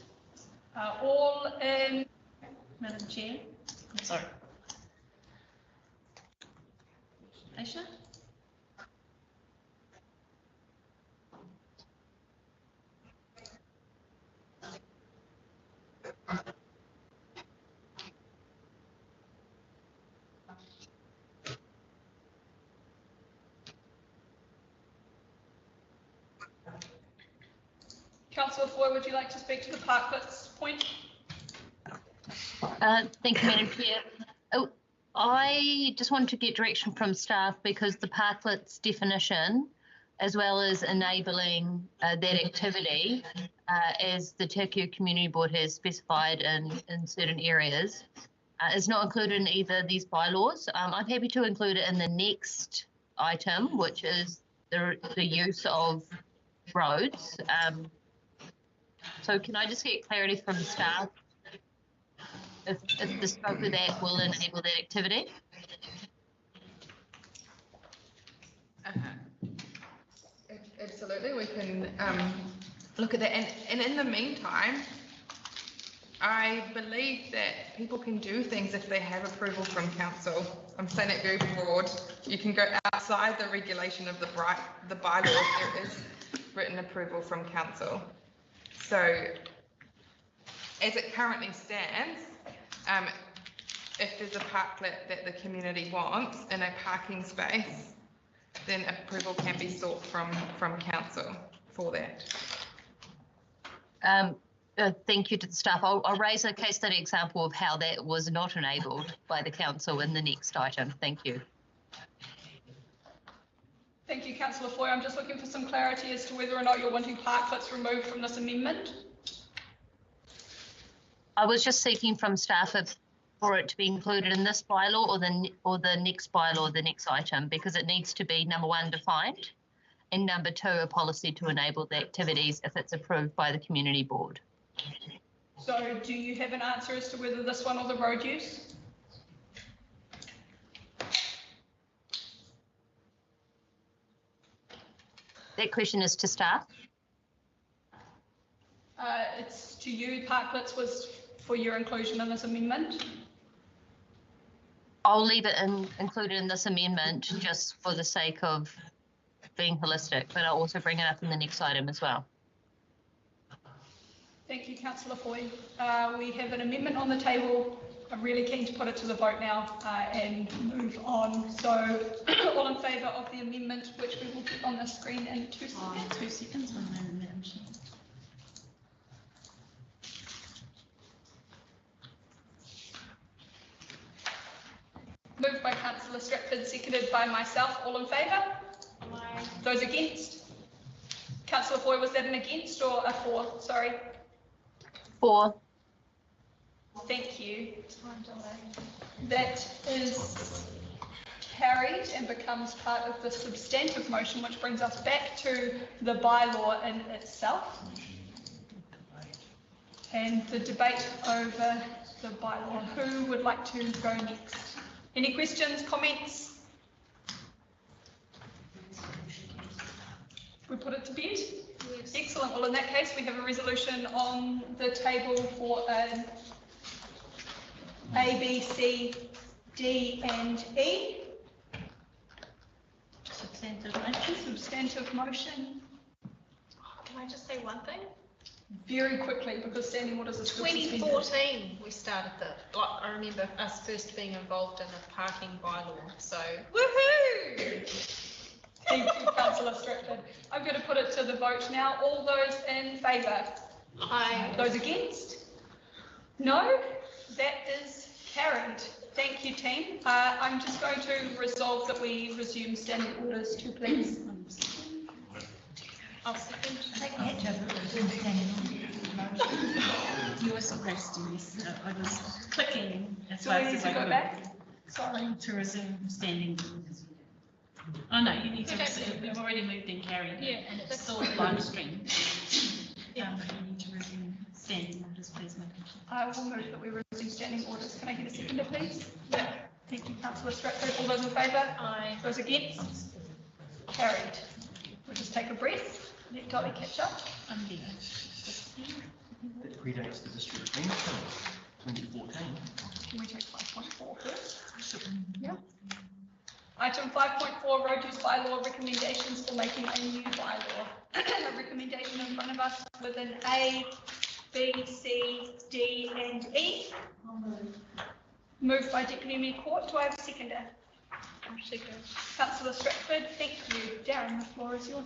All in. Madam Chair. I'm sorry. Aisha? Councillor Foy, would you like to speak to the parklets point? Thank you, Madam Chair. Oh, I just wanted to get direction from staff because the parklets definition, as well as enabling that activity, as the Tekio Community Board has specified in certain areas, is not included in either of these bylaws. I'm happy to include it in the next item, which is the use of roads. So can I just get clarity from staff if the scope of that will enable that activity? Absolutely, we can look at that. And in the meantime, I believe that people can do things if they have approval from council. I'm saying that very broad. You can go outside the regulation of the bylaw if there is written approval from council. So, as it currently stands, if there's a parklet that the community wants in a parking space, then approval can be sought from council for that. Thank you to the staff. I'll raise a case study example of how that was not enabled by the council in the next item. Thank you. Thank you, Councillor Foy. I'm just looking for some clarity as to whether or not you're wanting parklets removed from this amendment. I was just seeking from staff for it to be included in this bylaw or the next bylaw, the next item, because it needs to be, number one, defined, and number two, a policy to enable the activities if it's approved by the community board. So do you have an answer as to whether this one or the road use? That question is to staff. It's to you, parklets was for your inclusion in this amendment. I'll leave it included in this amendment just for the sake of being holistic, but I'll also bring it up in the next item as well. Thank you, Councillor Foy. We have an amendment on the table. I'm really keen to put it to the vote now and move on. So all in favour of the amendment, which we will put on the screen in 2 seconds. 2 seconds, Madam Chair. Moved by Councillor Stratford, seconded by myself. All in favour? Aye. Those against? Councillor Foy, was that an against or a for? Sorry. For. Thank you. That is carried and becomes part of the substantive motion, which brings us back to the bylaw in itself and the debate over the bylaw. Who would like to go next? Any questions, comments? We put it to bed? Yes. Excellent. Well, in that case, we have a resolution on the table for an A, B, C D and E. Substantive motion. Can I just say one thing? Very quickly, because standing orders are still suspended. 2014, we started I remember us first being involved in a parking bylaw, so woohoo! Thank you, Councillor Stratford. I'm going to put it to the vote now. All those in favour? Aye. Those against? No? That is carried. Thank you, team. I'm just going to resolve that we resume standing orders to please. I'll second. You were supposed to, so I was clicking as Do we fast need as to I go could. back? Sorry. To resume standing. Oh no, you need to resume, we've already moved and carried. Yeah, And it's still live stream. You need to resume standing orders, please, Madam Chair. I will move that we resume standing orders. Can I get a seconder, please? Yeah. Thank you, Councillor Stratford. All those in favour? Aye. Those against? Carried. We'll just take a breath. Let Dolly catch up. That predates the district agreement, 2014. Can we take 5.4 first? Yeah. Item 5.4, road use bylaw recommendations for making a new bylaw. A recommendation in front of us within A, B, C, D and E. Moved by Deputy Mayor Court. Do I have a seconder? Councillor Stratford, thank you. Darren, the floor is yours.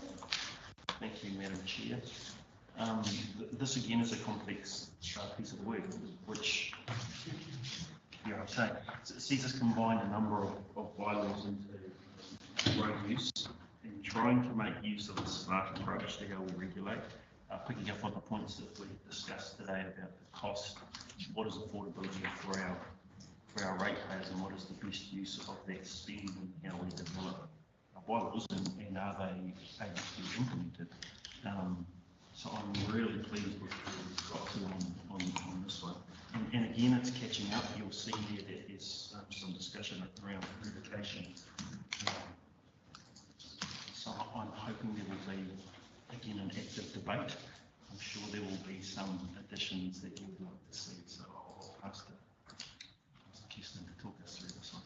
Thank you, Madam Chair. This again is a complex piece of work, which, I'm saying, sees us combine a number of bylaws into road use and trying to make use of a smart approach to how we regulate, picking up on the points that we discussed today about the cost, what is affordability for our ratepayers, and what is the best use of that spend and how we develop our bylaws, and are they able to be implemented. So I'm really pleased with where we've got to on this one. And again, it's catching up. You'll see there that there's some discussion around revocation. So I'm hoping there will be, again, an active debate. I'm sure there will be some additions that you would like to see. So I'll pass to Kirsten to talk us through this one.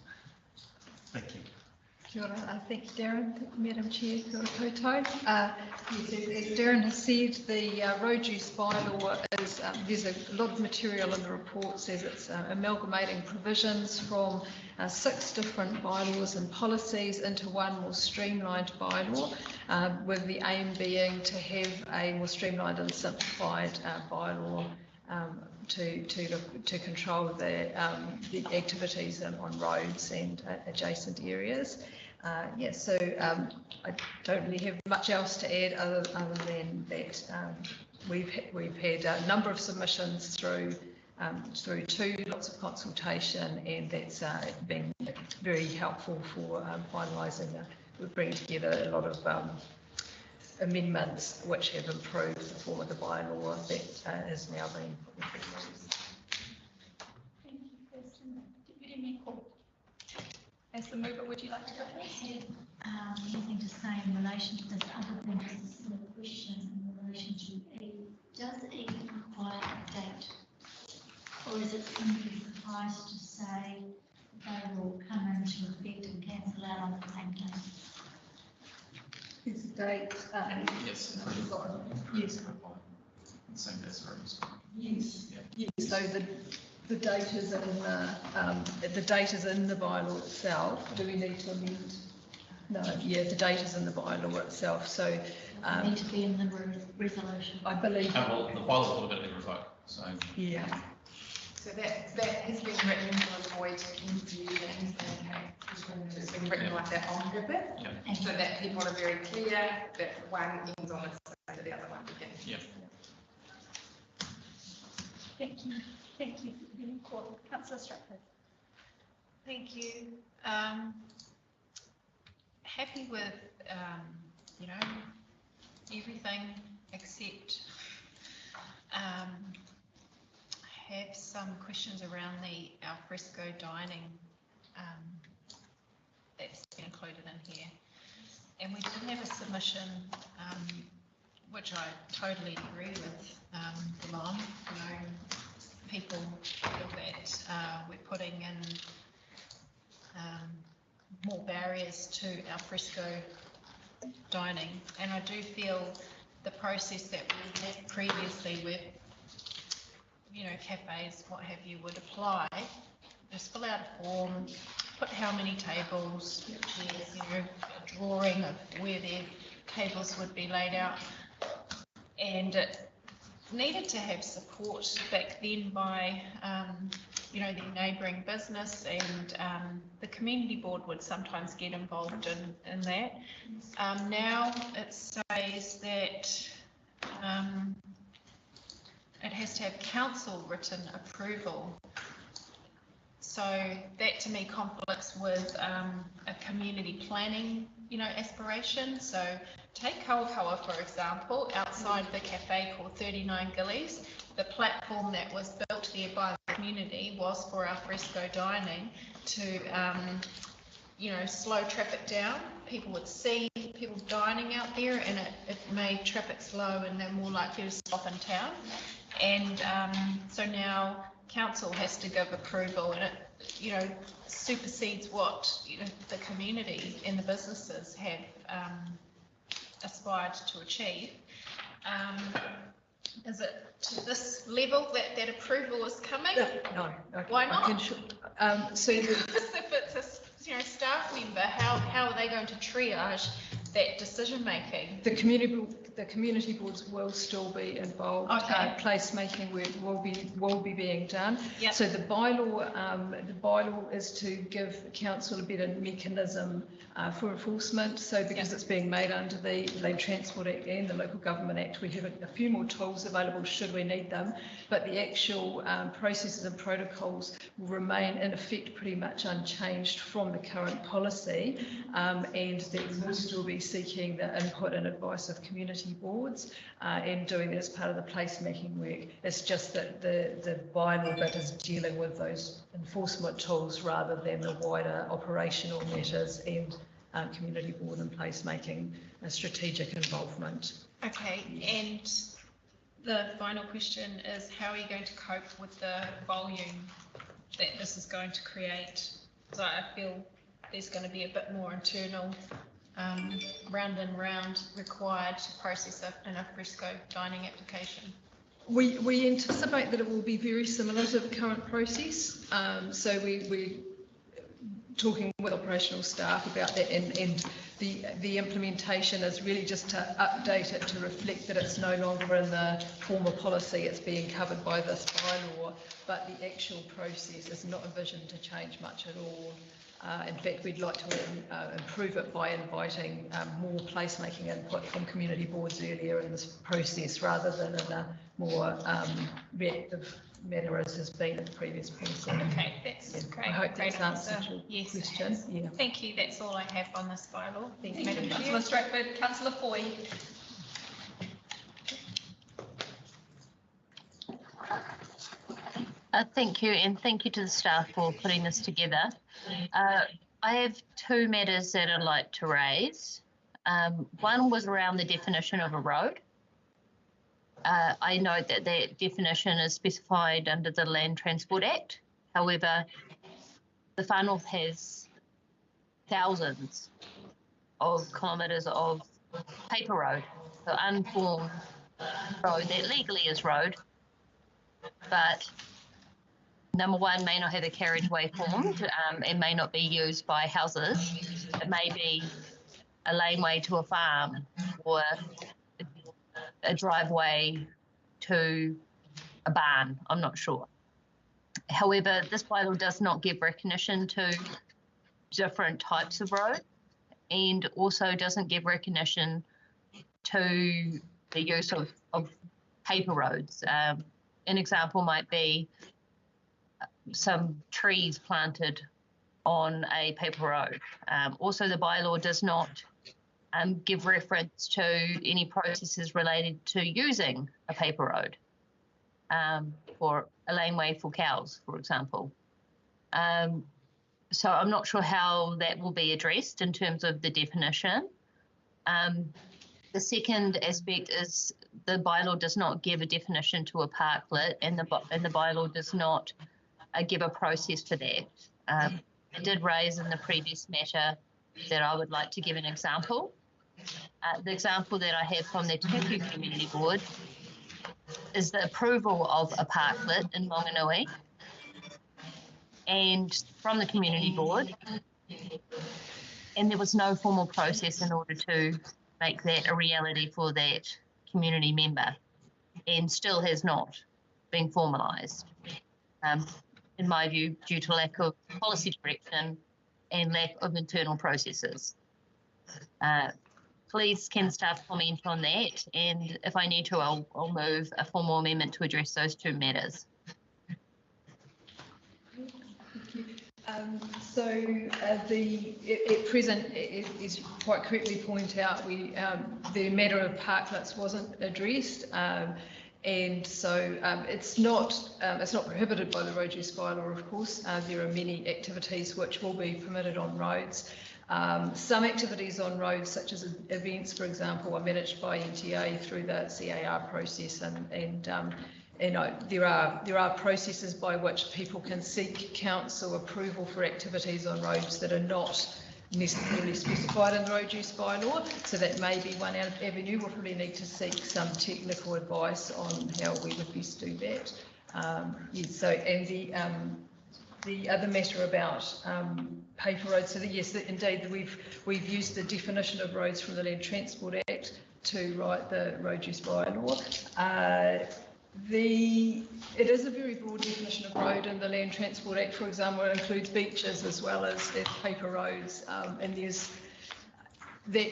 Thank you. Kia ora, thank you, Darren. Thank you, Madam Chair. Kia ora koutou. Yes, as Darren has said, the road use bylaw is, there's a lot of material in the report, says it's amalgamating provisions from 6 different bylaws and policies into one more streamlined bylaw, with the aim being to have a more streamlined and simplified bylaw to control the activities on roads and adjacent areas. So I don't really have much else to add other than that we've had a number of submissions through 2 lots of consultation, and that's been very helpful for finalising. We're bringing together a lot of amendments which have improved the form of the bylaw that is now being put in place. Thank you, Kirsten. Deputy Mayor Court. As the mover, would you like to go first? Anything to say in relation to this other than just a question in relation to E? Does E require a date? Or is it simply suffice to say they will come into effect and cancel out on the same day? Is the date? Yes. Yes. Same day, sorry. Yes. Yes. So the date is in the bylaw itself. Do we need to amend? No. Yeah, the date is in the bylaw itself. So need to be in the resolution. I believe. Well, the bylaw will automatically revoke. So yeah. So that has been written to avoid confusion. It's been written like that on purpose, so that people are very clear that one ends on the same, the other one begins. Yeah. Thank you. Thank you. Councillor Stratford. Thank you. Happy with everything except have some questions around the alfresco dining that's been included in here. And we did have a submission, which I totally agree with, Delon. People feel that we're putting in more barriers to al fresco dining. And I do feel the process that we had previously with, cafes, what have you, would apply. Just fill out a form, put how many tables, a drawing of where their tables would be laid out. And it needed to have support back then by, the neighbouring business, and the community board would sometimes get involved in that. Now it says that it has to have council written approval. So that to me conflicts with a community planning, aspiration. So take Kaukaua, for example, outside the cafe called 39 Gillies. The platform that was built there by the community was for al fresco dining to, slow traffic down. People would see people dining out there, and it made traffic slow, and they're more likely to stop in town. And so now council has to give approval, and it, supersedes what the community and the businesses have aspired to achieve. Is it to this level that approval is coming? No. Why not? So because if it's a staff member, how are they going to triage that decision making? the community boards will still be involved. Okay. Placemaking work will be being done. Yep. So the bylaw is to give council a better mechanism for enforcement. So because it's being made under the Land Transport Act and the Local Government Act, we have a few more tools available should we need them. But the actual processes and protocols will remain in effect pretty much unchanged from the current policy, and that will still be seeking the input and advice of community boards and doing it as part of the placemaking work. It's just that the bylaw bit is dealing with those enforcement tools rather than the wider operational matters and community board and placemaking strategic involvement. Okay, and the final question is, how are you going to cope with the volume that this is going to create? So I feel there's going to be a bit more internal round and round required to process an al fresco dining application. We anticipate that it will be very similar to the current process. So we're talking with operational staff about that, and the implementation is really just to update it to reflect that it's no longer in the former policy, it's being covered by this bylaw, but the actual process is not envisioned to change much at all. In fact, we'd like to improve it by inviting more placemaking input from community boards earlier in this process, rather than in a more reactive manner as has been in the previous policy. Okay, that's great. I hope that's answered your question. Yeah. Thank you. That's all I have on this bylaw. Thank you, Madam Councillor Stratford. Councillor Foy. Thank you, and thank you to the staff for putting this together. I have two matters that I'd like to raise. One was around the definition of a road. I note that that definition is specified under the Land Transport Act. However, the whānau has thousands of kilometres of paper road, so unformed road that legally is road, but number one, may not have a carriageway formed and may not be used by houses. It may be a laneway to a farm or a driveway to a barn, I'm not sure. However, this bylaw does not give recognition to different types of road, and also doesn't give recognition to the use of paper roads. An example might be some trees planted on a paper road. Also, the bylaw does not give reference to any processes related to using a paper road for a laneway for cows, for example. So I'm not sure how that will be addressed in terms of the definition. The second aspect is the bylaw does not give a definition to a parklet, and the bylaw does not give a process for that. I did raise in the previous matter that I would like to give an example. The example that I have from the Te Huku Community Board is the approval of a parklet in Monganui, and from the Community Board, and there was no formal process in order to make that a reality for that community member, and still has not been formalised, in my view, due to lack of policy direction and lack of internal processes. Please can staff comment on that, and if I need to, I'll move a formal amendment to address those two matters. At present, as you quite correctly point out, the matter of parklets wasn't addressed, and so it's not prohibited by the road use bylaw. Of course, there are many activities which will be permitted on roads. Some activities on roads, such as events, for example, are managed by NTA through the CAR process, and you know, there are processes by which people can seek council approval for activities on roads that are not necessarily specified in the road use bylaw. So that may be one avenue. We'll probably need to seek some technical advice on how we would best do that. Yes, so, and the other matter about paper roads. So yes, indeed, we've used the definition of roads from the Land Transport Act to write the road use bylaw. It is a very broad definition of road in the Land Transport Act. For example, it includes beaches as well as paper roads, and that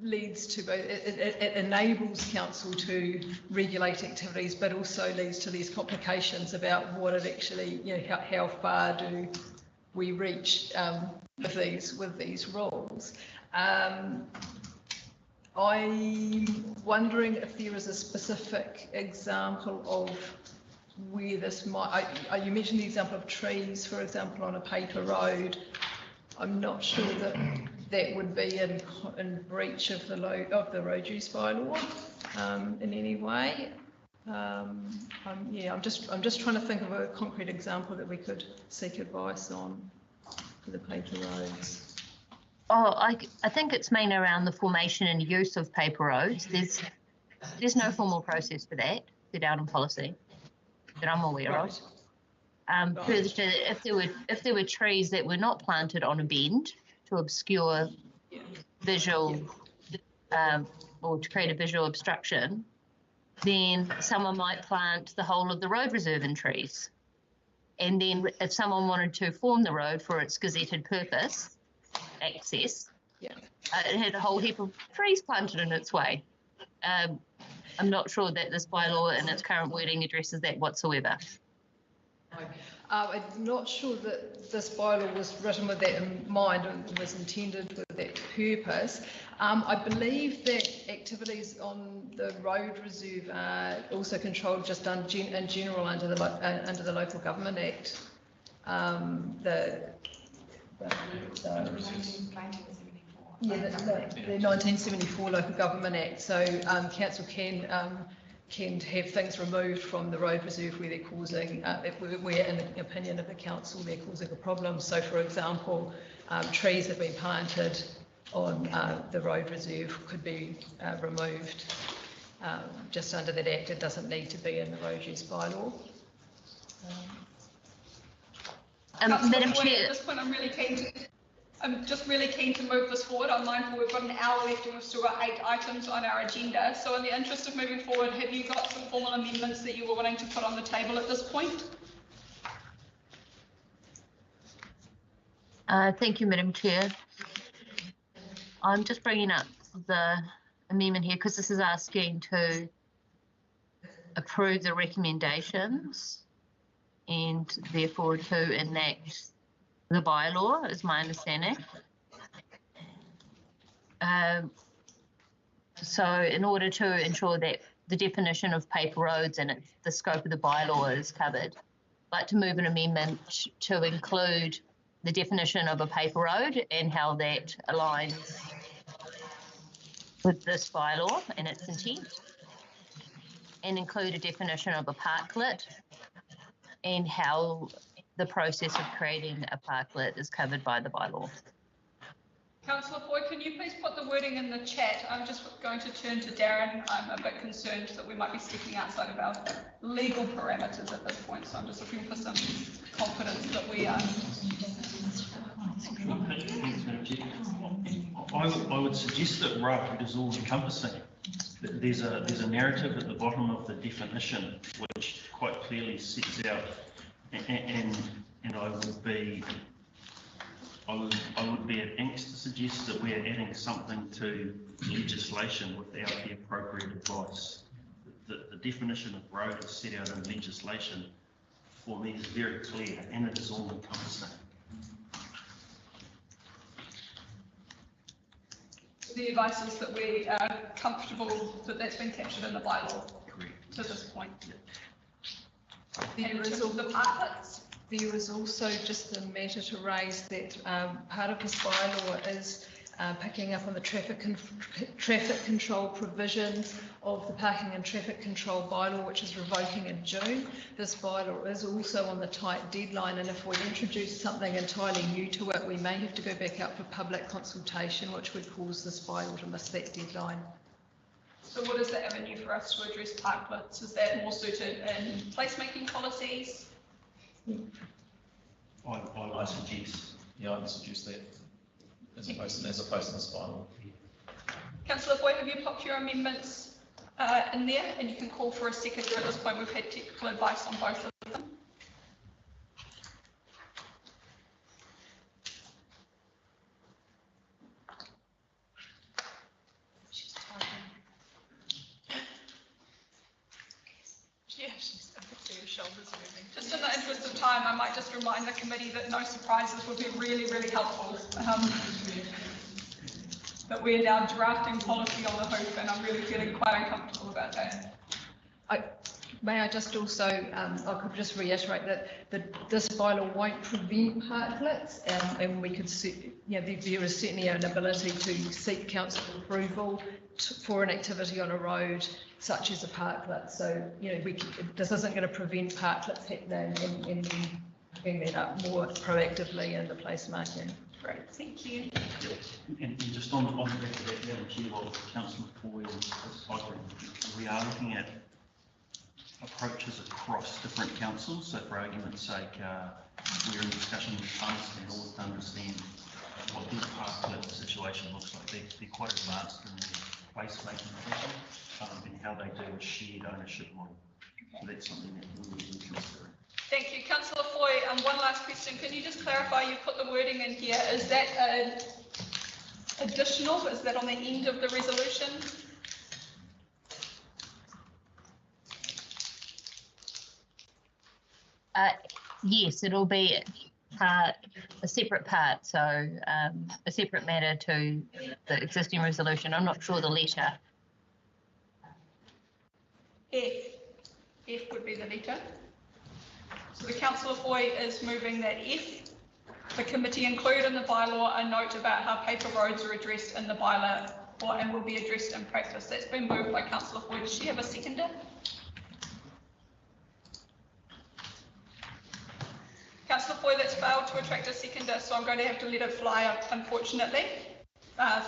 leads to both. It enables council to regulate activities, but also leads to these complications about what it actually, you know, how far do we reach with these rules. I'm wondering if there is a specific example of where this might. You mentioned the example of trees, for example, on a paper road. I'm not sure that that would be in breach of the road use bylaw in any way. Yeah, I'm just trying to think of a concrete example that we could seek advice on for the paper roads. Oh, I think it's mainly around the formation and use of paper roads. There's no formal process for that set out in policy that I'm aware of. Further to that, if there were trees that were not planted on a bend to obscure visual or to create a visual obstruction, then someone might plant the whole of the road reserve in trees. And then if someone wanted to form the road for its gazetted purpose, access, it had a whole heap of trees planted in its way. I'm not sure that this bylaw in its current wording addresses that whatsoever. I'm not sure that this bylaw was written with that in mind and was intended with that purpose. I believe that activities on the road reserve are also controlled just in general under the Local Government Act. The 1974 Local Government Act. So council can have things removed from the road reserve where they're causing, where in the opinion of the council they're causing a problem. So for example, trees have been planted on the road reserve could be removed just under that act. It doesn't need to be in the road use bylaw. Madam Chair, at this point, I'm just really keen to move this forward. I'm mindful we've got an hour left and we've still got 8 items on our agenda. So in the interest of moving forward, have you got some formal amendments that you were wanting to put on the table at this point? Thank you, Madam Chair. I'm just bringing up the amendment here because this is asking to approve the recommendations and therefore to enact the bylaw, is my understanding. So in order to ensure that the definition of paper roads and the scope of the bylaw is covered, I'd like to move an amendment to include the definition of a paper road and how that aligns with this bylaw and its intent, and include a definition of a parklet and how the process of creating a parklet is covered by the bylaw. Councillor Boyd, can you please put the wording in the chat? I'm just going to turn to Darren. I'm a bit concerned that we might be stepping outside of our legal parameters at this point, so I'm just looking for some confidence that we are. I would suggest that road is all encompassing. There's a narrative at the bottom of the definition which quite clearly sets out, and I would be at angst to suggest that we're adding something to legislation without the appropriate advice. The definition of road is set out in legislation for me is very clear, and it is all encompassing. The advice is that we are comfortable that that's been captured in the bylaw. Correct. To this point. There And in is terms of the parklets, There is also just the matter to raise that part of this bylaw is picking up on the traffic control provisions of the parking and traffic control bylaw, which is revoking in June. This bylaw is also on the tight deadline, and if we introduce something entirely new to it, we may have to go back out for public consultation, which would cause this bylaw to miss that deadline. so what is the avenue for us to address parklets? Is that more suited in placemaking policies? I suggest. Yeah, I would suggest that as opposed to this bylaw. Councillor Boyd, have you popped your amendments in there? And you can call for a seconder at this point. We've had technical advice on both of them. Yeah, she's I could see her shoulders moving. Just in the interest of time, I might just remind the committee that no surprises would be really, really helpful. That we're now drafting policy on the hoof, and I'm really feeling quite uncomfortable about that. May I just also, I could just reiterate that this bylaw won't prevent parklets, and we could see, there is certainly an ability to seek council approval for an activity on a road such as a parklet. So, this isn't going to prevent parklets happening, and bring that up more proactively in the placemaking. Great, thank you. And just on the back of that, Madam Chair, while Councillor Boyd is cycling, we are looking at approaches across different councils. So for argument's sake, we're in discussion with Untitled in order to understand what the parklet situation looks like. They're quite advanced in their placemaking position and how they do a shared ownership model. So that's something that we will be considering. Thank you. Councillor Foy, one last question. Can you just clarify, you put the wording in here, is that additional? Is that on the end of the resolution? Yes, it'll be a separate part, so a separate matter to the existing resolution. I'm not sure the letter. F would be the letter. So the Councillor Foy is moving that if the committee include in the bylaw a note about how paper roads are addressed in the bylaw and will be addressed in practice. That's been moved by Councillor Foy. Does she have a seconder? Councillor Foy, that's failed to attract a seconder, so I'm going to have to let it fly, unfortunately.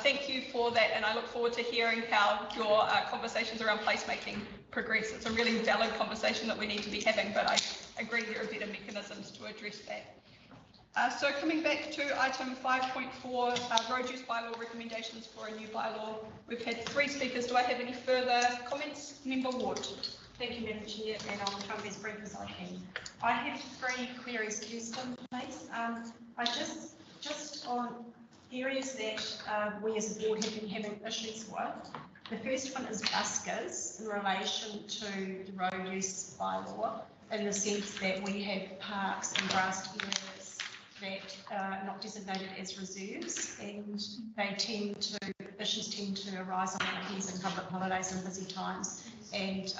Thank you for that, and I look forward to hearing how your conversations around placemaking progress. It's a really valid conversation that we need to be having, but I agree there are better mechanisms to address that. So coming back to item 5.4, road use bylaw recommendations for a new bylaw. We've had 3 speakers. Do I have any further comments? Member Ward. Thank you, Madam Chair, and I'll try to be as brief as I can. I have 3 queries, Kirsten, please. I just on areas that we as a board have been having issues with. The first one is buskers in relation to the road use bylaw, in the sense that we have parks and grassed areas that are not designated as reserves, and issues tend to arise on weekends and public holidays and busy times, and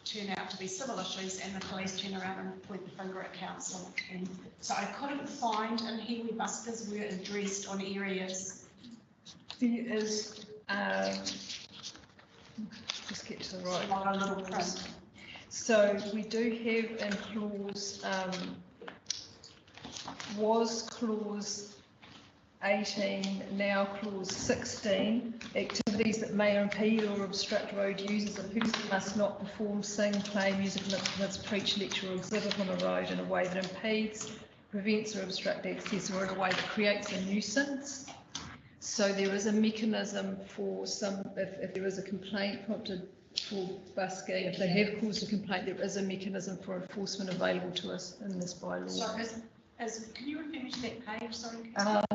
turn out to be civil issues, and the police turn around and point the finger at council. And so I couldn't find in here where buskers were addressed on areas. There is, just get to the right. A little print. So we do have in clause was clause 18, now clause 16. Activities that may impede or obstruct road users and who must not perform, sing, play musical instruments, preach, lecture or exhibit on the road in a way that impedes, prevents or obstructs access or in a way that creates a nuisance. So there is a mechanism for if there is a complaint prompted for busking, if they have caused a complaint, there is a mechanism for enforcement available to us in this bylaw. So can you refer me to that page, sorry?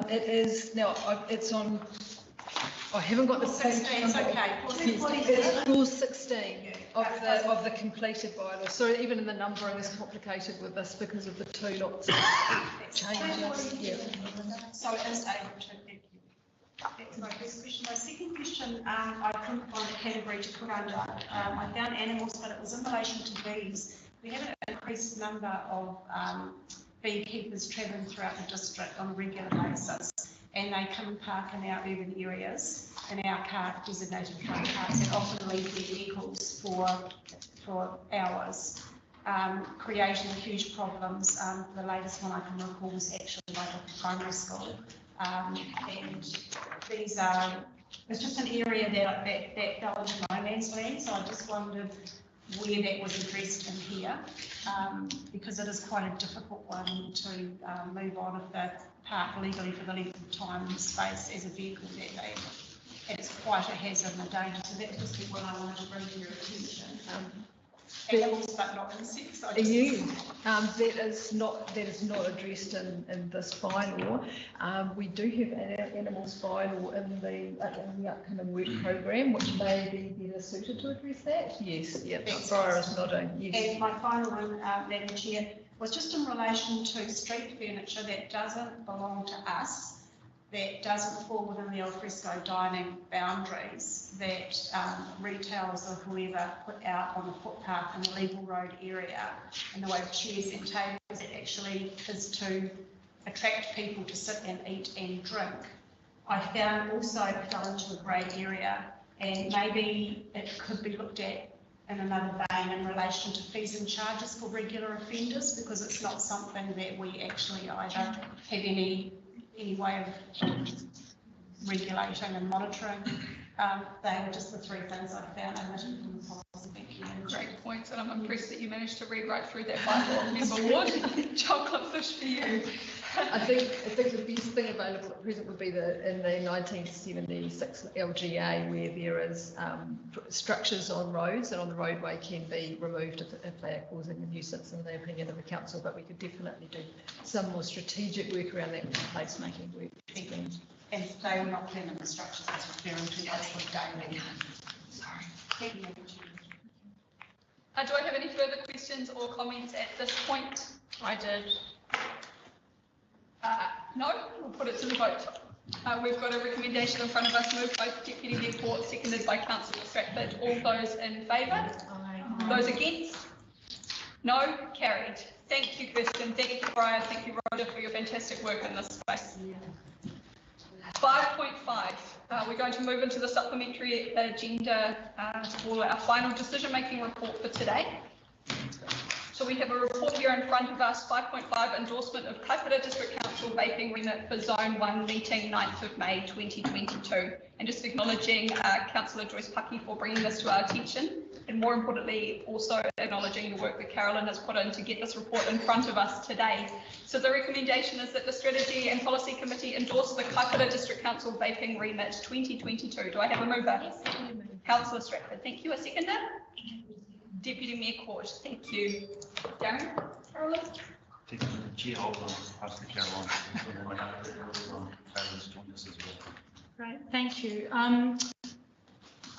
It is, now, it's on, I haven't got the page 16, it's okay. It's clause 16 of the completed bylaw. So even in the numbering is complicated with this because of the two lots of changes. Yeah. So it is able to, thank you. That's my first question. My second question, I couldn't find a category to put under. I found animals, but it was in relation to bees. We have an increased number of beekeepers travelling throughout the district on a regular basis, and they come and park in our urban areas, in our designated car parks, and often leave their vehicles for hours, creating huge problems. The latest one I can recall was actually like a primary school, and these are, it's just an area that fell into no man's land, so I just wondered where that was addressed in here, because it is quite a difficult one to move on if they park legally for the length of time and space as a vehicle that they, and it's quite a hazard and a danger. So that was just what I wanted to bring to your attention. Animals, but not insects. That is not addressed in this bylaw. We do have an animals bylaw in the upcoming work programme, which may be better suited to address that. Yes, yeah. Briar is nodding. Yes. And my final one, Madam Chair, was just in relation to street furniture that doesn't belong to us, that doesn't fall within the alfresco dining boundaries, that retailers or whoever put out on the footpath in the legal road area in the way of chairs and tables, that actually is to attract people to sit and eat and drink. I found also fell into a grey area, and maybe it could be looked at in another vein in relation to fees and charges for regular offenders, because it's not something that we actually either have any way of regulating and monitoring. They were just the three things I found omitted from the policy. Thank you. Great points, and I'm impressed that you managed to read right through that bylaw. Member Ward, chocolate fish for you. I think the best thing available at present would be in the 1976 LGA, where there is structures on roads and on the roadway can be removed if they are causing a nuisance in the opinion of the council, but we could definitely do some more strategic work around that placemaking work. And they were not permanent structures I was referring to, that's what daily. Sorry. Thank you. Do I have any further questions or comments at this point? I did. No, we'll put it to the vote. We've got a recommendation in front of us, moved by Deputy Mayor Court, seconded by Councillor Stratford. All those in favour? Those against? No? Carried. Thank you, Kirsten. Thank you, Brian. Thank you, Rhoda, for your fantastic work in this space. 5.5. We're going to move into the supplementary agenda for our final decision-making report for today. So we have a report here in front of us, 5.5, endorsement of Kaipara District Council vaping remit for Zone 1 meeting 9th of May 2022. And just acknowledging Councillor Joyce Pucky for bringing this to our attention, and more importantly, also acknowledging the work that Carolyn has put in to get this report in front of us today. So the recommendation is that the Strategy and Policy Committee endorse the Kaipara District Council vaping remit 2022. Do I have a mover? Yes, Councillor Stratford, thank you. A seconder? Deputy Mayor Court, thank you. Darren, Carolyn? Thank you, Chair. I'll pass to Caroline. Great, thank you.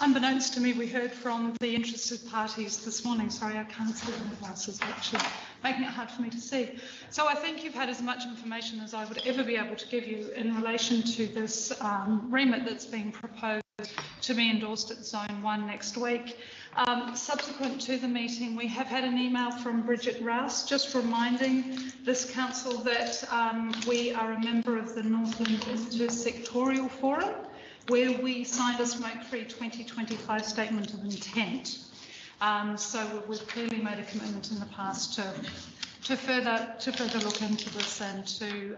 Unbeknownst to me, we heard from the interested parties this morning. Sorry, I can't see the glasses, actually making it hard for me to see. So I think you've had as much information as I would ever be able to give you in relation to this remit that's being proposed to be endorsed at Zone 1 next week. Subsequent to the meeting, we have had an email from Bridget Rouse just reminding this council that we are a member of the Northland Intersectorial Forum, where we signed a smoke-free 2025 statement of intent. So we've clearly made a commitment in the past to to further look into this and to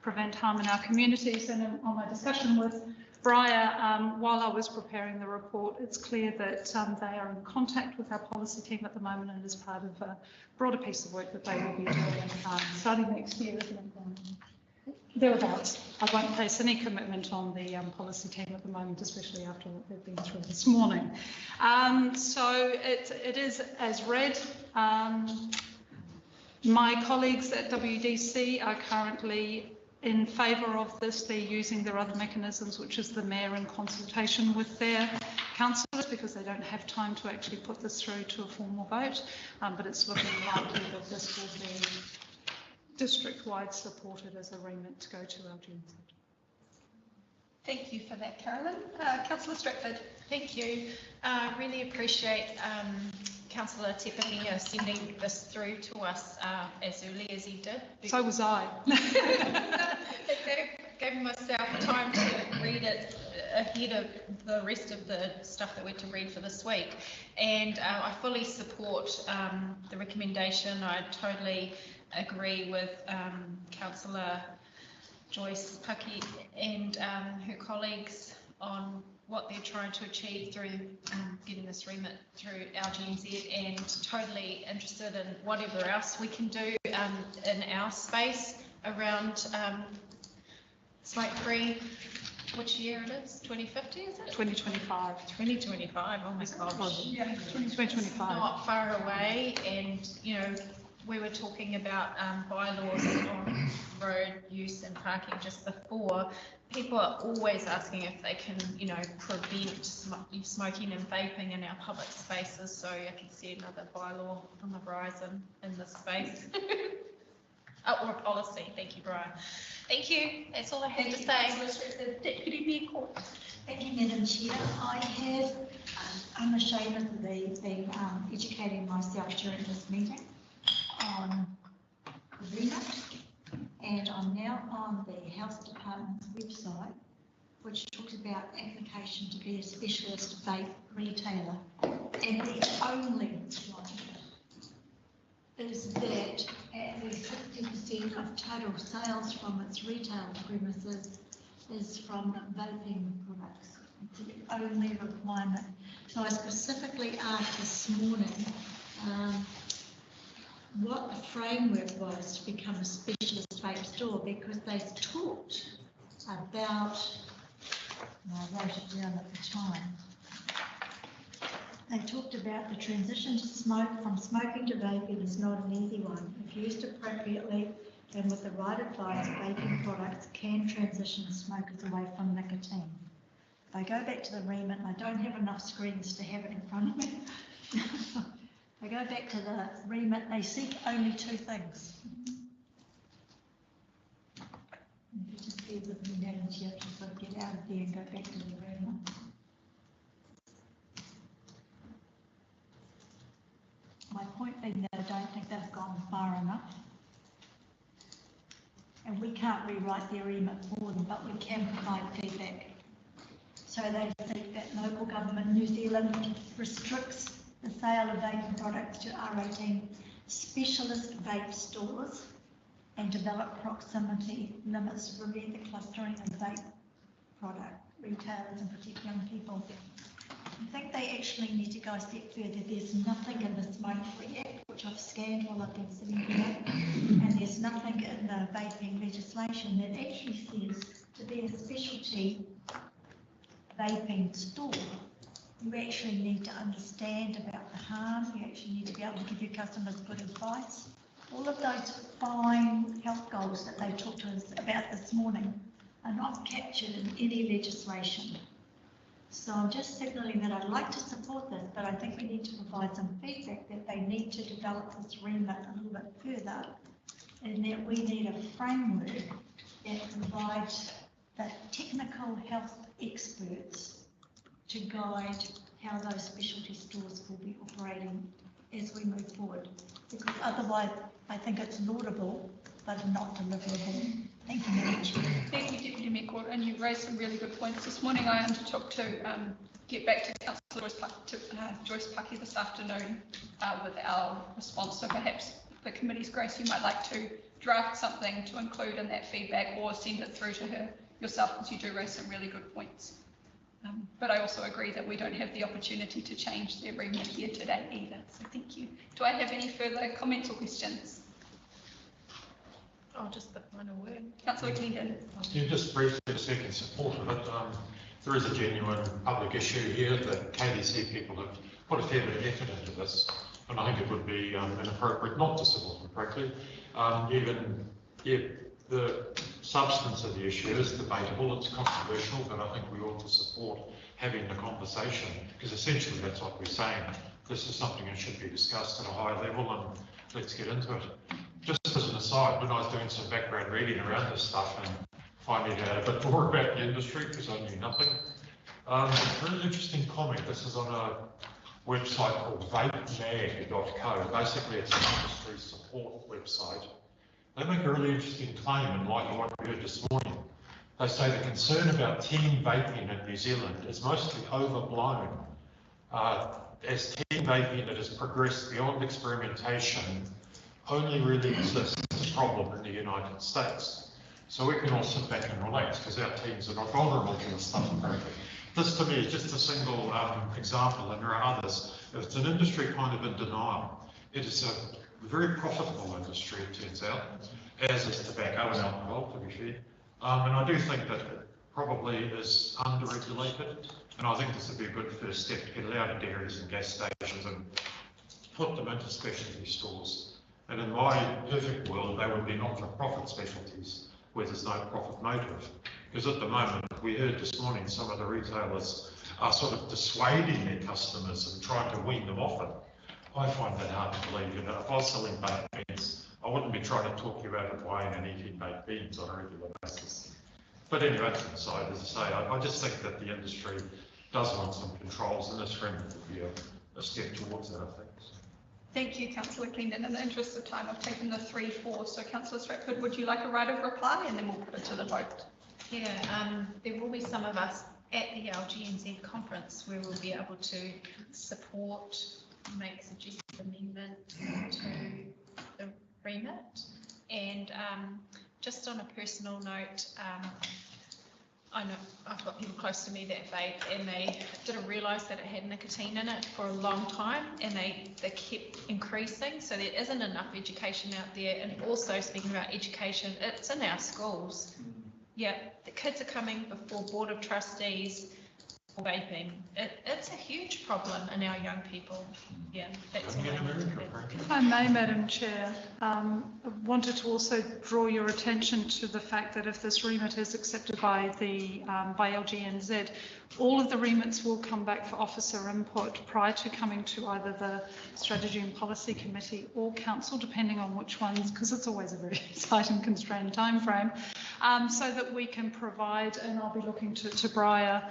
prevent harm in our communities. And on my discussion with Briar, while I was preparing the report, it's clear that they are in contact with our policy team at the moment, and as part of a broader piece of work that they will be doing starting next year, isn't it? Thereabouts. I won't place any commitment on the policy team at the moment, especially after what they've been through this morning. So it is as read. My colleagues at WDC are currently in favour of this. They're using their other mechanisms, which is the mayor in consultation with their councillors, because they don't have time to actually put this through to a formal vote. But it's looking likely that this will be district-wide supported as a remit to go to our June. Thank you for that, Carolyn. Councillor Stratford. Thank you. Really appreciate Councillor Tepania sending this through to us as early as he did. So was I. It gave myself time to read it ahead of the rest of the stuff that we're to read for this week. And I fully support the recommendation. I totally agree with Councillor Joyce Paki and her colleagues on what they're trying to achieve through getting this remit through LGNZ, and totally interested in whatever else we can do in our space around smoke-free. Which year it is? 2050, is it? 2025. 2025, oh my gosh. Yeah, 2025. Not far away, and you know, we were talking about bylaws on road use and parking just before. People are always asking if they can, you know, prevent smoking and vaping in our public spaces. So I can see another bylaw on the horizon in this space. Or a policy. Thank you, Brian. Thank you. That's all I had to say. Deputy Mayor Court. Thank you, Madam Chair. I have unashamedly been educating myself during this meeting on Remit, and I'm now on the Health Department's website, which talks about application to be a specialist vape retailer, and the only one is that at least 60% of total sales from its retail premises is from vaping products. It's the only requirement. So I specifically asked this morning what the framework was to become a specialist vape store, because they talked about, I wrote it down at the time, they talked about the transition to smoke from smoking to vaping is not an easy one. If used appropriately and with the right advice, vaping products can transition smokers away from nicotine. If I go back to the remit, I don't have enough screens to have it in front of me. I go back to the remit, they seek only two things. If you just bear with me, Madam Chair, just sort of get out of there and go back to the remit. My point being that I don't think they've gone far enough. And we can't rewrite their remit for them, but we can provide feedback. So they seek that local government New Zealand restricts the sale of vaping products to R18 specialist vape stores and develop proximity limits to prevent the clustering of vape product retailers and protect young people. I think they actually need to go a step further. There's nothing in the Smoke-Free Act, which I've scanned while I've been sitting here, and there's nothing in the vaping legislation that actually says to be a specialty vaping store, you actually need to understand about the harm, you actually need to be able to give your customers good advice. All of those fine health goals that they talked to us about this morning are not captured in any legislation. So I'm just signalling that I'd like to support this, but I think we need to provide some feedback that they need to develop this remit a little bit further, and that we need a framework that provides the technical health experts to guide how those specialty stores will be operating as we move forward. Because otherwise, I think it's laudable, but not deliverable. Thank you, Madam Chair. Thank you, Deputy Mayor Court, and you raised some really good points this morning. I undertook to get back to Councillor Joyce Paki this afternoon with our response, so perhaps the committee's grace, you might like to draft something to include in that feedback or send it through to her yourself, because you do raise some really good points. But I also agree that we don't have the opportunity to change their remit here today either, so thank you. Do I have any further comments or questions? Oh, just the final word. Councillor Clinton. Yeah, just briefly to seek in support of it. There is a genuine public issue here that KDC people have put a fair bit of effort into this, and I think it would be inappropriate not to support them correctly. Even if the substance of the issue is debatable, it's controversial, but I think we ought to support having the conversation, because essentially that's what we're saying. This is something that should be discussed at a high level, and let's get into it. Just as an aside, when I was doing some background reading around this stuff and finding out a bit more about the industry, because I knew nothing, a really interesting comment. This is on a website called vapemag.co. Basically, it's an industry support website. They make a really interesting claim, and like what we heard this morning, they say the concern about teen vaping in New Zealand is mostly overblown. As teen vaping that has progressed beyond experimentation only really exists as a problem in the United States. So we can all sit back and relax, because our teens are not vulnerable to this stuff apparently. This to me is just a single example, and there are others. It's an industry kind of in denial. It is a very profitable industry, it turns out, as is tobacco and alcohol, to be fair. And I do think that it probably is under-regulated, and I think this would be a good first step to get it out of dairies and gas stations and put them into specialty stores. And in my perfect world, they would be not-for-profit specialties, where there's no profit motive. Because at the moment, we heard this morning, some of the retailers are sort of dissuading their customers and trying to wean them off it. I find that hard to believe. You know, if I was selling baked beans, I wouldn't be trying to talk you out of buying and eating baked beans on a regular basis. But anyway, that's an aside. As I say, I just think that the industry does want some controls, and this remit would be a step towards that, I think. Thank you, Councillor Clinton. In the interest of time, I've taken the 3-4. So, Councillor Stratford, would you like a right of reply, and then we'll put it to the vote? Yeah, there will be some of us at the LGNZ conference where we'll be able to support, make suggested amendments to the remit. And just on a personal note, I know I've got people close to me that vape, and they didn't realise that it had nicotine in it for a long time, and they kept increasing. So there isn't enough education out there. And also, speaking about education, it's in our schools. Yeah, the kids are coming before Board of Trustees for vaping. It's a huge problem in our young people. Yeah, that's all. If I may, Madam Chair, I wanted to also draw your attention to the fact that if this remit is accepted by LGNZ, all of the remits will come back for officer input prior to coming to either the Strategy and Policy Committee or Council, depending on which ones, because it's always a very tight and constrained time frame, so that we can provide, and I'll be looking to Briar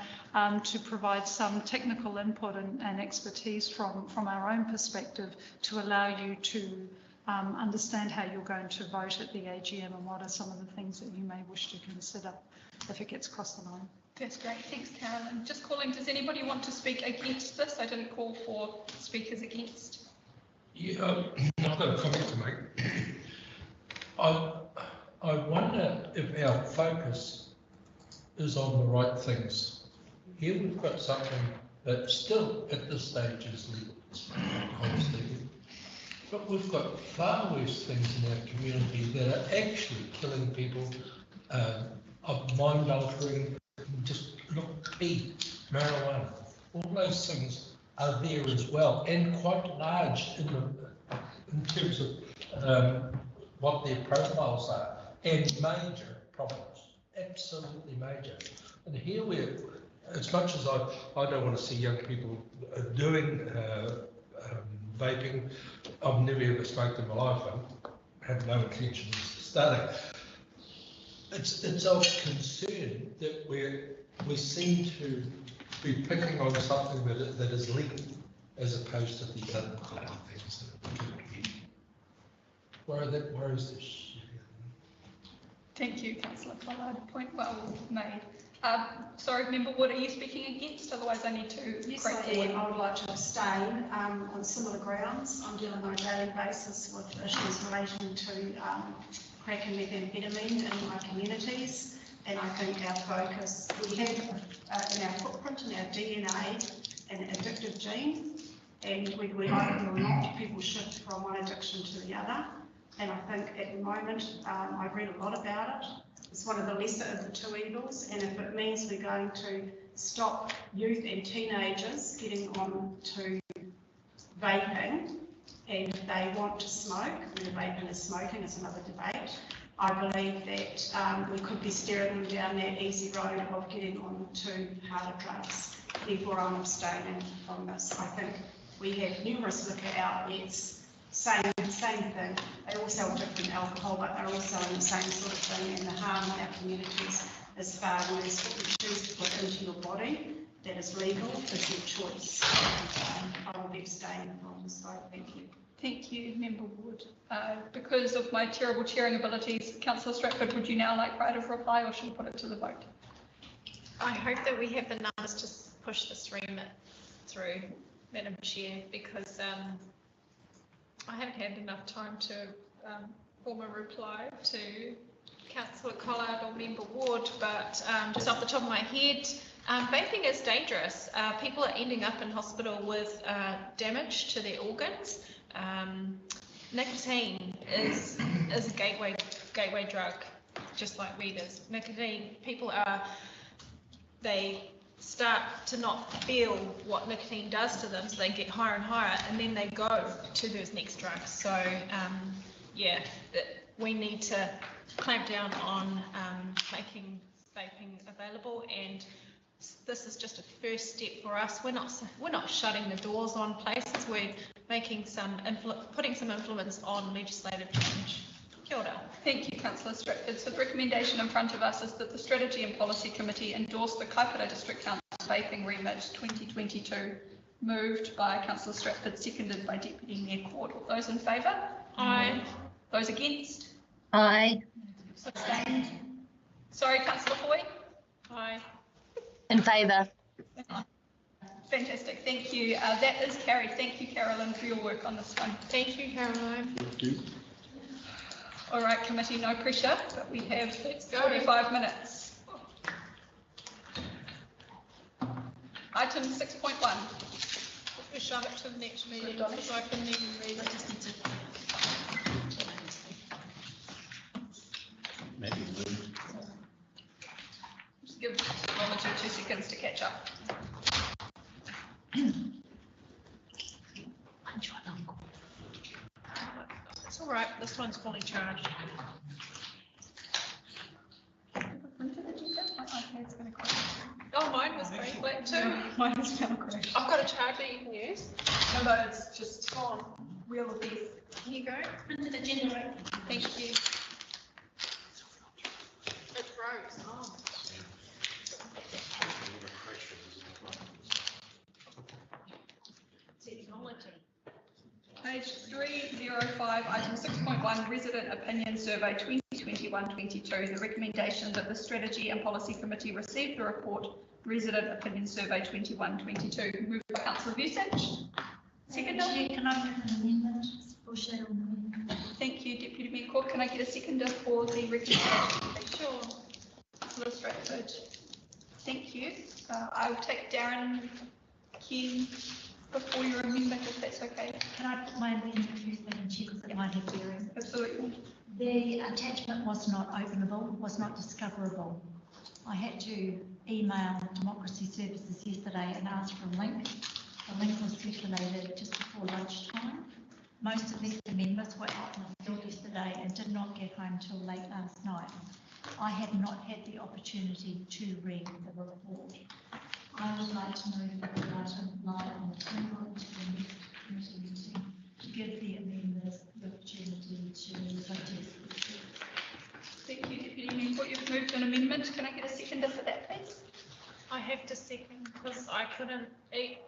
to provide some technical input and expertise from our own perspective to allow you to understand how you're going to vote at the AGM and what are some of the things that you may wish to consider if it gets across the line. That's great. Thanks, Carolyn. Just calling, does anybody want to speak against this? I didn't call for speakers against. Yeah, I've got a comment to make. I wonder if our focus is on the right things. Here we've got something that still at this stage is legal, obviously. But we've got far worse things in our community that are actually killing people, of mind-altering, just look, weed, marijuana, all those things are there as well, and quite large in terms of what their profiles are, and major problems, absolutely major. And here we're, as much as I don't want to see young people doing vaping, I've never ever smoked in my life and have no intention of starting. It's of concern that we seem to be picking on something that is legal as opposed to these other things that where is this? Thank you, Councillor Pollard. Point well made. Sorry, Member Wood, are you speaking against? Otherwise I need to Yes, break I forward. am. I would like to abstain on similar grounds. I'm dealing on a daily basis with issues relating to crack and methamphetamine in my communities. And I think our focus, we have in our footprint, in our DNA, an addictive gene. And whether we like it or not, people shift from one addiction to the other. And I think at the moment, I've read a lot about it. It's one of the lesser of the two evils, and if it means we're going to stop youth and teenagers getting on to vaping and they want to smoke, whether vaping is smoking is another debate, I believe that we could be steering them down that easy road of getting on to harder drugs. Therefore, I'm abstaining from this. I think we have numerous liquor outlets. Same thing. They all sell different alcohol, but they're also in the same sort of thing, and the harm in our communities is far worse. What you choose to put into your body that is legal is your choice. I will be abstaining from this vote. Thank you. Thank you, Member Wood. Because of my terrible chairing abilities, Councillor Stratford, would you now like right of reply, or should we put it to the vote? I hope that we have the numbers to push this remit through, Madam Chair, because I haven't had enough time to form a reply to Councillor Collard or Member Ward, but just off the top of my head, vaping is dangerous. People are ending up in hospital with damage to their organs. Nicotine is a gateway drug, just like weed is. Nicotine, they start to not feel what nicotine does to them, so they get higher and higher, and then they go to those next drugs. So yeah, we need to clamp down on making vaping available, and this is just a first step for us. We're not shutting the doors on places. We're making putting some influence on legislative change. Kia ora. Thank you, Councillor Stratford. So the recommendation in front of us is that the Strategy and Policy Committee endorse the Kaipara District Council Vaping Remit 2022, moved by Councillor Stratford, seconded by Deputy Mayor Court. All those in favour? Aye. Those against? Aye. Abstained? Sorry, Councillor Foy? Aye. In favour. Fantastic, thank you. That is carried. Thank you, Carolyn, for your work on this one. Thank you, Caroline. Thank you. All right, committee, no pressure, but we have 45 minutes. Item 6.1. We shove it to the next meeting because I couldn't even read it. Just give a moment or 2 seconds to catch up. It's all right, this one's fully charged. Oh, mine was very flat too. Mine was now crashed. I've got a charger you can use. No, it's just gone. Wheel of death. Here you go. Printed agenda. Thank you. It froze. Oh. Page 305, item 6.1, resident opinion survey 2021-22. The recommendation that the Strategy and Policy Committee receive the report resident opinion survey 21-22. Moved by Councillor Vucic. Second. Can I make an amendment for shadow amendment? Thank you, Deputy Mayor Court. Can I get a seconder for the recommendation? Sure. Councillor Stratford. Thank you. I will take Darren Ken before your amendment, if that's okay. Can I put my amendment through, Madam Chair, because it might have bearing? Absolutely. The attachment was not openable, was not discoverable. I had to email Democracy Services yesterday and ask for a link. The link was circulated just before lunchtime. Most of these amendments were out in the field yesterday and did not get home till late last night. I have not had the opportunity to read the report. I would like to know if the item live on the table to the next committee meeting to give the amendments the opportunity to protest. Thank you, Deputy Mayor Court. You've moved an amendment. Can I get a seconder for that, please? I have to second because I couldn't,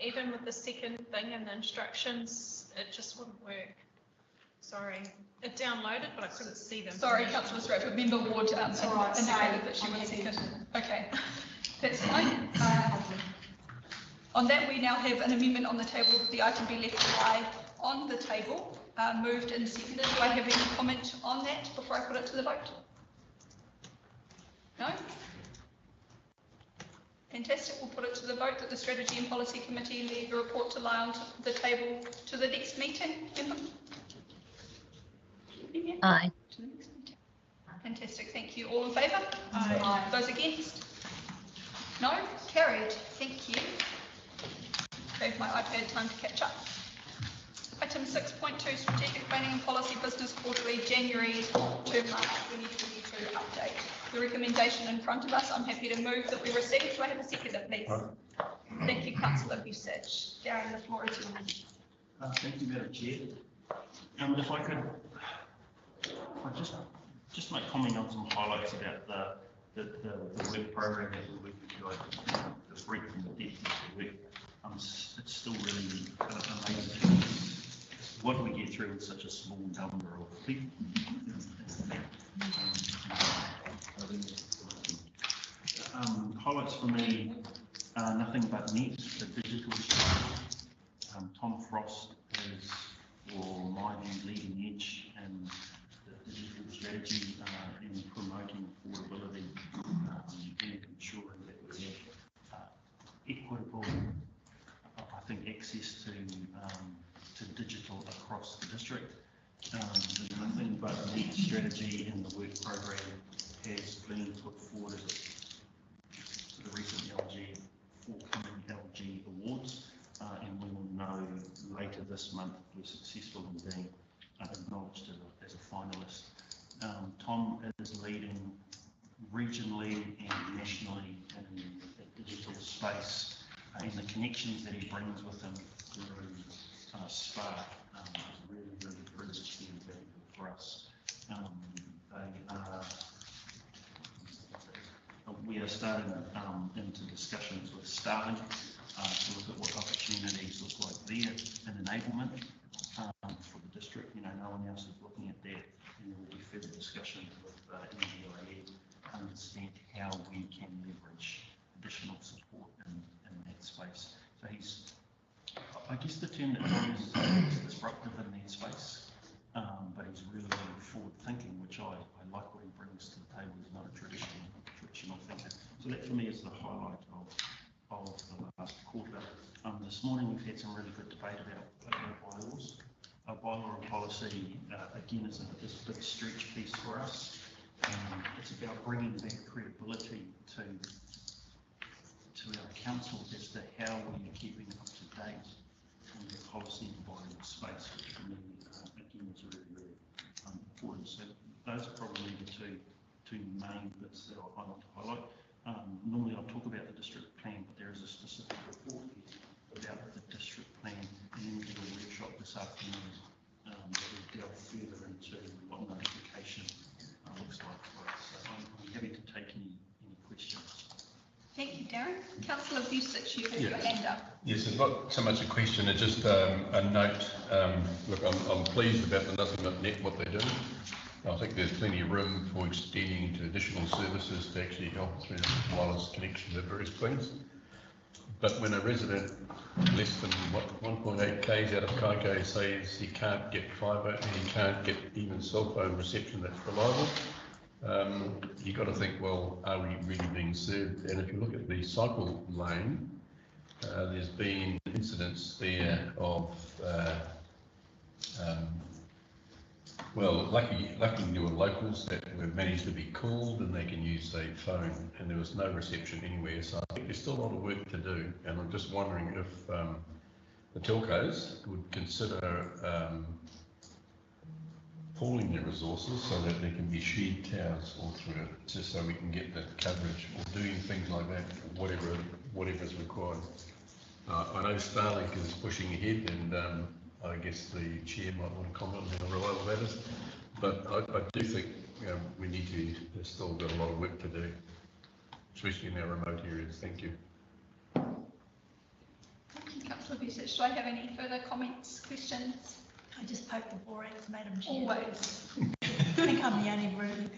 even with the second thing and the instructions, it just wouldn't work. Sorry. It downloaded, but I couldn't see them. Sorry, Councillor Stratford. Member Ward indicated that she would second. Okay. That's fine. On that, we now have an amendment on the table that the item be left lie on the table, moved and seconded. Do I have any comment on that before I put it to the vote? No? Fantastic. We'll put it to the vote that the Strategy and Policy Committee leave the report to lie on the table to the next meeting. Aye. Fantastic. Thank you. All in favour? Aye. Those against? No? Carried. Thank you. Gave my iPad time to catch up. Item 6.2, Strategic Planning and Policy Business Quarterly, January to March 2022 update. The recommendation in front of us, I'm happy to move that we receive. Do I have a seconder, please? Thank you, Councillor Busich. Darren, the floor is yours. Thank you, Madam Chair. If I could just make comment on some highlights about the work program that we're working through, the breadth and the depth of the work. It's still really amazing what do we get through with such a small number of people. Highlights for me are nothing but net, the digital strategy. Tom Frost is, for my view, leading edge in the digital strategy in promoting affordability and ensuring that we have equitable, I think, access to digital across the district. There's nothing but net strategy in the work program has been put forward as the recent forthcoming LG Awards, and we will know later this month if we're successful in being acknowledged as a finalist. Tom is leading regionally and nationally in the digital space, and the connections that he brings with him through Spark is really, really privileged and valuable for us. We are starting into discussions with Starlink to look at what opportunities look like there in enablement for the district. No one else is looking at that, and there will be further discussions with NGIE to understand how we can leverage additional support in that space. So he's, I guess the term that Tom uses is disruptive in that space, but he's really, really forward thinking, which I like what he brings to the table. He's not a traditional thinker. So that for me is the highlight of the last quarter. This morning we've had some really good debate about bylaws. Our bylaw and policy, again, is this big stretch piece for us. It's about bringing back credibility to our council as to how we are keeping up to date on the policy and bylaw space, which for me, again, is really, really important. So those are probably the two main bits that I want to highlight. Normally I'll talk about the district plan, but there is a specific report here about the district plan, and then we'll do a workshop this afternoon that will delve further into what notification looks like for us. So I'm happy to take any questions. Thank you, Darren. Councillor Busich, you have your hand up. Yes, it's not so much a question, it's just a note. Look, I'm pleased about the nothing but net what they're doing. I think there's plenty of room for extending into additional services to actually help with wireless connections at various points. But when a resident less than 1.8 k's out of Kaiko says he can't get fibre and he can't get even cell phone reception that's reliable, you've got to think, well, are we really being served? And if you look at the cycle lane, there's been incidents there of well, lucky there were locals that were managed to be called and they can use a phone, and there was no reception anywhere. So I think there's still a lot of work to do, and I'm just wondering if the telcos would consider pooling their resources so that there can be shared towers all through it, just so we can get the coverage, or doing things like that, whatever is required. I know Starlink is pushing ahead, and I guess the chair might want to comment on how reliable that is, but I do think we need to, there's still got a lot of work to do, especially in our remote areas. Thank you. Thank you, Councillor Busich. Do I have any further comments, questions? I just poke the borax, Madam Chair. Always. I think I'm the only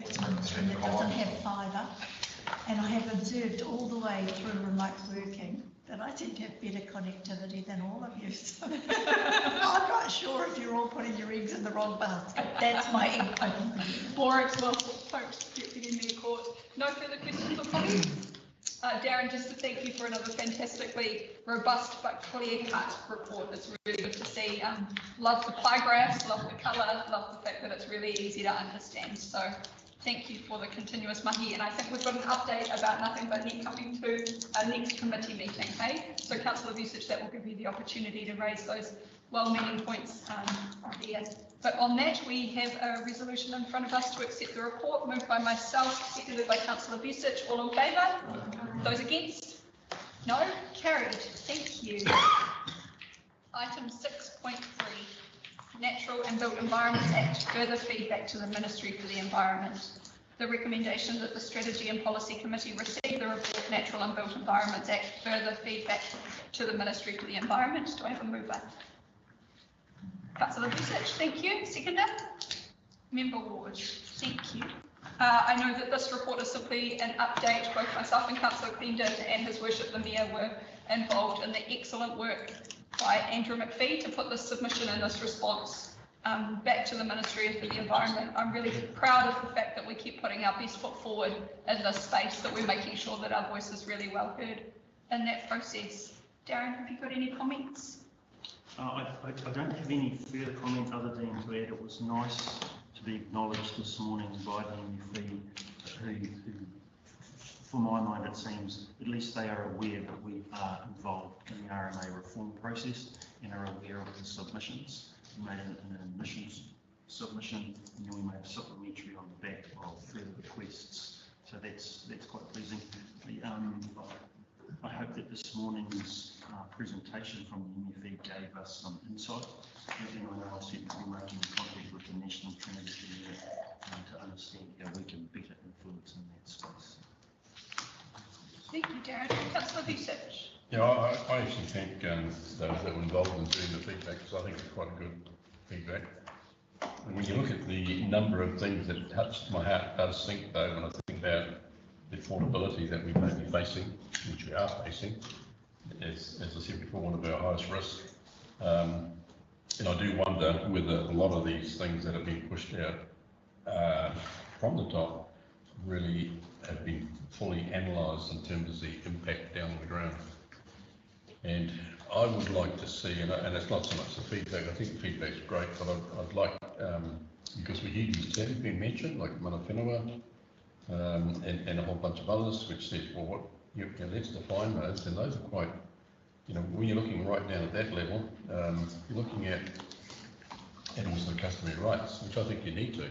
person in this room that doesn't have fibre. And I have observed all the way through remote working that I seem to have better connectivity than all of you. So I'm not sure if you're all putting your eggs in the wrong basket. That's my input. Warwick's well folks deputy in their court. No further questions or comments? Darren, just to thank you for another fantastically robust but clear-cut report. It's really good to see. Love the pie graphs, love the colour, love the fact that it's really easy to understand. So thank you for the continuous mahi. And I think we've got an update about nothing but net coming to our next committee meeting, hey? So Councillor Vucic, that will give you the opportunity to raise those well-meaning points there. But on that, we have a resolution in front of us to accept the report, moved by myself, seconded by Councillor Vucic. All in favour? Those against? No? Carried. Thank you. Item 6.3, Natural and Built Environments Act, further feedback to the Ministry for the Environment. The recommendation that the Strategy and Policy Committee receive the report Natural and Built Environments Act, further feedback to the Ministry for the Environment. Do I have a mover? Councillor Vucic, thank you. Seconder? Member Ward, thank you. I know that this report is simply an update. Both myself and Councillor Clendon and His Worship the Mayor were involved in the excellent work by Andrew McPhee to put this submission and this response back to the Ministry for the Environment. I'm really proud of the fact that we keep putting our best foot forward in this space, that we're making sure that our voice is really well heard in that process. Darren, have you got any comments? I don't have any further comment other than to add it was nice to be acknowledged this morning by the MFE, who, for my mind, it seems, at least they are aware that we are involved in the RMA reform process and are aware of the submissions. We made an initial submission, and then we made a supplementary on the back of further requests. So that's quite pleasing. I hope that this morning's presentation from the MFE gave us some insight, and I know I'll certainly be making contact with the National Transition Unit to understand how we can better influence in that space. Thank you, Darren. Councillor Vucic. Yeah, I actually think those that were involved in doing the feedback, because I think it's quite a good feedback. And when you look at the number of things that touched my heart, does sink though when I think about the affordability that we may be facing, which we are facing, as I said before, one of our highest risks. And I do wonder whether a lot of these things that have been pushed out from the top really have been fully analysed in terms of the impact down on the ground. And I would like to see, and it's not so much the feedback, I think the feedback's great, but I'd like, because we hear these terms being mentioned, like mana whenua, and a whole bunch of others, which says, well, what, let's define those, and those are quite, when you're looking right down at that level, you're looking at, and also customary rights, which I think you need to,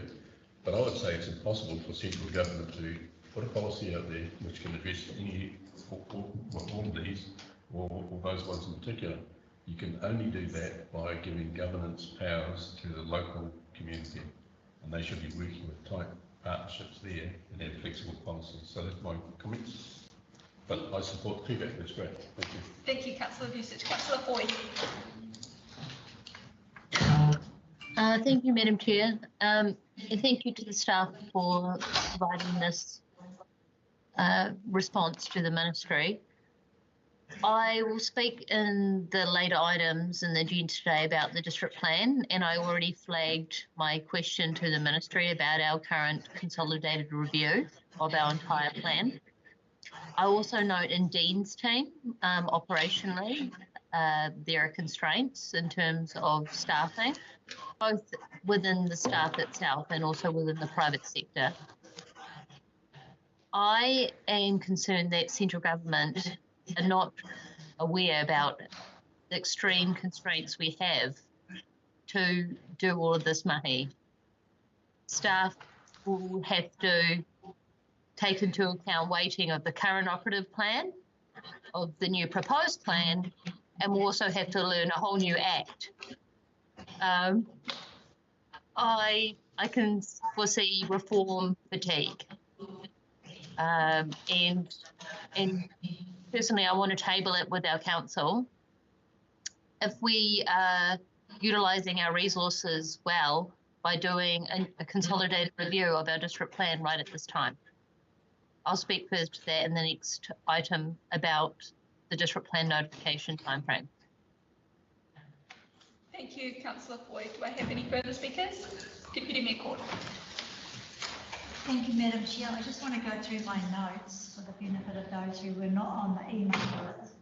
but I would say it's impossible for central government to put a policy out there which can address any, all of these, or those ones in particular. You can only do that by giving governance powers to the local community, and they should be working with tight partnerships there and have flexible policies. So that's my comments. But I support the feedback. That's great. Thank you. Thank you, Councillor Vucic. Councillor Foy. Thank you, Madam Chair. And thank you to the staff for providing this response to the Ministry. I will speak in the later items in the agenda today about the district plan, and I already flagged my question to the Ministry about our current consolidated review of our entire plan. I also note in Dean's team, operationally, there are constraints in terms of staffing, both within the staff itself and also within the private sector. I am concerned that central government are not aware about the extreme constraints we have to do all of this mahi. Staff will have to take into account weighting of the current operative plan, of the new proposed plan, and we'll also have to learn a whole new act. I can foresee reform fatigue. And personally, I want to table it with our council. If we are utilising our resources well by doing a consolidated review of our district plan right at this time. I'll speak first to that and the next item about the district plan notification timeframe. Thank you, Councillor Foy. Do I have any further speakers? Deputy Mayor Court. Thank you, Madam Chair. I just want to go through my notes for the benefit of those who were not on the email list.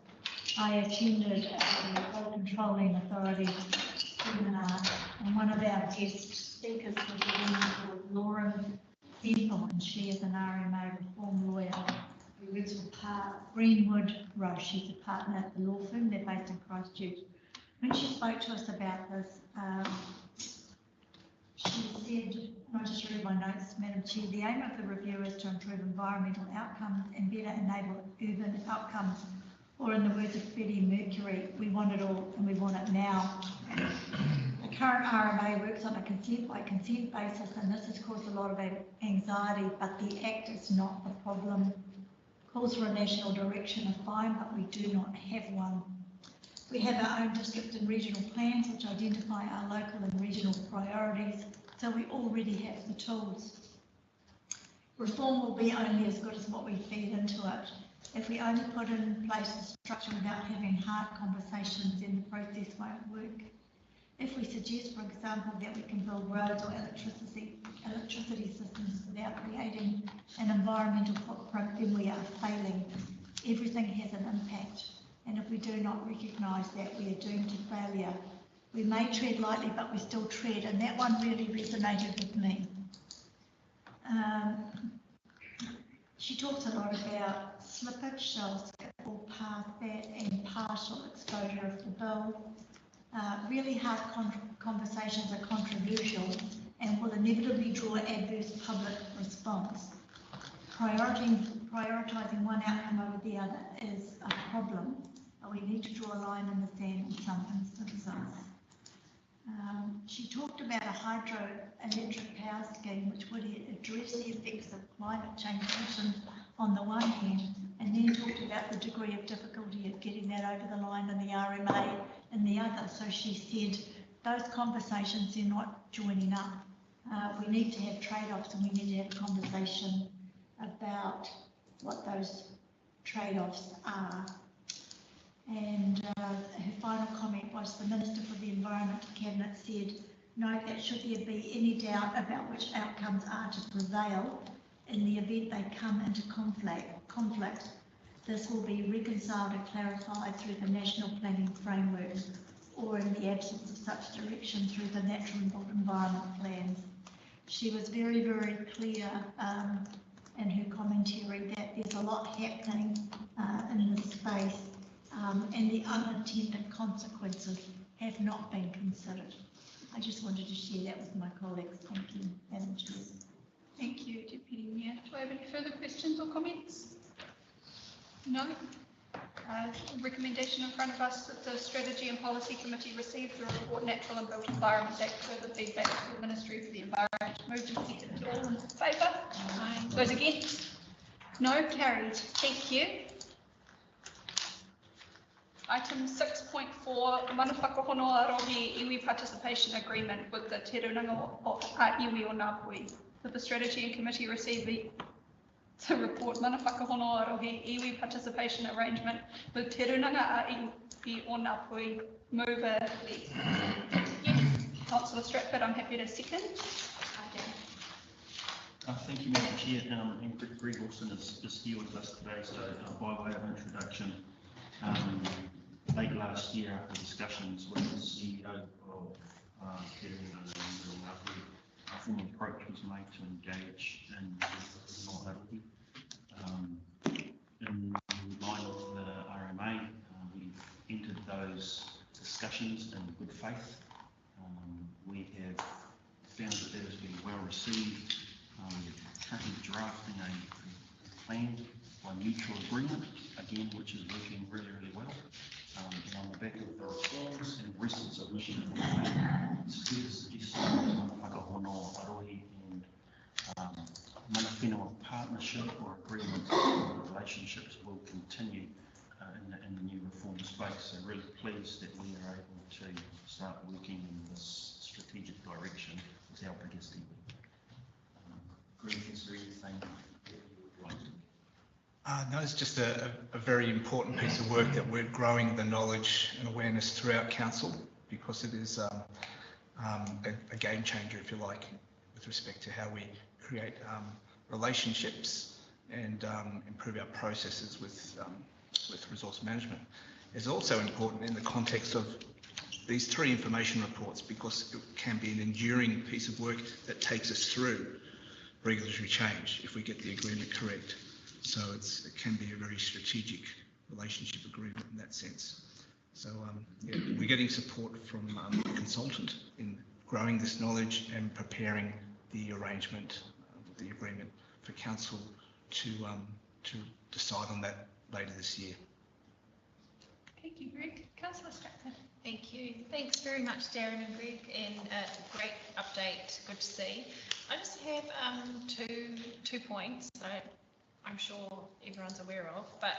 I attended the Road Controlling Authority seminar, and one of our guest speakers was a woman called Lauren Semple, and she is an RMA reform lawyer who works for Greenwood Roche. She's a partner at the law firm. They're based in Christchurch. When she spoke to us about this, she said, and I'll just read my notes, Madam Chair, the aim of the review is to improve environmental outcomes and better enable urban outcomes. Or in the words of Freddie Mercury, we want it all and we want it now. The current RMA works on a consent by consent basis, and this has caused a lot of anxiety, but the Act is not the problem. Calls for a national direction are fine, but we do not have one. We have our own district and regional plans which identify our local and regional priorities, so we already have the tools. Reform will be only as good as what we feed into it. If we only put in place the structure without having hard conversations, then the process won't work. If we suggest, for example, that we can build roads or electricity systems without creating an environmental footprint, then we are failing. Everything has an impact. And if we do not recognise that, we are doomed to failure. We may tread lightly, but we still tread, and that one really resonated with me. She talks a lot about slippage, so I'll skip all past that, and partial exposure of the bill. Really hard conversations are controversial and will inevitably draw adverse public response. Prioritising one outcome over the other is a problem. We need to draw a line in the sand in some instances. She talked about a hydroelectric power scheme which would address the effects of climate change emissions on the one hand, and then talked about the degree of difficulty of getting that over the line in the RMA in the other. So she said those conversations are not joining up. We need to have trade-offs, and we need to have a conversation about what those trade-offs are. And her final comment was the Minister for the Environment Cabinet said, note that should there be any doubt about which outcomes are to prevail in the event they come into conflict, this will be reconciled and clarified through the National Planning Framework or in the absence of such direction through the Natural and Built Environment Plans. She was very, very clear in her commentary that there's a lot happening in this space. And the unintended consequences have not been considered. I just wanted to share that with my colleagues. Thank you, Madam Chair. Thank you, Deputy Mayor. Do I have any further questions or comments? No? Recommendation in front of us that the Strategy and Policy Committee receive the report Natural and Built Environment Act, further feedback to the Ministry for the Environment. Moved and seconded. All in favour? Aye. Those against? No? Carried. Thank you. Item 6.4, mana whakahonoa rohi iwi participation agreement with the Te Runanga of iwi o Ngāpui. That the Strategy and Committee receive the report mana whakahonoa rohi iwi participation arrangement with Te Runanga iwi o Ngāpui. Mover, please. Yes, Councillor Stratford, I'm happy to second. Thank you, Madam Chair. And Greg Wilson is here with us today, so by way of introduction, late last year, after discussions with the CEO of Te Runanga a formal approach was made to engage in Ngāpuhi. In line with the RMA, we've entered those discussions in good faith. We have found that that has been well received. We're currently drafting a plan by mutual agreement, again, which is working really, really well. And on the back of the reforms and recent submission of the plan, it's clear to suggest that whakahonoa arohi and mana whenua partnership or agreement relationships will continue in the new reform space. So really pleased that we are able to start working in this strategic direction with our biggest team. Greg, is there anything that you would like to No, it's just a very important piece of work that we're growing the knowledge and awareness throughout council, because it is a game changer, if you like, with respect to how we create relationships and improve our processes with resource management. It's also important in the context of these 3 information reports, because it can be an enduring piece of work that takes us through regulatory change if we get the agreement correct. So it can be a very strategic relationship agreement in that sense. So yeah, we're getting support from a consultant in growing this knowledge and preparing the arrangement, the agreement for council to decide on that later this year. Thank you, Greg. Councillor Stratford. Thank you. Thanks very much, Darren and Greg, and great update. Good to see. I just have two points that I'm sure everyone's aware of, but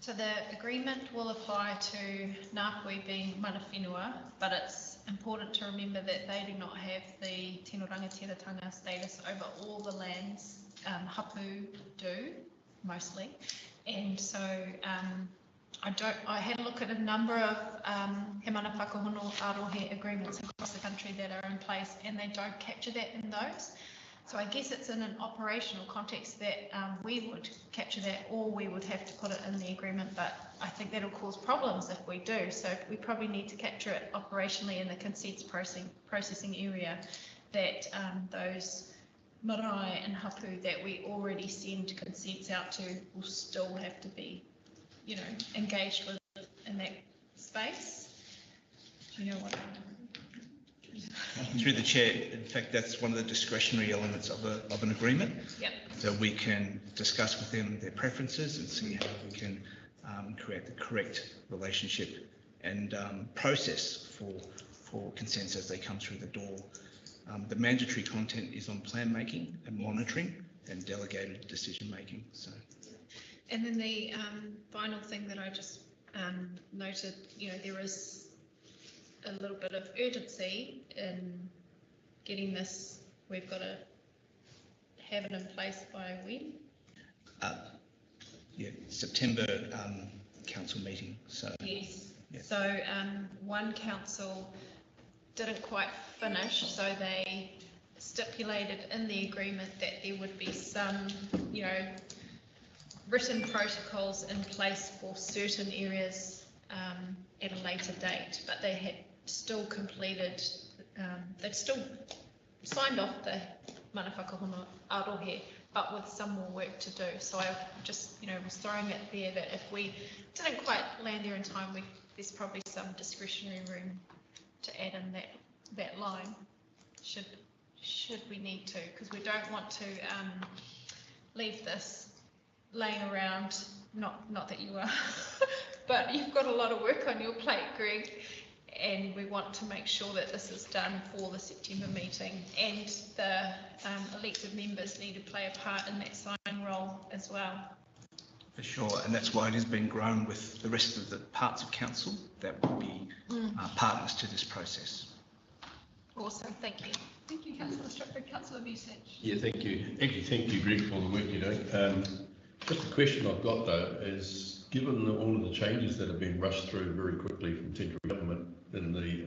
so the agreement will apply to Ngāpuhi being mana whenua, but it's important to remember that they do not have the tino rangatiratanga status over all the lands. Hapu do, mostly, and so I had a look at a number of he mana whakahono arohe agreements across the country that are in place, and they don't capture that in those. So I guess it's in an operational context that we would capture that, or we would have to put it in the agreement, but I think that'll cause problems if we do. So we probably need to capture it operationally in the consents processing area, that those marae and hapu that we already send consents out to will still have to be, you know, engaged with in that space. Do you know what Through the chair, in fact, that's one of the discretionary elements of an agreement. Yep. So we can discuss with them their preferences and see how we can create the correct relationship and process for consents as they come through the door. The mandatory content is on plan making and monitoring and delegated decision making. So. And then the final thing that I just noted, you know, there is a little bit of urgency in getting this. We've got to have it in place by when? Yeah, September council meeting. So yes. Yeah. So one council didn't quite finish, so they stipulated in the agreement that there would be some, you know, written protocols in place for certain areas at a later date, but they had still completed, they'd still signed off the mana whakahono arohe, but with some more work to do. So I just, you know, was throwing it there that if we didn't quite land there in time, there's probably some discretionary room to add in that line, should we need to, because we don't want to leave this laying around. Not that you are, but you've got a lot of work on your plate, Greg, and we want to make sure that this is done for the September meeting, and the elected members need to play a part in that signing role as well. For sure, and that's why it has been grown with the rest of the parts of council that will be partners to this process. Awesome, thank you. Thank you, Councillor Stratford. Councillor Busich. Yeah, thank you. Actually, thank you, Greg, for the work you're doing. Just a question I've got though is, given all of the changes that have been rushed through very quickly from central government in the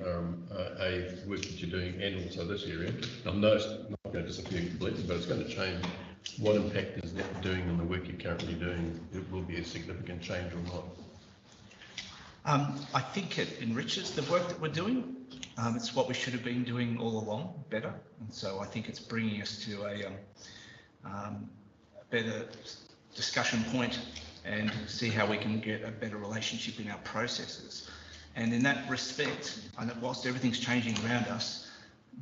work that you're doing, and also this area, I know it's not going to disappear completely, but it's going to change. What impact is that doing on the work you're currently doing? It will be a significant change or not? I think it enriches the work that we're doing. It's what we should have been doing all along, better. And so I think it's bringing us to a better discussion point and see how we can get a better relationship in our processes. And in that respect, whilst everything's changing around us,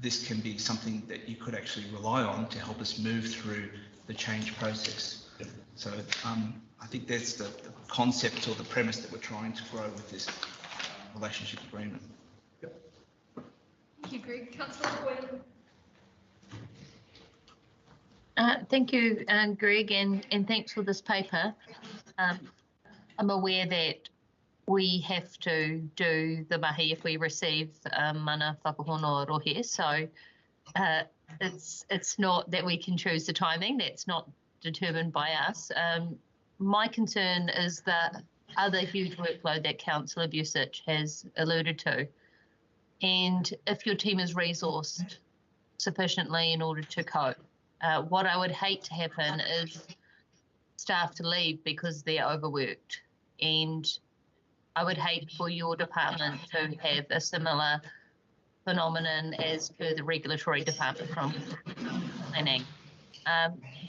this can be something that you could actually rely on to help us move through the change process. Yep. So I think that's the concept or the premise that we're trying to grow with this relationship agreement. Yep. Thank you, Greg. Councillor Boyd. Thank you, Greg, and thanks for this paper. I'm aware that we have to do the mahi if we receive mana whakahono arohe, so it's not that we can choose the timing. That's not determined by us. My concern is the other huge workload that Councillor Busic has alluded to. And if your team is resourced sufficiently in order to cope, what I would hate to happen is staff to leave because they're overworked. And I would hate for your department to have a similar phenomenon as per the regulatory department from planning.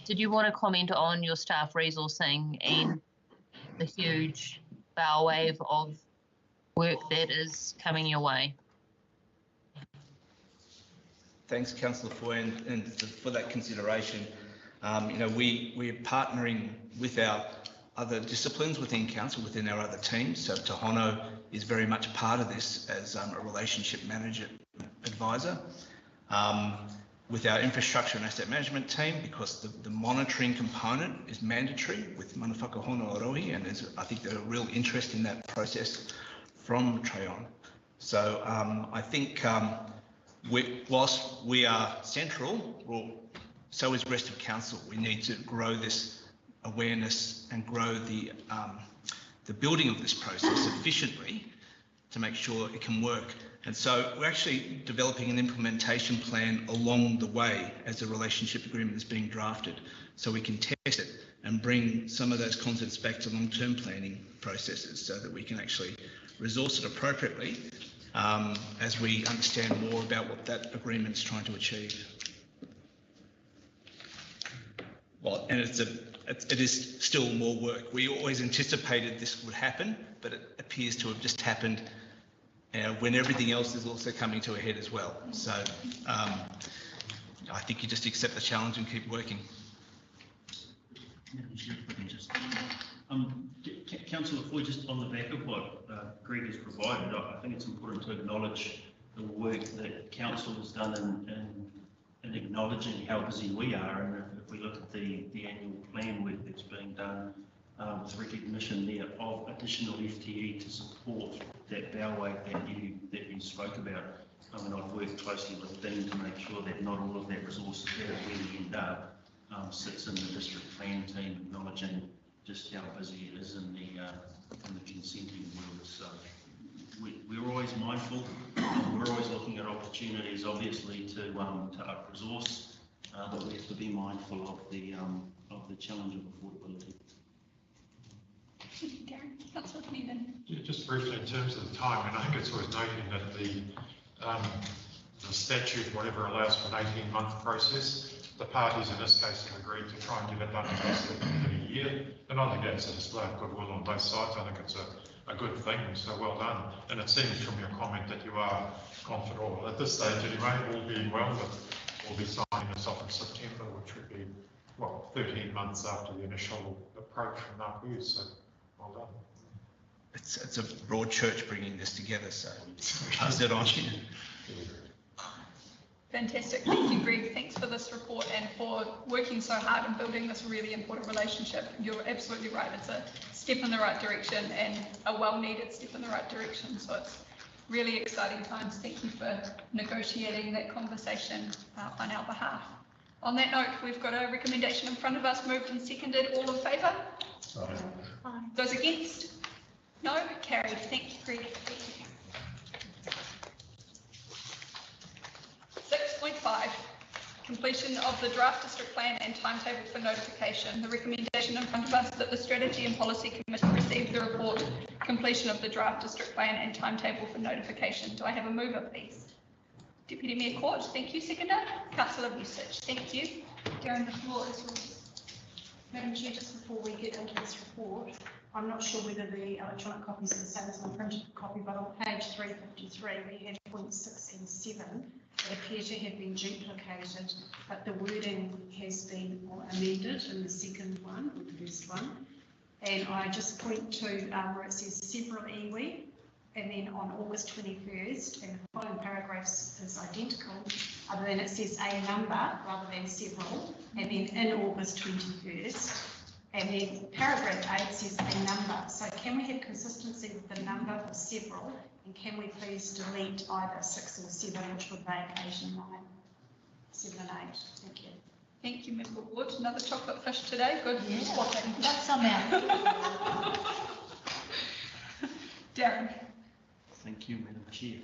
Did you want to comment on your staff resourcing and the huge bow wave of work that is coming your way? Thanks, Councillor Foy, and for that consideration. We're partnering with our other disciplines within council, within our other teams. So Tohono is very much part of this as a relationship manager advisor. With our infrastructure and asset management team, because the monitoring component is mandatory with Mana Whakahono Orohi, and I think there's a real interest in that process from Trayon. So I think whilst we are central, well, so is the rest of council. We need to grow this awareness and grow the building of this process efficiently to make sure it can work. And so we're actually developing an implementation plan along the way as the relationship agreement is being drafted, so we can test it and bring some of those concepts back to long-term planning processes so that we can actually resource it appropriately as we understand more about what that agreement is trying to achieve. Well, and it is still more work. We always anticipated this would happen, but it appears to have just happened when everything else is also coming to a head as well. So I think you just accept the challenge and keep working. Councillor Foy, just on the back of what Greg has provided, I think it's important to acknowledge the work that council has done in acknowledging how busy we are. And if we look at the annual plan work that's being done with recognition there of additional FTE to support that bow wave that you spoke about. I mean, I've worked closely with Dean to make sure that not all of that resources that really end up sits in the district plan team, acknowledging just how busy it is in the consenting world. So we're always mindful. We're always looking at opportunities, obviously, to up resource, but we have to be mindful of the challenge of affordability. Just briefly, in terms of the time, and I think it's worth noting that the statute, whatever, allows for an 18-month process. The parties in this case have agreed to try and get it done in less than a year, and I think that's a display of goodwill on both sides. I think it's a good thing, so well done. And it seems from your comment that you are confident, or at this stage anyway, all being well, that we'll be signing this off in September, which would be, well, 13 months after the initial approach from Napu, so well done. It's a broad church bringing this together, so pass it on. Fantastic. Thank you, Greg. Thanks for this report and for working so hard and building this really important relationship. You're absolutely right. It's a step in the right direction and a well-needed step in the right direction. So it's really exciting times. Thank you for negotiating that conversation on our behalf. On that note, we've got a recommendation in front of us, moved and seconded. All in favour? Aye. Those against? No? Carried. Thank you, Greg. 6.5, completion of the draft district plan and timetable for notification. The recommendation in front of us that the Strategy and Policy Committee receive the report, completion of the draft district plan and timetable for notification. Do I have a mover, please? Deputy Mayor Court, thank you. Seconder, Councillor Busic, thank you. Darren, the floor is yours. Madam Chair, just before we get into this report, I'm not sure whether the electronic copies are the same as my printed copy, but on page 353 we have points 6 and 7 that appear to have been duplicated, but the wording has been amended in the second one, or the first one. And I just point to where it says several iwi, and then on August 21st, and the following paragraphs is identical, other than it says a number rather than several, and then in August 21st. And then paragraph 8 says a number. So can we have consistency with the number of several? And can we please delete either 6 or 7, which would make 8 and 9? 7 and 8. Thank you. Thank you, Member Ward. Another chocolate fish today. Good Yeah, spotting. got some out. Darren. Thank you, Madam Chair.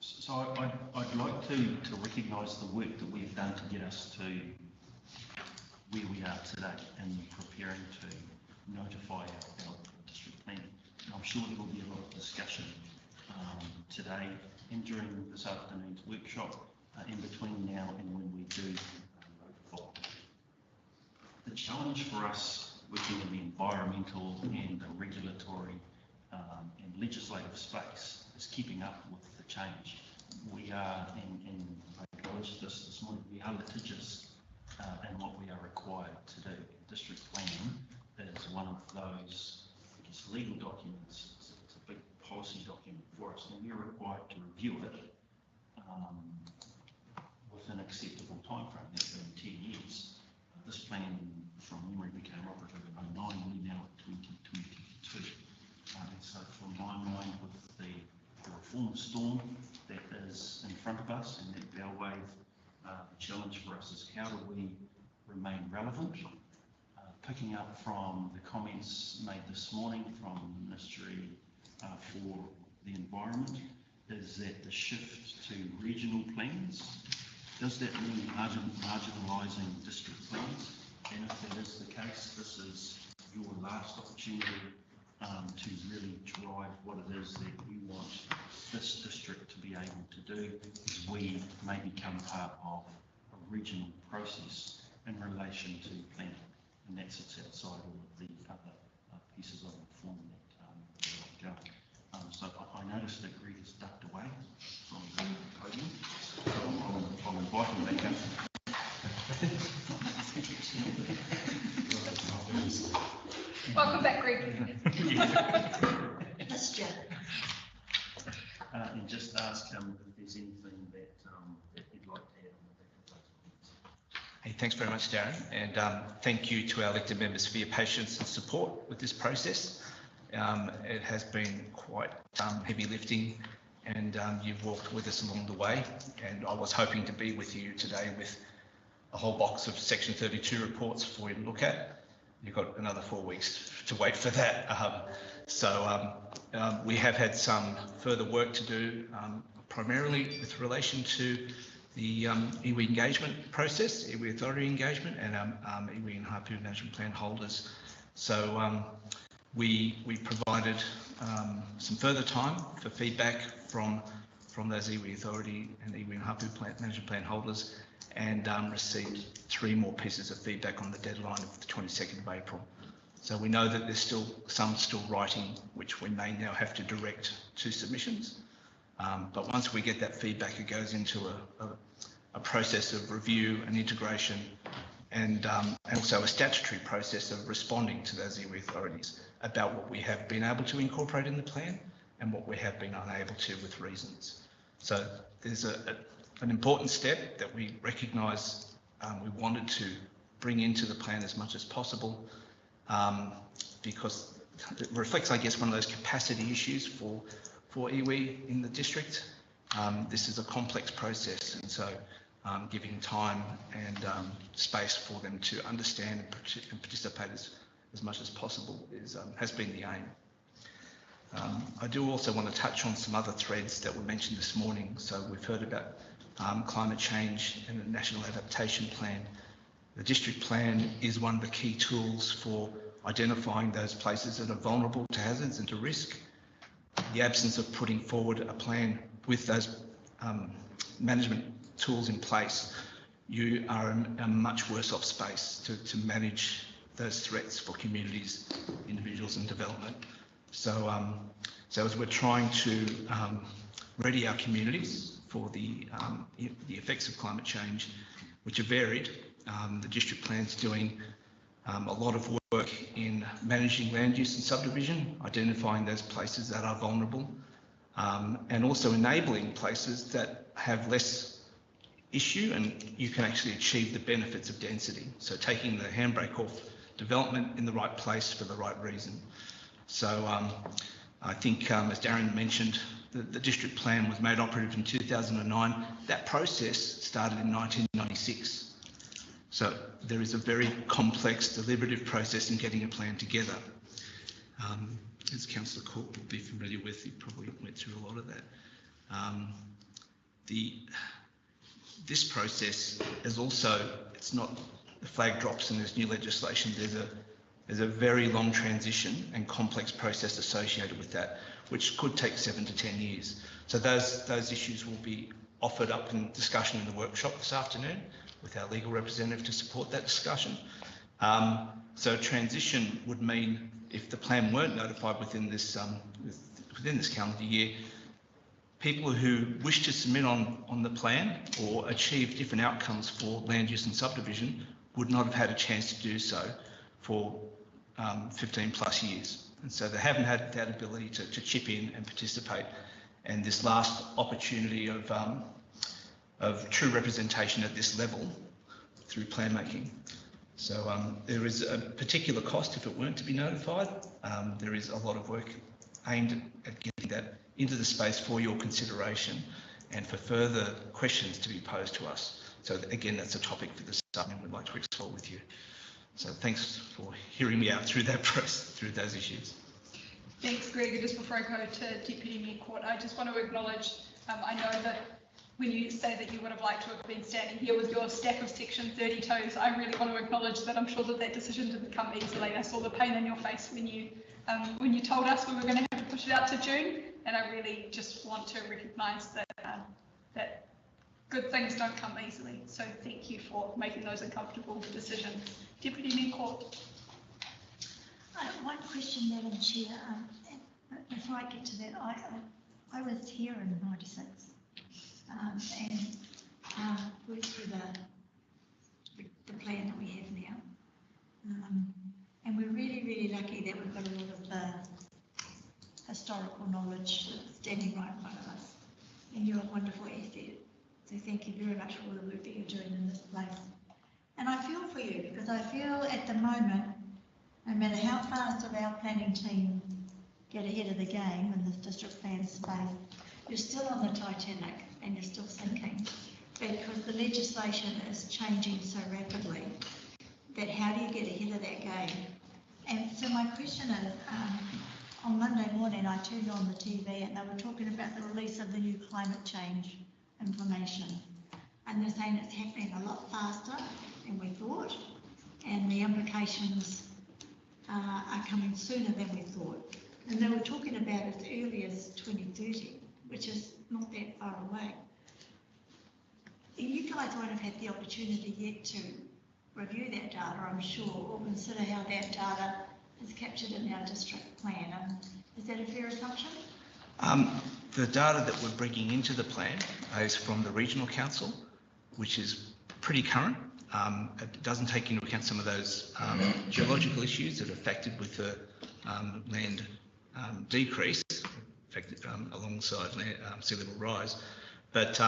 So I'd like to recognise the work that we've done to get us to where we are today in preparing to notify our district plan. And I'm sure there will be a lot of discussion today and during this afternoon's workshop in between now and when we do notify. The challenge for us working in the environmental and the regulatory and legislative space is keeping up with the change. We are, and I acknowledge this morning, we are litigious in what we are required to do. District planning is one of those, I guess, legal documents. It's a big policy document for us, and we're required to review it with an acceptable timeframe. That's been 10 years. This plan, from memory, became operative in 2009, we're now at 2022. And so from my mind, with the reform storm that is in front of us and that bow wave, the challenge for us is how do we remain relevant? Picking up from the comments made this morning from the Ministry for the Environment, is that the shift to regional plans, does that mean marginalising district plans? And if that is the case, this is your last opportunity to really drive what it is that you want this district to be able to do, as we may become part of a regional process in relation to planning. And that sits outside all of the other pieces of reform that are going. So I noticed that Greg has ducked away from the podium, so I'll invite him back in. Welcome back, Greg. And just ask him if there's anything that he'd like to add on the back of those points. Hey, thanks very much, Darren, and thank you to our elected members for your patience and support with this process. It has been quite heavy lifting, and you've walked with us along the way, and I was hoping to be with you today with a whole box of Section 32 reports for you to look at. You've got another 4 weeks to wait for that. We have had some further work to do, primarily with relation to the iwi engagement process, iwi authority engagement, and iwi and hapu management plan holders. So we provided some further time for feedback from those iwi authority and iwi and hapu management plan holders, and received 3 more pieces of feedback on the deadline of the 22nd of April. So we know that there's some still writing, which we may now have to direct to submissions. But once we get that feedback, it goes into a process of review and integration, and also a statutory process of responding to those iwi authorities about what we have been able to incorporate in the plan and what we have been unable to with reasons. So there's an important step that we recognise we wanted to bring into the plan as much as possible, because it reflects, I guess, one of those capacity issues for iwi in the district. This is a complex process, and so giving time and space for them to understand and participate as much as possible has been the aim. I do also want to touch on some other threads that were mentioned this morning. So we've heard about climate change and the National Adaptation Plan. The district plan is one of the key tools for identifying those places that are vulnerable to hazards and to risk. The absence of putting forward a plan with those management tools in place, you are in a much worse off space to manage those threats for communities, individuals and development. So, as we're trying to ready our communities for the effects of climate change, which are varied, the district plan's doing a lot of work in managing land use and subdivision, identifying those places that are vulnerable, and also enabling places that have less issue and you can actually achieve the benefits of density. So taking the handbrake off development in the right place for the right reason. So I think, as Darren mentioned, the district plan was made operative in 2009. That process started in 1996. So there is a very complex, deliberative process in getting a plan together. As Councillor Cook would be familiar with, he probably went through a lot of that. This process is also, it's not the flag drops and there's new legislation. There's a very long transition and complex process associated with that, which could take 7 to 10 years. So those issues will be offered up in discussion in the workshop this afternoon with our legal representative to support that discussion. So transition would mean if the plan weren't notified within this calendar year, people who wish to submit on the plan or achieve different outcomes for land use and subdivision would not have had a chance to do so for 15 plus years. And so they haven't had that ability to chip in and participate. And this last opportunity of true representation at this level through plan making. So there is a particular cost if it weren't to be notified. There is a lot of work aimed at getting that into the space for your consideration and for further questions to be posed to us. So again, that's a topic for this afternoon we'd like to explore with you. So thanks for hearing me out through that process, through those issues. Thanks, Greg. And just before I go to Deputy Mayor Court, I just want to acknowledge, I know that when you say that you would have liked to have been standing here with your stack of Section 32s, I really want to acknowledge that I'm sure that decision didn't come easily. I saw the pain in your face when you told us we were going to have to push it out to June, and I really just want to recognise that that good things don't come easily. So thank you for making those uncomfortable decisions. Deputy Mayor Court. One question, Madam Chair. Before I get to that, I was here in '96 and worked through the plan that we have now. And we're really, really lucky that we've got a lot of historical knowledge standing right in front of us. And you're a wonderful asset. So thank you very much for all the work that you're doing in this place. And I feel for you because I feel at the moment, no matter how fast of our planning team get ahead of the game in this district plan space, you're still on the Titanic and you're still sinking because the legislation is changing so rapidly that how do you get ahead of that game? And so my question is, on Monday morning I turned on the TV and they were talking about the release of the new climate change information. And they're saying it's happening a lot faster than we thought and the implications are coming sooner than we thought. And they were talking about as early as 2030, which is not that far away. You guys won't have had the opportunity yet to review that data, I'm sure, or consider how that data is captured in our district plan. Is that a fair assumption? The data that we're bringing into the plan is from the Regional Council, which is pretty current. It doesn't take into account some of those geological issues that are affected with the land decrease, affected alongside sea level rise. But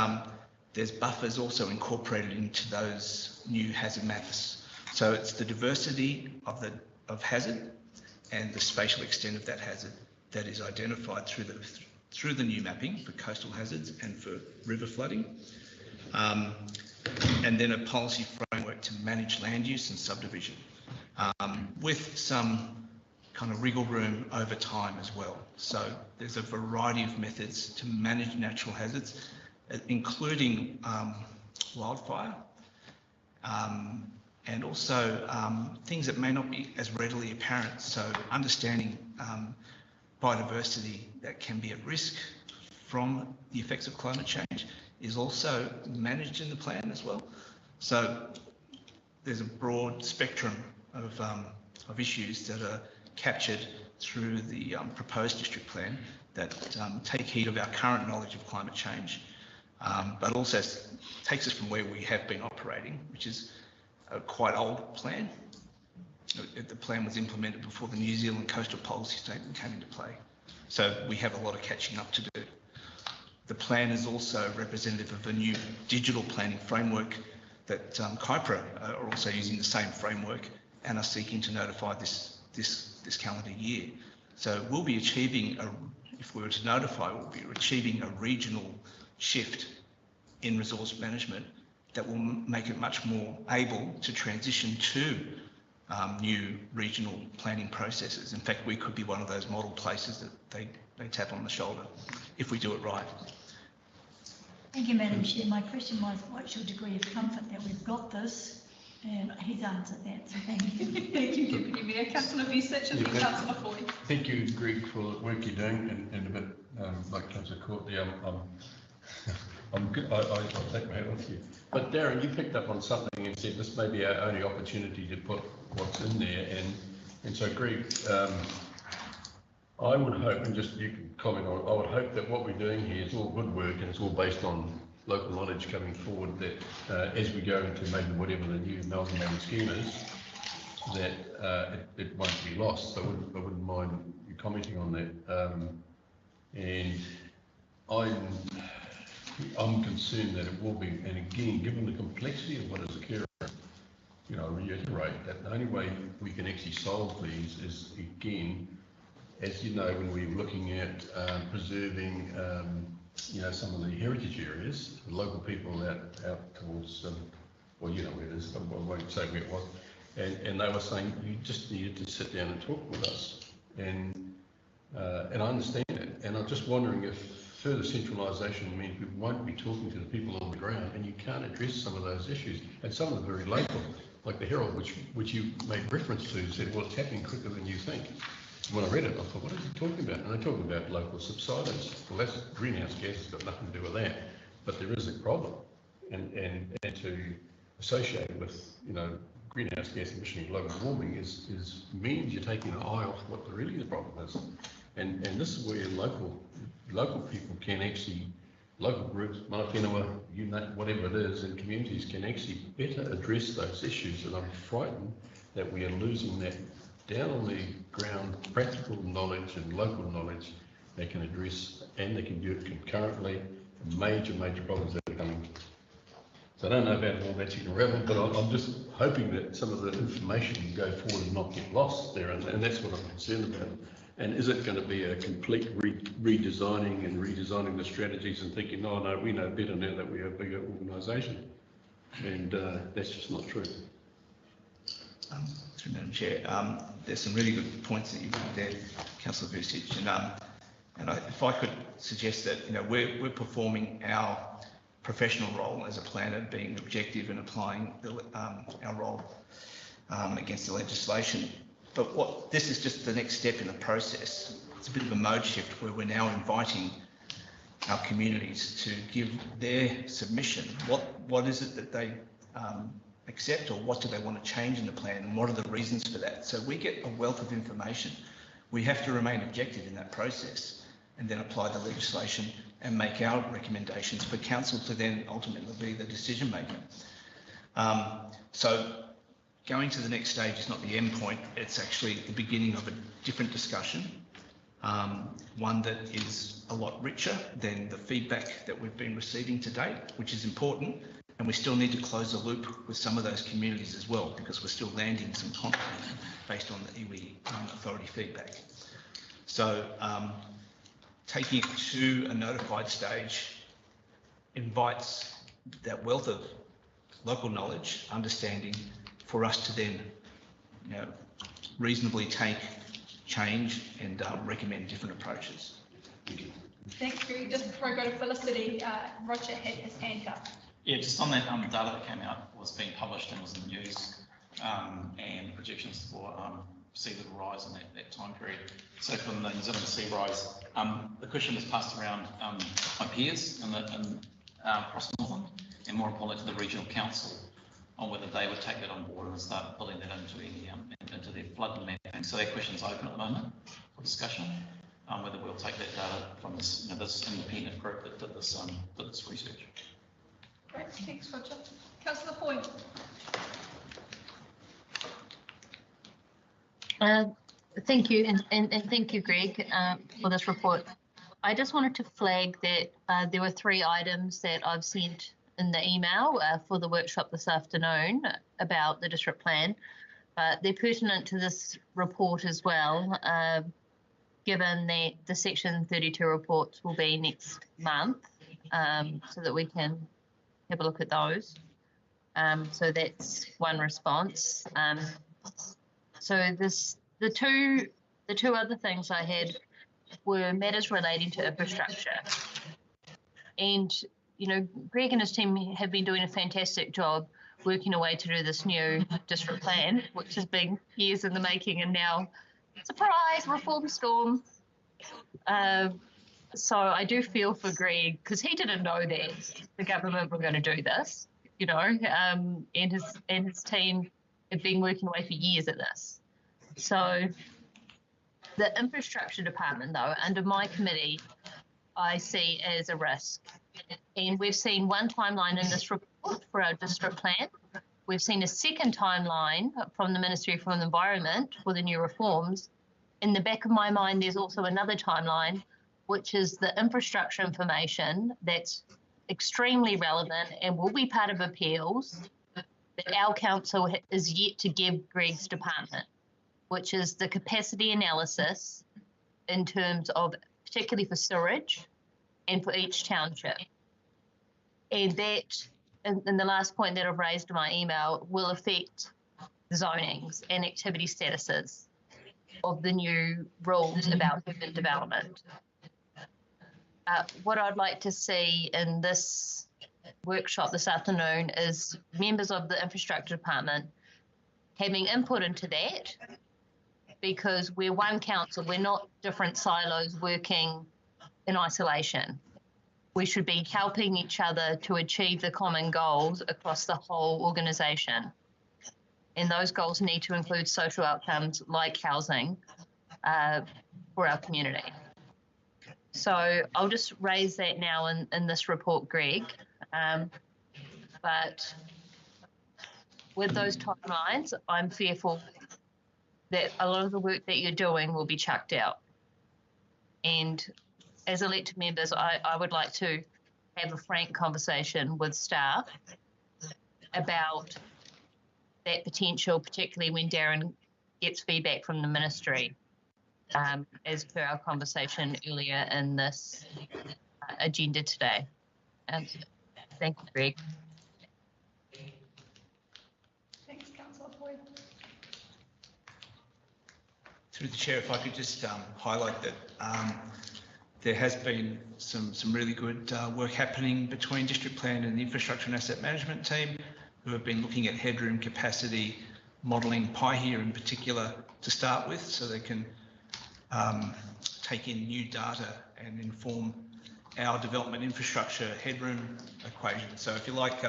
there's buffers also incorporated into those new hazard maps. So it's the diversity of hazard and the spatial extent of that hazard that is identified through the new mapping for coastal hazards and for river flooding. And then a policy framework to manage land use and subdivision with some kind of wriggle room over time as well. So there's a variety of methods to manage natural hazards, including wildfire and also things that may not be as readily apparent. So understanding biodiversity that can be at risk from the effects of climate change is also managed in the plan as well. So there's a broad spectrum of issues that are captured through the proposed district plan that take heed of our current knowledge of climate change, but also takes us from where we have been operating, which is a quite old plan. The plan was implemented before the New Zealand Coastal Policy Statement came into play. So we have a lot of catching up to do. The plan is also representative of a new digital planning framework that KIPRA are also using the same framework and are seeking to notify this calendar year. So we'll be achieving, if we were to notify, we'll be achieving a regional shift in resource management that will make it much more able to transition to new regional planning processes. In fact, we could be one of those model places that they tap on the shoulder if we do it right. Thank you, Madam Chair. My question was, what's your degree of comfort that we've got this? And he's answered that, so thank you. Thank you, Deputy Mayor. Councillor Vucic and then Councillor Foy. Thank you, Greg, for the work you're doing, and a bit like Councillor Courtney, I'm good. I'll take my hat off you. But Darren, you picked up on something and said this may be our only opportunity to put what's in there, and so Greg, I would hope, and just you can comment on it, I would hope that what we're doing here is all good work and it's all based on local knowledge coming forward, that as we go into maybe whatever the new amalgamated scheme is, that it won't be lost. So I wouldn't mind you commenting on that. And I'm concerned that it will be, and again, given the complexity of what is occurring, you know, reiterate that the only way we can actually solve these is, again, as you know, when we're looking at preserving, you know, some of the heritage areas, the local people out towards, well, you know where it is, I won't say where it was, and they were saying you just needed to sit down and talk with us, and I understand it, and I'm just wondering if further centralisation means we won't be talking to the people on the ground, and you can't address some of those issues, and some of them are very local, like the Herald, which you made reference to, said, well, it's happening quicker than you think. When I read it, I thought, what is he talking about? And they're talking about local subsidence. Well, that's greenhouse gas has got nothing to do with that, but there is a problem, and to associate with, you know, greenhouse gas emission and global warming is means you're taking an eye off what really the problem is, and this is where local people can actually, local groups, mana whenua, you know, whatever it is, and communities can actually better address those issues. And I'm frightened that we are losing that down on the ground, practical knowledge and local knowledge they can address, and they can do it concurrently, major problems that are coming. So I don't know about all that you can revel, but I'm just hoping that some of the information can go forward and not get lost there, and that's what I'm concerned about. And is it going to be a complete redesigning the strategies and thinking, oh no, we know better now that we are a bigger organisation, and that's just not true. Through Madam Chair, there's some really good points that you made there, Councillor Vucic, and if I could suggest that, you know, we're performing our professional role as a planner, being objective and applying our role against the legislation. But this is just the next step in the process. It's a bit of a mode shift where we're now inviting our communities to give their submission. What is it that they accept, or what do they want to change in the plan, and what are the reasons for that? So we get a wealth of information. We have to remain objective in that process and then apply the legislation and make our recommendations for council to then ultimately be the decision maker. So going to the next stage is not the end point, it's actually the beginning of a different discussion, one that is a lot richer than the feedback that we've been receiving to date, which is important. And we still need to close the loop with some of those communities as well, because we're still landing some content based on the iwi authority feedback. So taking it to a notified stage invites that wealth of local knowledge, understanding, for us to then, you know, reasonably take change and recommend different approaches. Thank you. Just before I go to Felicity, Roger had his hand up. Yeah, just on that data that came out, was being published and was in the news, and projections for sea level rise in that time period. So from the New Zealand sea rise, the question was passed around my peers across Northland, and more importantly to the regional council, on whether they would take that on board and start building that into their flood mapping. So that question's open at the moment for discussion, whether we'll take that data from this, you know, this independent group that did this research. Great, thanks, Roger. Councillor Foy. Thank you, and thank you, Greg, for this report. I just wanted to flag that there were 3 items that I've sent in the email for the workshop this afternoon about the district plan, but they're pertinent to this report as well. given that the Section 32 reports will be next month, so that we can have a look at those. So that's one response. So the two other things I had were matters relating to infrastructure. And, you know, Greg and his team have been doing a fantastic job working away to do this new district plan, which has been years in the making, and now, surprise, reform storm. So I do feel for Greg, because he didn't know that the government were going to do this, you know, and his team have been working away for years at this. So the infrastructure department, though, under my committee, I see as a risk. And we've seen one timeline in this report for our district plan. We've seen a second timeline from the Ministry for the Environment for the new reforms. In the back of my mind, there's also another timeline, which is the infrastructure information that's extremely relevant and will be part of appeals that our council is yet to give Greg's department, which is the capacity analysis in terms of, particularly for sewage and for each township. And that, and the last point that I've raised in my email, will affect zonings and activity statuses of the new rules about urban development. What I'd like to see in this workshop this afternoon is members of the infrastructure department having input into that, because we're one council, we're not different silos working in isolation. We should be helping each other to achieve the common goals across the whole organisation. And those goals need to include social outcomes like housing for our community. So I'll just raise that now in this report, Greg. But with those timelines, I'm fearful that a lot of the work that you're doing will be chucked out. And as elected members, I would like to have a frank conversation with staff about that potential, particularly when Darren gets feedback from the ministry, as per our conversation earlier in this agenda today. Thank you, Greg. Thanks, Councillor Boyd. Through the chair, if I could just highlight that there has been some really good work happening between District Plan and the Infrastructure and Asset Management team, who have been looking at headroom capacity, modelling PIHER in particular to start with, so they can take in new data and inform our development infrastructure headroom equation. So if you like,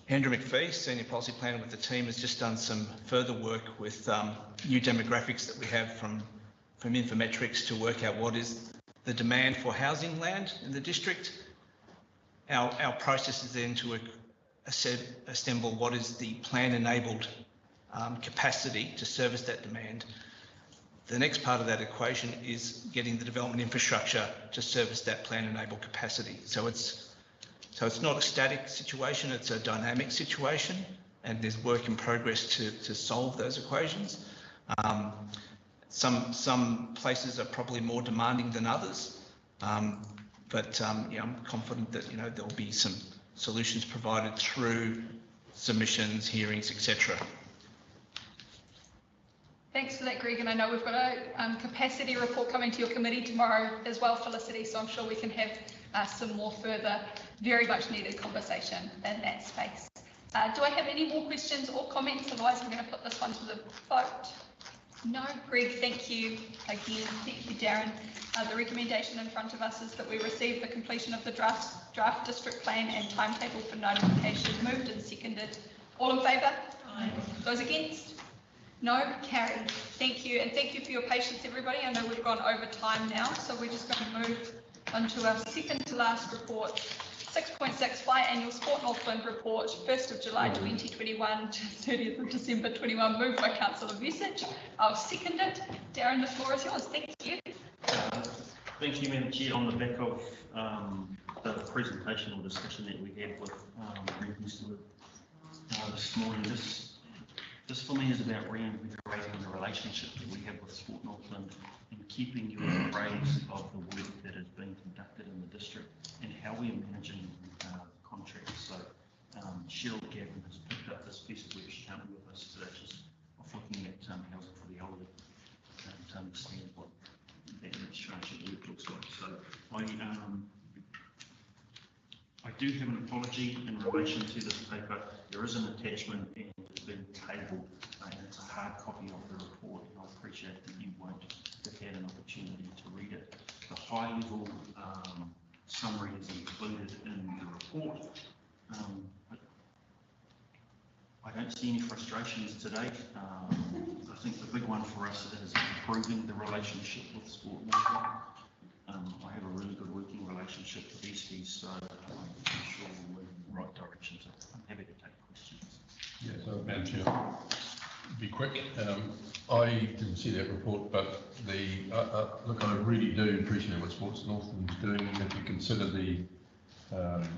Andrew McPhee, Senior Policy Planner with the team, has just done some further work with new demographics that we have from Infometrics to work out what is the demand for housing land in the district. Our process is then to assemble what is the plan-enabled capacity to service that demand. The next part of that equation is getting the development infrastructure to service that plan-enabled capacity. So it's not a static situation, it's a dynamic situation, and there's work in progress to solve those equations. Some places are probably more demanding than others, but yeah, I'm confident that there'll be some solutions provided through submissions, hearings, etc. Thanks for that, Greg, and I know we've got a capacity report coming to your committee tomorrow as well, Felicity, so I'm sure we can have some more further, very much needed conversation in that space. Do I have any more questions or comments? Otherwise, we're going to put this one to the vote. No, Greg, thank you again. Thank you, Darren. The recommendation in front of us is that we receive the completion of the draft district plan and timetable for notification. Moved and seconded. All in favour? Aye. Those against? No, carried. Thank you, and thank you for your patience, everybody. I know we've gone over time now, so we're just going to move on to our second to last report. 6.6 Biannual Sport Northland Report, 1st of July 2021 to 30th of December 21, moved by Councillor Vesich. I'll second it. Darren, the floor is yours. Thank you. Thank you, Madam Chair. On the back of the presentation or discussion that we had with this morning, This for me is about reinvigorating the relationship that we have with Sport Northland and keeping you appraised of the work that is being conducted in the district and how we are managing contracts. So Cheryl Gavin has picked up this piece of work. She can't be with us today, just off looking at housing for the elderly to understand what that administration work looks like. So I do have an apology in relation to this paper. There is an attachment and it's been tabled and it's a hard copy of the report, and I appreciate that you won't have had an opportunity to read it. The high level summary is included in the report. I don't see any frustrations today. I think the big one for us is improving the relationship with Sport Northland. I have a really good working relationship with Estes, so I'm sure we'll move in the right direction. So I'm happy to take questions. Yeah, so Madam Chair, be quick. I didn't see that report, but look, I really do appreciate what Sports Northland's doing. If you consider the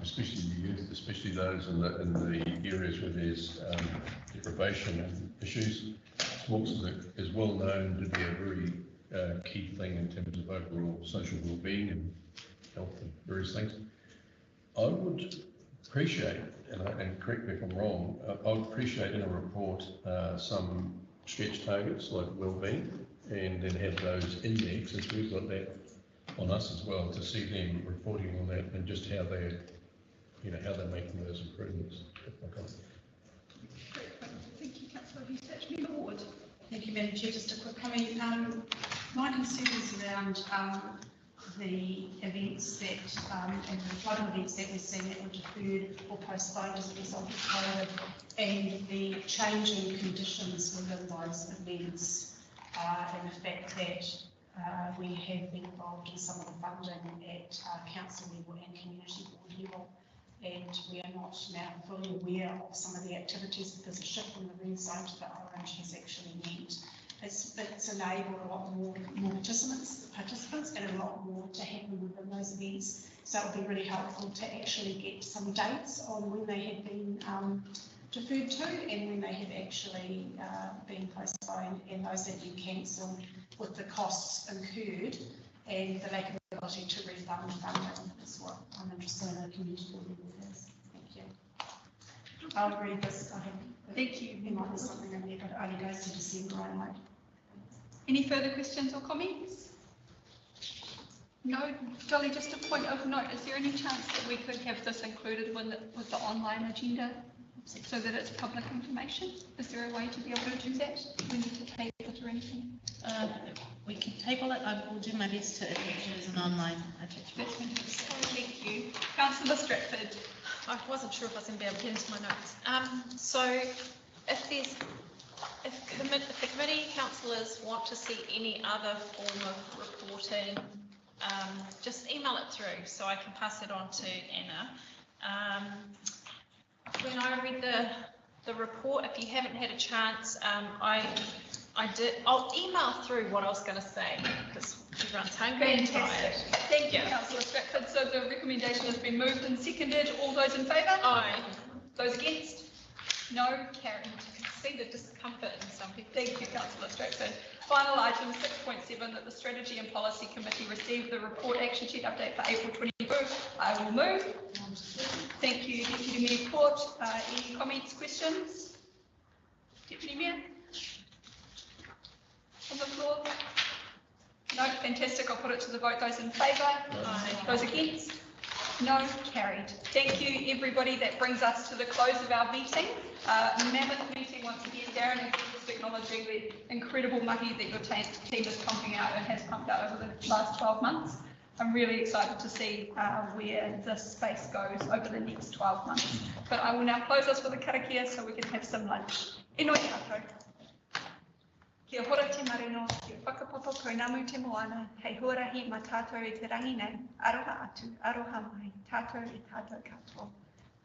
especially the youth, especially those in the areas where there's deprivation and issues, sports is well known to be a very key thing in terms of overall social well-being and health and various things. I would appreciate, and correct me if I'm wrong, I would appreciate in a report some stretch targets like well-being, and then have those indexed, as we've got that on us as well, to see them reporting on that and just how they're, how they're making those improvements. Thank you, Councillor. Who's actually Lord? Thank you, Madam Chair. Just a quick comment. My concern is around the events that and the flood events that we're seeing that were deferred or postponed as a result of COVID, and the changing conditions within those events, and the fact that we have been involved in some of the funding at council level and community board level, and we are not now fully aware of some of the activities because the shift from the red zone to the orange has actually meant it's enabled a lot more participants and a lot more to happen within those events. So it would be really helpful to actually get some dates on when they have been deferred to and when they have actually been postponed, and those that have been cancelled with the costs incurred and the lack of ability to refund funding is what I'm interested in the community board level is. Thank you. I'll read this. Thank you. There might be something in there, but it only goes to December, I know. Any further questions or comments? No. Dolly, just a point of note, is there any chance that we could have this included with the online agenda so that it's public information? Is there a way to be able to do that? Do we need to table it or anything? We can table it. I will do my best to attach it as an online attachment. Thank you. Councillor Stratford. I wasn't sure if I was going to be able to get into my notes. So if the committee councillors want to see any other form of reporting, just email it through so I can pass it on to Anna. When I read the report, if you haven't had a chance, I'll email through what I was going to say because everyone's hungry and tired. Thank you, Councillor Stratford. So the recommendation has been moved and seconded. All those in favour? Aye. Those against? No. Carried. See the discomfort in some people. Thank you, Councillor Stratford. Final item 6.7, that the Strategy and Policy Committee received the report action sheet update for April 22. I will move. Thank you, Deputy Mayor Court. Any comments, questions? Deputy Mayor? On the floor? No, fantastic. I'll put it to the vote. Those in favour? Aye. Those against? No. Carried. Thank you, everybody. That brings us to the close of our meeting. Mammoth meeting once again. Darren, and just acknowledging the incredible mahi that your team is pumping out and has pumped out over the last 12 months. I'm really excited to see where this space goes over the next 12 months. But I will now close us with a karakia so we can have some lunch. E noi tātou. Kia hora te marino, kia whakapapa ko namu te moana, hei huarahi ma tātou e te rangi nei, aroha atu, aroha mai, tātou e tātou katoa.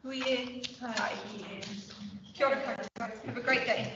Hui e, tai e. Kia ora koutou. Have a great day.